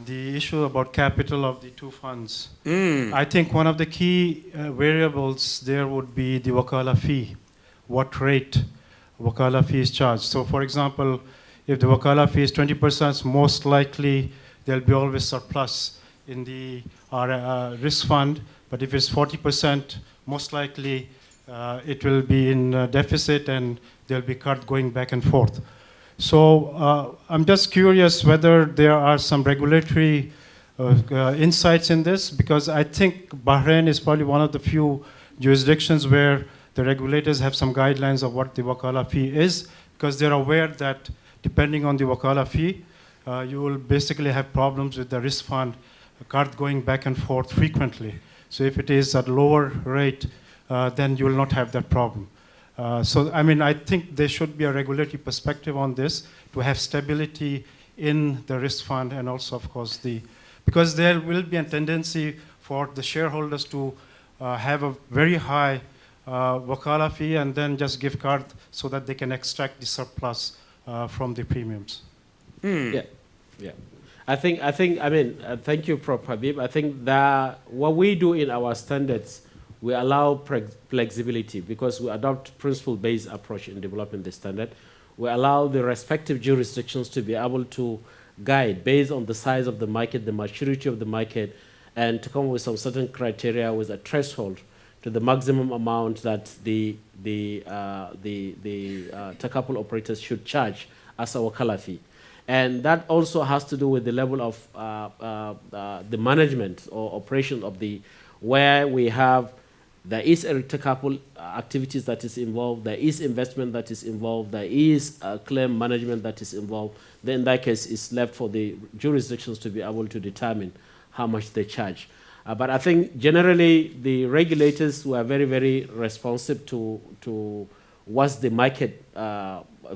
the issue about capital of the two funds. I think one of the key variables there would be the wakala fee, what rate wakala fee is charged. So for example, if the wakala fee is 20%, most likely there'll be always surplus in the risk fund, but if it's 40%, most likely it will be in deficit and there'll be cut going back and forth. So I'm just curious whether there are some regulatory insights in this, because I think Bahrain is probably one of the few jurisdictions where the regulators have some guidelines of what the wakala fee is, because they're aware that depending on the wakala fee, you will basically have problems with the risk fund card going back and forth frequently. So if it is at lower rate, then you will not have that problem. So, I mean, I think there should be a regulatory perspective on this to have stability in the risk fund, and also, of course, because there will be a tendency for the shareholders to have a very high wakala fee and then just give card so that they can extract the surplus from the premiums. Yeah. I mean, thank you, Prof. Habib. I think that what we do in our standards, we allow flexibility because we adopt principle-based approach in developing the standard. We allow the respective jurisdictions to be able to guide based on the size of the market, the maturity of the market, and to come with some certain criteria with a threshold to the maximum amount that the Takaful operators should charge as a wakala fee. And that also has to do with the level of the management or operation of where we have. There is a Takaful activities that is involved, there is investment that is involved, there is claim management that is involved. Then in that case, it's left for the jurisdictions to be able to determine how much they charge. But I think generally the regulators were very, very responsive to what's the market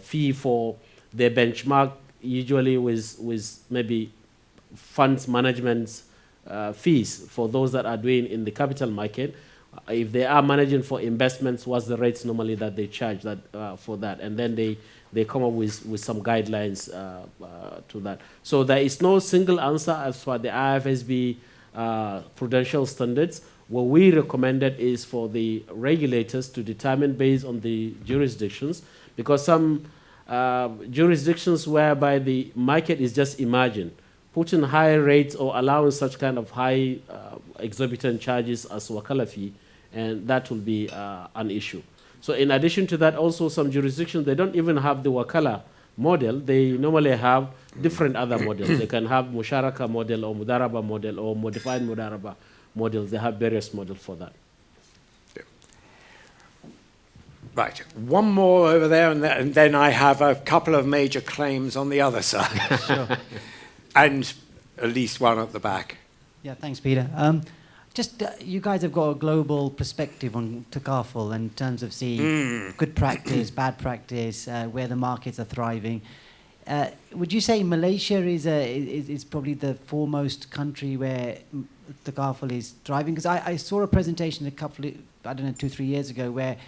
fee for their benchmark, usually with maybe funds management fees for those that are doing in the capital market. If they are managing for investments, what's the rates normally that they charge for that? And then they come up with some guidelines to that. So there is no single answer as for the IFSB prudential standards. What we recommended is for the regulators to determine based on the jurisdictions, because some jurisdictions whereby the market is just emerging, putting high rates or allowing such kind of high exorbitant charges as wakala fee, and that will be an issue. So in addition to that, also some jurisdictions, they don't even have the wakala model. They normally have different other models. They can have musharaka model or mudaraba model or modified mudaraba models. They have various models for that. Right, one more over there, and then I have a couple of major claims on the other side. Sure. And at least one at the back. Yeah, thanks, Peter. You guys have got a global perspective on Takaful in terms of seeing good practice, bad practice, where the markets are thriving. Would you say Malaysia is probably the foremost country where Takaful is thriving? Because I saw a presentation 2-3 years ago where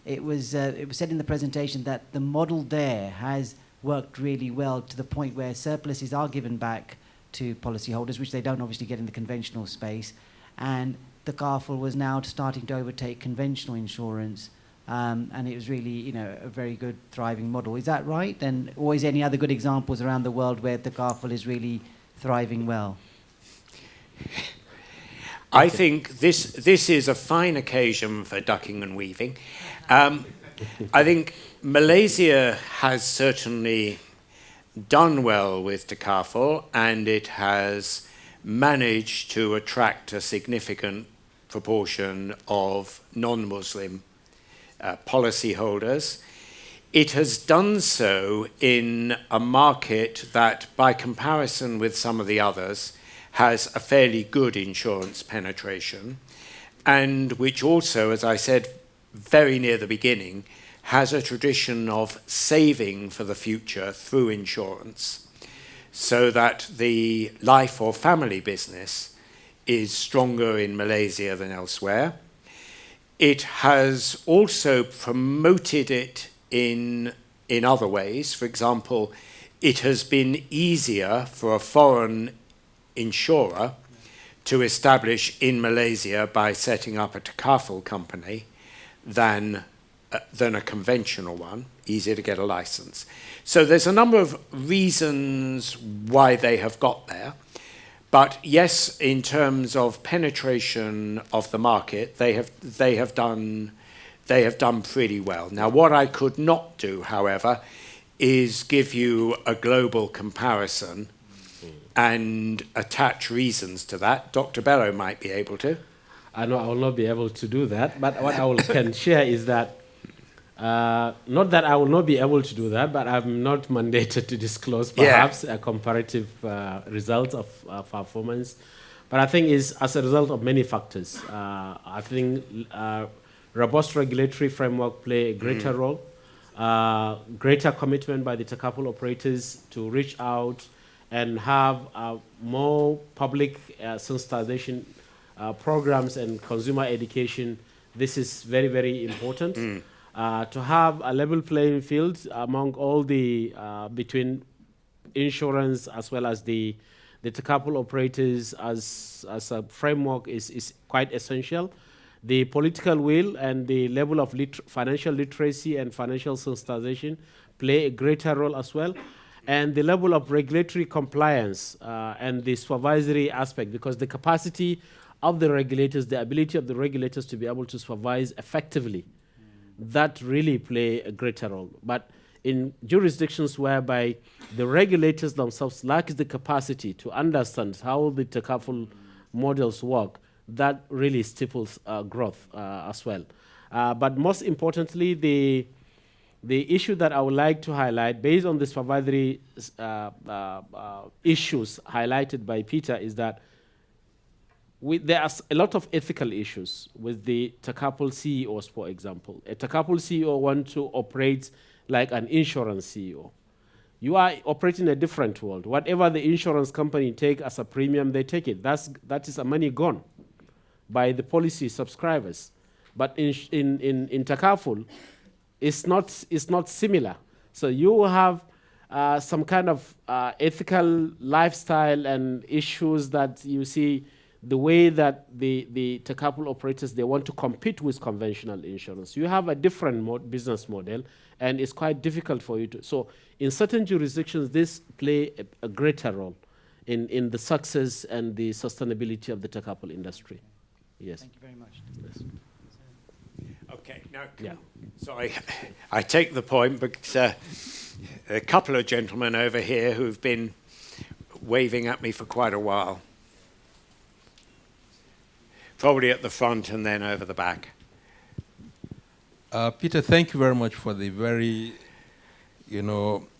it was said in the presentation that the model there has worked really well to the point where surpluses are given back to policyholders, which they don't obviously get in the conventional space. And Takaful was now starting to overtake conventional insurance, and it was really, a very good, thriving model. Is that right? Or is there any other good examples around the world where Takaful is really thriving well? I think this is a fine occasion for ducking and weaving. I think Malaysia has certainly done well with Takaful, and it has managed to attract a significant proportion of non-Muslim policyholders. It has done so in a market that, by comparison with some of the others, has a fairly good insurance penetration, and which also, as I said very near the beginning, has a tradition of saving for the future through insurance, so that the life or family business is stronger in Malaysia than elsewhere. It has also promoted it in other ways. For example, it has been easier for a foreign insurer to establish in Malaysia by setting up a Takaful company than a conventional one, easier to get a license. So there's a number of reasons why they have got there. But yes, in terms of penetration of the market, they have done pretty well. Now, what I could not do, however, is give you a global comparison and attach reasons to that. Dr. Bello might be able to. I know I will not be able to do that, but what I can share is that, not that I will not be able to do that, but I'm not mandated to disclose perhaps a comparative results of performance. But I think it's as a result of many factors. I think robust regulatory framework play a greater role, greater commitment by the Takaful operators to reach out and have more public sensitization programs and consumer education. This is very, very important. To have a level playing field among all the, between insurance as well as the Takaful operators as a framework is quite essential. The political will and the level of financial literacy and financial sensitization play a greater role as well. And the level of regulatory compliance and the supervisory aspect, because the capacity of the regulators, the ability of the regulators to be able to supervise effectively, that really play a greater role. But in jurisdictions whereby the regulators themselves lack the capacity to understand how the Takaful models work, that really stifles growth as well. But most importantly, the issue that I would like to highlight, based on the supervisory issues highlighted by Peter, is that there are a lot of ethical issues with the Takaful CEOs, for example. A Takaful CEO wants to operate like an insurance CEO. You are operating a different world. Whatever the insurance company take as a premium, they take it. That is a money gone by the policy subscribers. But in Takaful, it's not similar. So you have some kind of ethical lifestyle and issues that you see the way that the Takaful operators, they want to compete with conventional insurance. You have a different business model, and it's quite difficult for you to. So in certain jurisdictions, this play a greater role in the success and the sustainability of the Takaful industry. Yes. Thank you very much. Yes. Okay, now, sorry, I take the point because a couple of gentlemen over here who've been waving at me for quite a while. Probably at the front and then over the back. Peter, thank you very much for the very,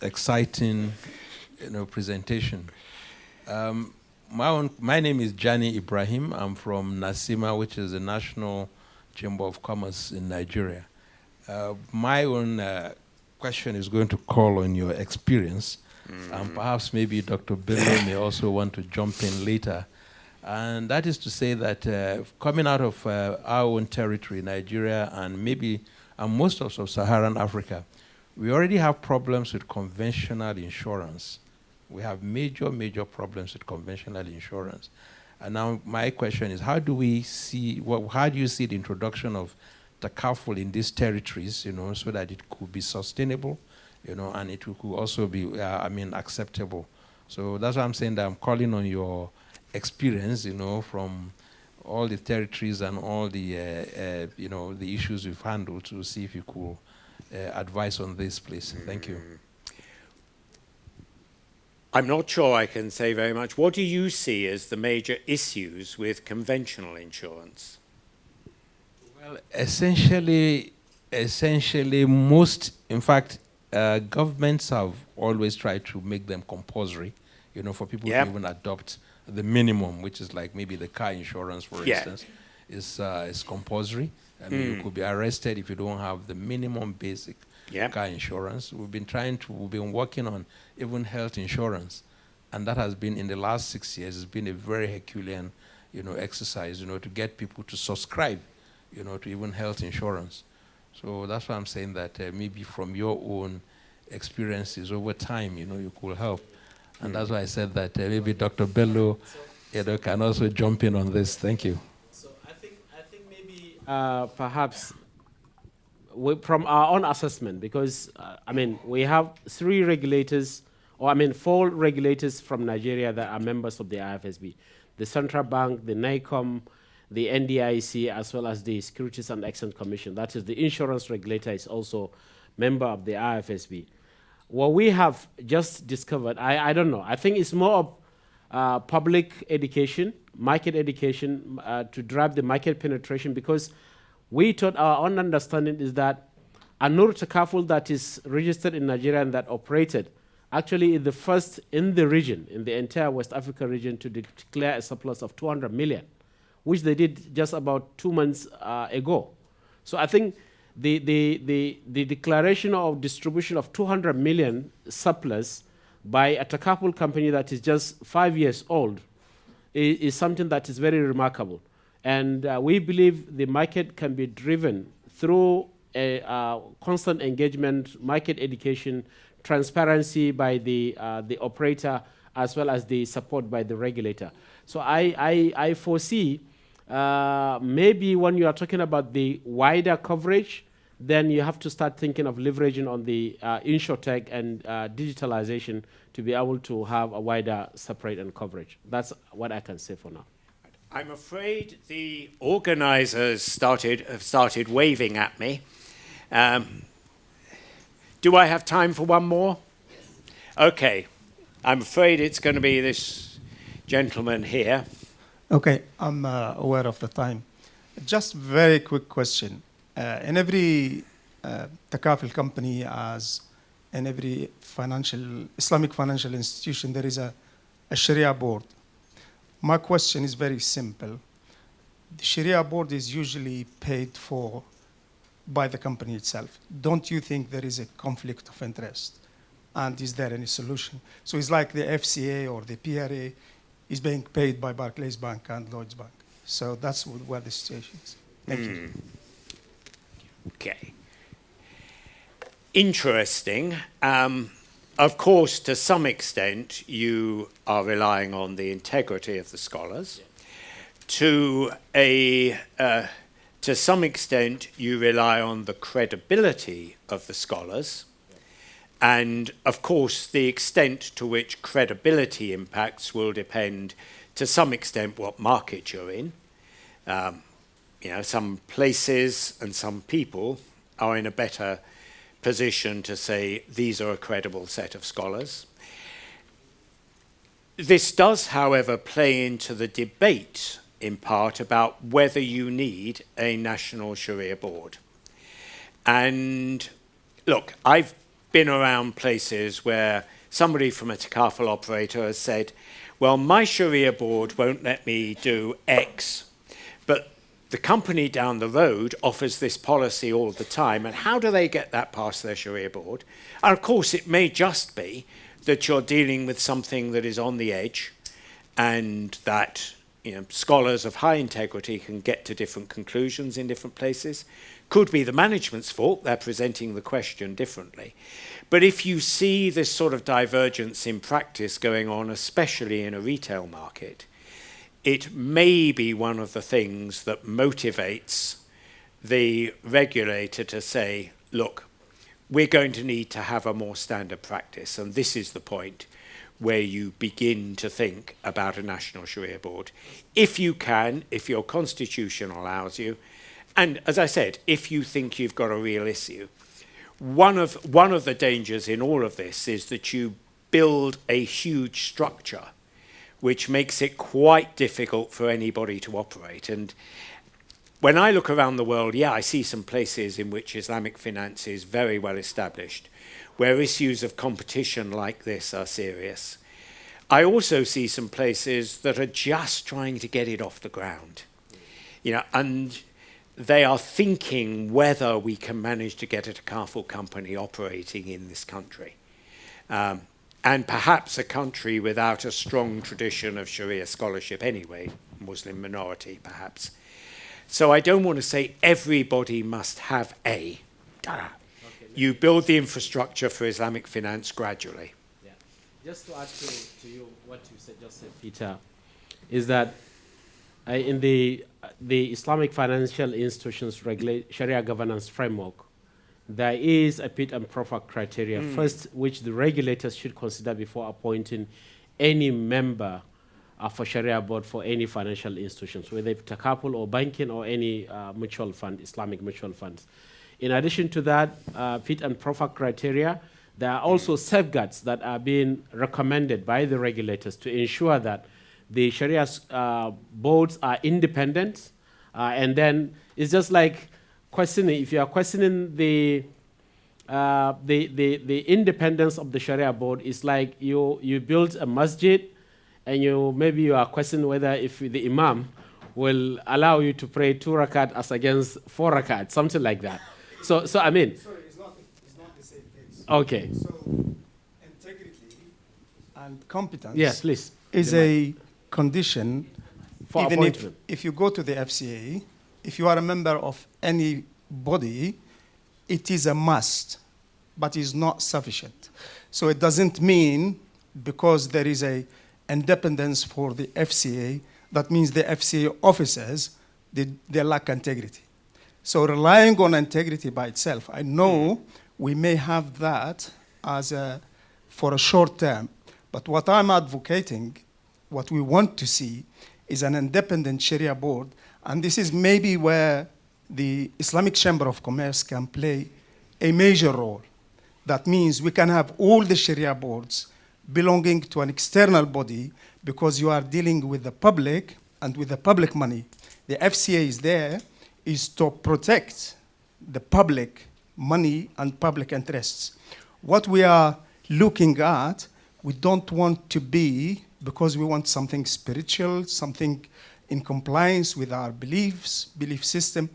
exciting, presentation. My name is Jani Ibrahim. I'm from NASIMA, which is the National Chamber of Commerce in Nigeria. My own question is going to call on your experience, and perhaps maybe Dr. Bello may also want to jump in later. And that is to say that coming out of our own territory, Nigeria, and maybe most of sub-Saharan Africa, we already have problems with conventional insurance. We have major, major problems with conventional insurance. And now my question is, how do you see the introduction of Takaful in these territories, so that it could be sustainable, and it could also be, acceptable. So that's why I'm saying that I'm calling on your experience, from all the territories and all the, the issues you've handled, to see if you could advise on this, please. Thank you. I'm not sure I can say very much. What do you see as the major issues with conventional insurance? Well, essentially most, in fact, governments have always tried to make them compulsory, for people to even adopt the minimum, which is like maybe the car insurance, for instance, is compulsory. I mean, you could be arrested if you don't have the minimum basic car insurance. We've been working on even health insurance, and that has been, in the last 6 years, it's been a very Herculean, exercise, to get people to subscribe, to even health insurance. So that's why I'm saying that maybe from your own experiences over time, you could help. And that's why I said that maybe Dr. Bello can also jump in on this. Thank you. So I think maybe perhaps from our own assessment, because we have 4 regulators from Nigeria that are members of the IFSB: the Central Bank, the NICOM, the NDIC, as well as the Securities and Exchange Commission. That is, the insurance regulator is also member of the IFSB. What we have just discovered, I don't know, I think it's more of public education, market education, to drive the market penetration, because we thought our own understanding is that a Nur Takaful that is registered in Nigeria and that operated actually is the first in the region, in the entire West Africa region, to declare a surplus of 200 million, which they did just about 2 months ago. So I think the declaration of distribution of 200 million surplus by a Takaful company that is just 5 years old is something that is very remarkable. And we believe the market can be driven through a constant engagement, market education, transparency by the operator, as well as the support by the regulator. So I foresee maybe when you are talking about the wider coverage, then you have to start thinking of leveraging on the insurtech and digitalization to be able to have a wider separate and coverage. That's what I can say for now. I'm afraid the organizers have started waving at me. Do I have time for one more? Okay. I'm afraid it's going to be this gentleman here. Okay, I'm aware of the time. Just very quick question. In every Takaful company, as in every Islamic financial institution, there is a Sharia board. My question is very simple. The Sharia board is usually paid for by the company itself. Don't you think there is a conflict of interest? And is there any solution? So it's like the FCA or the PRA is being paid by Barclays Bank and Lloyds Bank. So that's where the situation is. Thank you. Okay. Interesting. Of course, to some extent, you are relying on the integrity of the scholars. To some extent, you rely on the credibility of the scholars. And, of course, the extent to which credibility impacts will depend, to some extent, what market you're in. Some places and some people are in a better position to say these are a credible set of scholars. This does, however, play into the debate in part about whether you need a national Sharia board. And look, I've been around places where somebody from a Takaful operator has said, well, my Sharia board won't let me do X, but the company down the road offers this policy all the time, and how do they get that past their Sharia board? And of course, it may just be that you're dealing with something that is on the edge, and that scholars of high integrity can get to different conclusions in different places. Could be the management's fault, they're presenting the question differently. But if you see this sort of divergence in practice going on, especially in a retail market, it may be one of the things that motivates the regulator to say, look, we're going to need to have a more standard practice. And this is the point where you begin to think about a national Sharia board. If you can, if your constitution allows you, and as I said, if you think you've got a real issue, one of the dangers in all of this is that you build a huge structure which makes it quite difficult for anybody to operate. And when I look around the world, I see some places in which Islamic finance is very well established, where issues of competition like this are serious. I also see some places that are just trying to get it off the ground, and they are thinking whether we can manage to get a Takaful company operating in this country. And perhaps a country without a strong tradition of Sharia scholarship anyway, Muslim minority perhaps. So I don't want to say everybody must have a. You build the infrastructure for Islamic finance gradually. Yeah. Just to add to you what you said, just said, Peter, is that in the Islamic Financial Institutions Sharia governance framework, there is a fit and proper criteria first, which the regulators should consider before appointing any member of a Sharia board for any financial institutions, whether it's Takaful or banking or any mutual fund, Islamic mutual funds. In addition to that, fit and proper criteria, there are also safeguards that are being recommended by the regulators to ensure that the Sharia boards are independent, and then it's just like questioning, if you are questioning the independence of the Sharia board, it's like you build a masjid and maybe you are questioning whether if the imam will allow you to pray 2 rakat as against 4 rakat, something like that. So I mean. Sorry, it's not the same case. Okay. So integrity and competence. Yes, please. Is a condition for even appointment. if you go to the FCA, if you are a member of any body, it is a must, but is not sufficient. So it doesn't mean because there is a independence for the FCA, that means the FCA officers, they lack integrity. So relying on integrity by itself, I know we may have that for a short term, but what I'm advocating, what we want to see is an independent Sharia board, and this is maybe where the Islamic Chamber of Commerce can play a major role. That means we can have all the Sharia boards belonging to an external body because you are dealing with the public and with the public money. The FCA is there is to protect the public money and public interests. What we are looking at, we don't want to be, because we want something spiritual, something in compliance with our beliefs, belief system,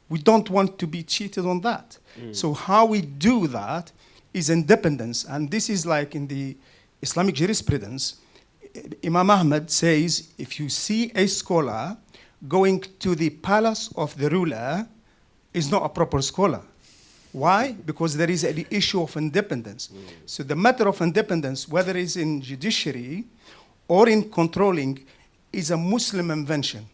we don't want to be cheated on that. So how we do that is independence, and this is like in the Islamic jurisprudence, Imam Ahmad says, if you see a scholar going to the palace of the ruler, is not a proper scholar. Why? Because there is an issue of independence. So the matter of independence, whether it's in judiciary or in controlling, is a Muslim invention.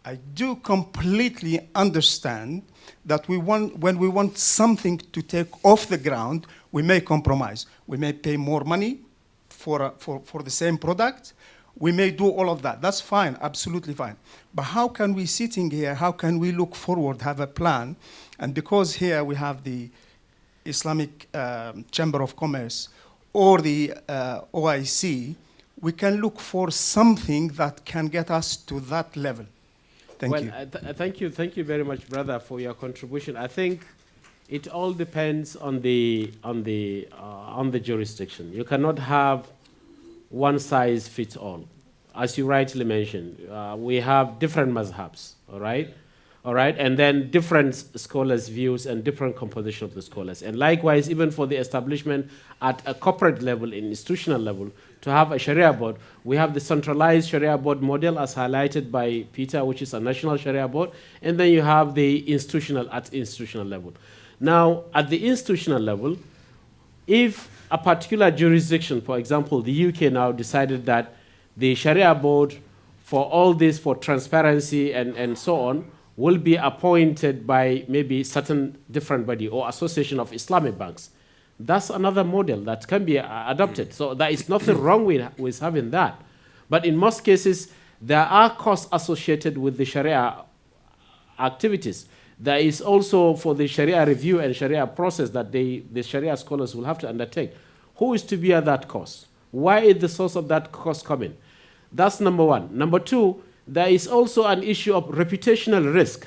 I do completely understand that when we want something to take off the ground, we may compromise. We may pay more money for the same product. We may do all of that. That's fine, absolutely fine. But how can we, sitting here, how can we look forward, have a plan? And because here we have the Islamic Chamber of Commerce or the OIC, we can look for something that can get us to that level. Thank you. Thank you very much, brother, for your contribution. I think it all depends on the jurisdiction. You cannot have one size fits all. As you rightly mentioned, we have different mazhabs, all right? And then different scholars' views and different composition of the scholars. And likewise, even for the establishment at a corporate level, institutional level, to have a Sharia board, we have the centralized Sharia board model as highlighted by Peter, which is a national Sharia board, and then you have the institutional level. Now, at the institutional level, if a particular jurisdiction, for example, the UK now decided that the Sharia board for all this, for transparency and so on, will be appointed by maybe certain different body or association of Islamic banks. That's another model that can be adopted. So there is nothing wrong with having that. But in most cases, there are costs associated with the Sharia activities. There is also for the Sharia review and Sharia process that the Sharia scholars will have to undertake. Who is to bear that cost? Why is the source of that cost coming? That's number one. Number two, there is also an issue of reputational risk,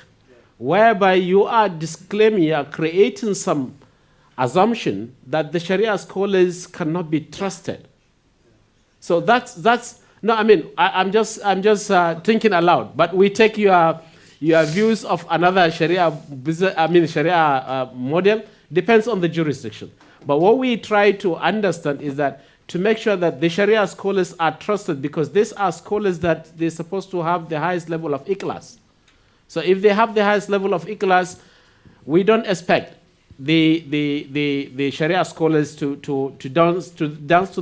whereby you are disclaiming, you are creating some assumption that the Sharia scholars cannot be trusted. So that's no, I mean, I'm just thinking aloud, but we take your views of another Sharia model, depends on the jurisdiction. But what we try to understand is that to make sure that the Sharia scholars are trusted, because these are scholars that they're supposed to have the highest level of ikhlas. So if they have the highest level of ikhlas, we don't expect the Sharia scholars to dance to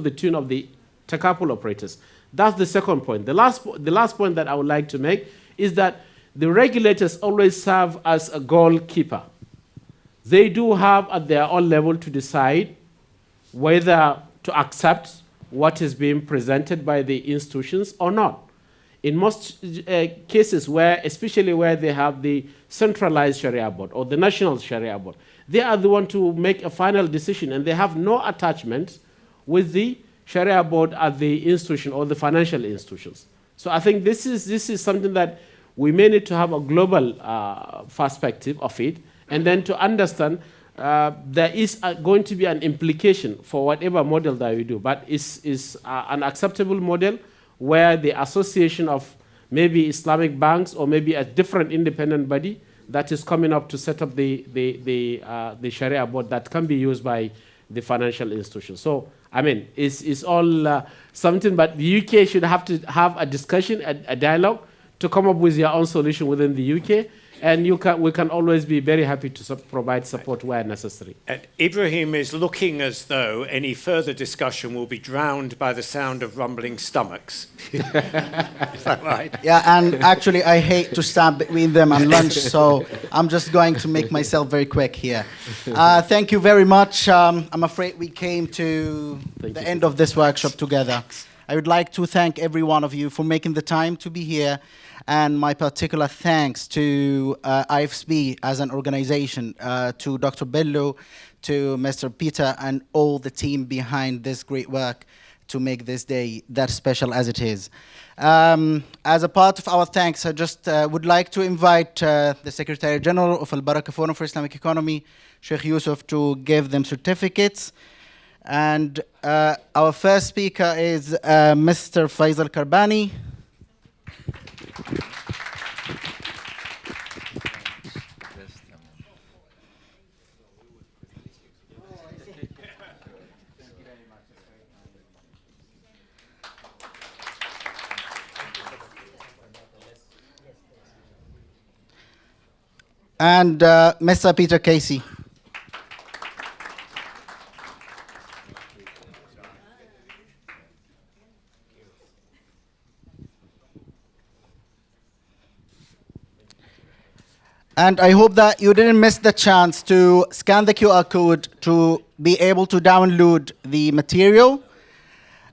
the tune of the Takaful operators. That's the second point. The last point that I would like to make is that the regulators always serve as a goalkeeper. They do have at their own level to decide whether to accept what is being presented by the institutions or not. In most cases where, especially where they have the centralized Sharia board or the national Sharia board, they are the one to make a final decision, and they have no attachment with the Sharia board at the institution or the financial institutions. So I think this is something that we may need to have a global perspective of it, and then to understand there is going to be an implication for whatever model that we do, but is an acceptable model where the association of maybe Islamic banks or maybe a different independent body that is coming up to set up the Sharia board that can be used by the financial institutions. So, I mean, it's all something, but the UK should have to have a discussion, a dialogue to come up with your own solution within the UK. And we can always be very happy to provide support where necessary. And Ibrahim is looking as though any further discussion will be drowned by the sound of rumbling stomachs. Is that right? Yeah, and actually I hate to stand between them and lunch, so I'm just going to make myself very quick here. Thank you very much. I'm afraid we came to the end of this workshop together. I would like to thank every one of you for making the time to be here. And my particular thanks to IFSB as an organization, to Dr. Bello, to Mr. Peter, and all the team behind this great work to make this day that special as it is. As a part of our thanks, I just would like to invite the Secretary General of AlBaraka Forum for Islamic Economy, Sheikh Yusuf, to give them certificates. And our first speaker is Mr. Faisal Karbani. And Mr. Peter Casey. And I hope that you didn't miss the chance to scan the QR code to be able to download the material.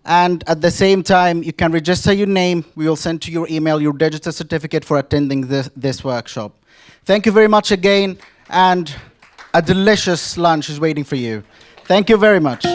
And at the same time, you can register your name. We will send to your email your digital certificate for attending this workshop. Thank you very much again, and a delicious lunch is waiting for you. Thank you very much.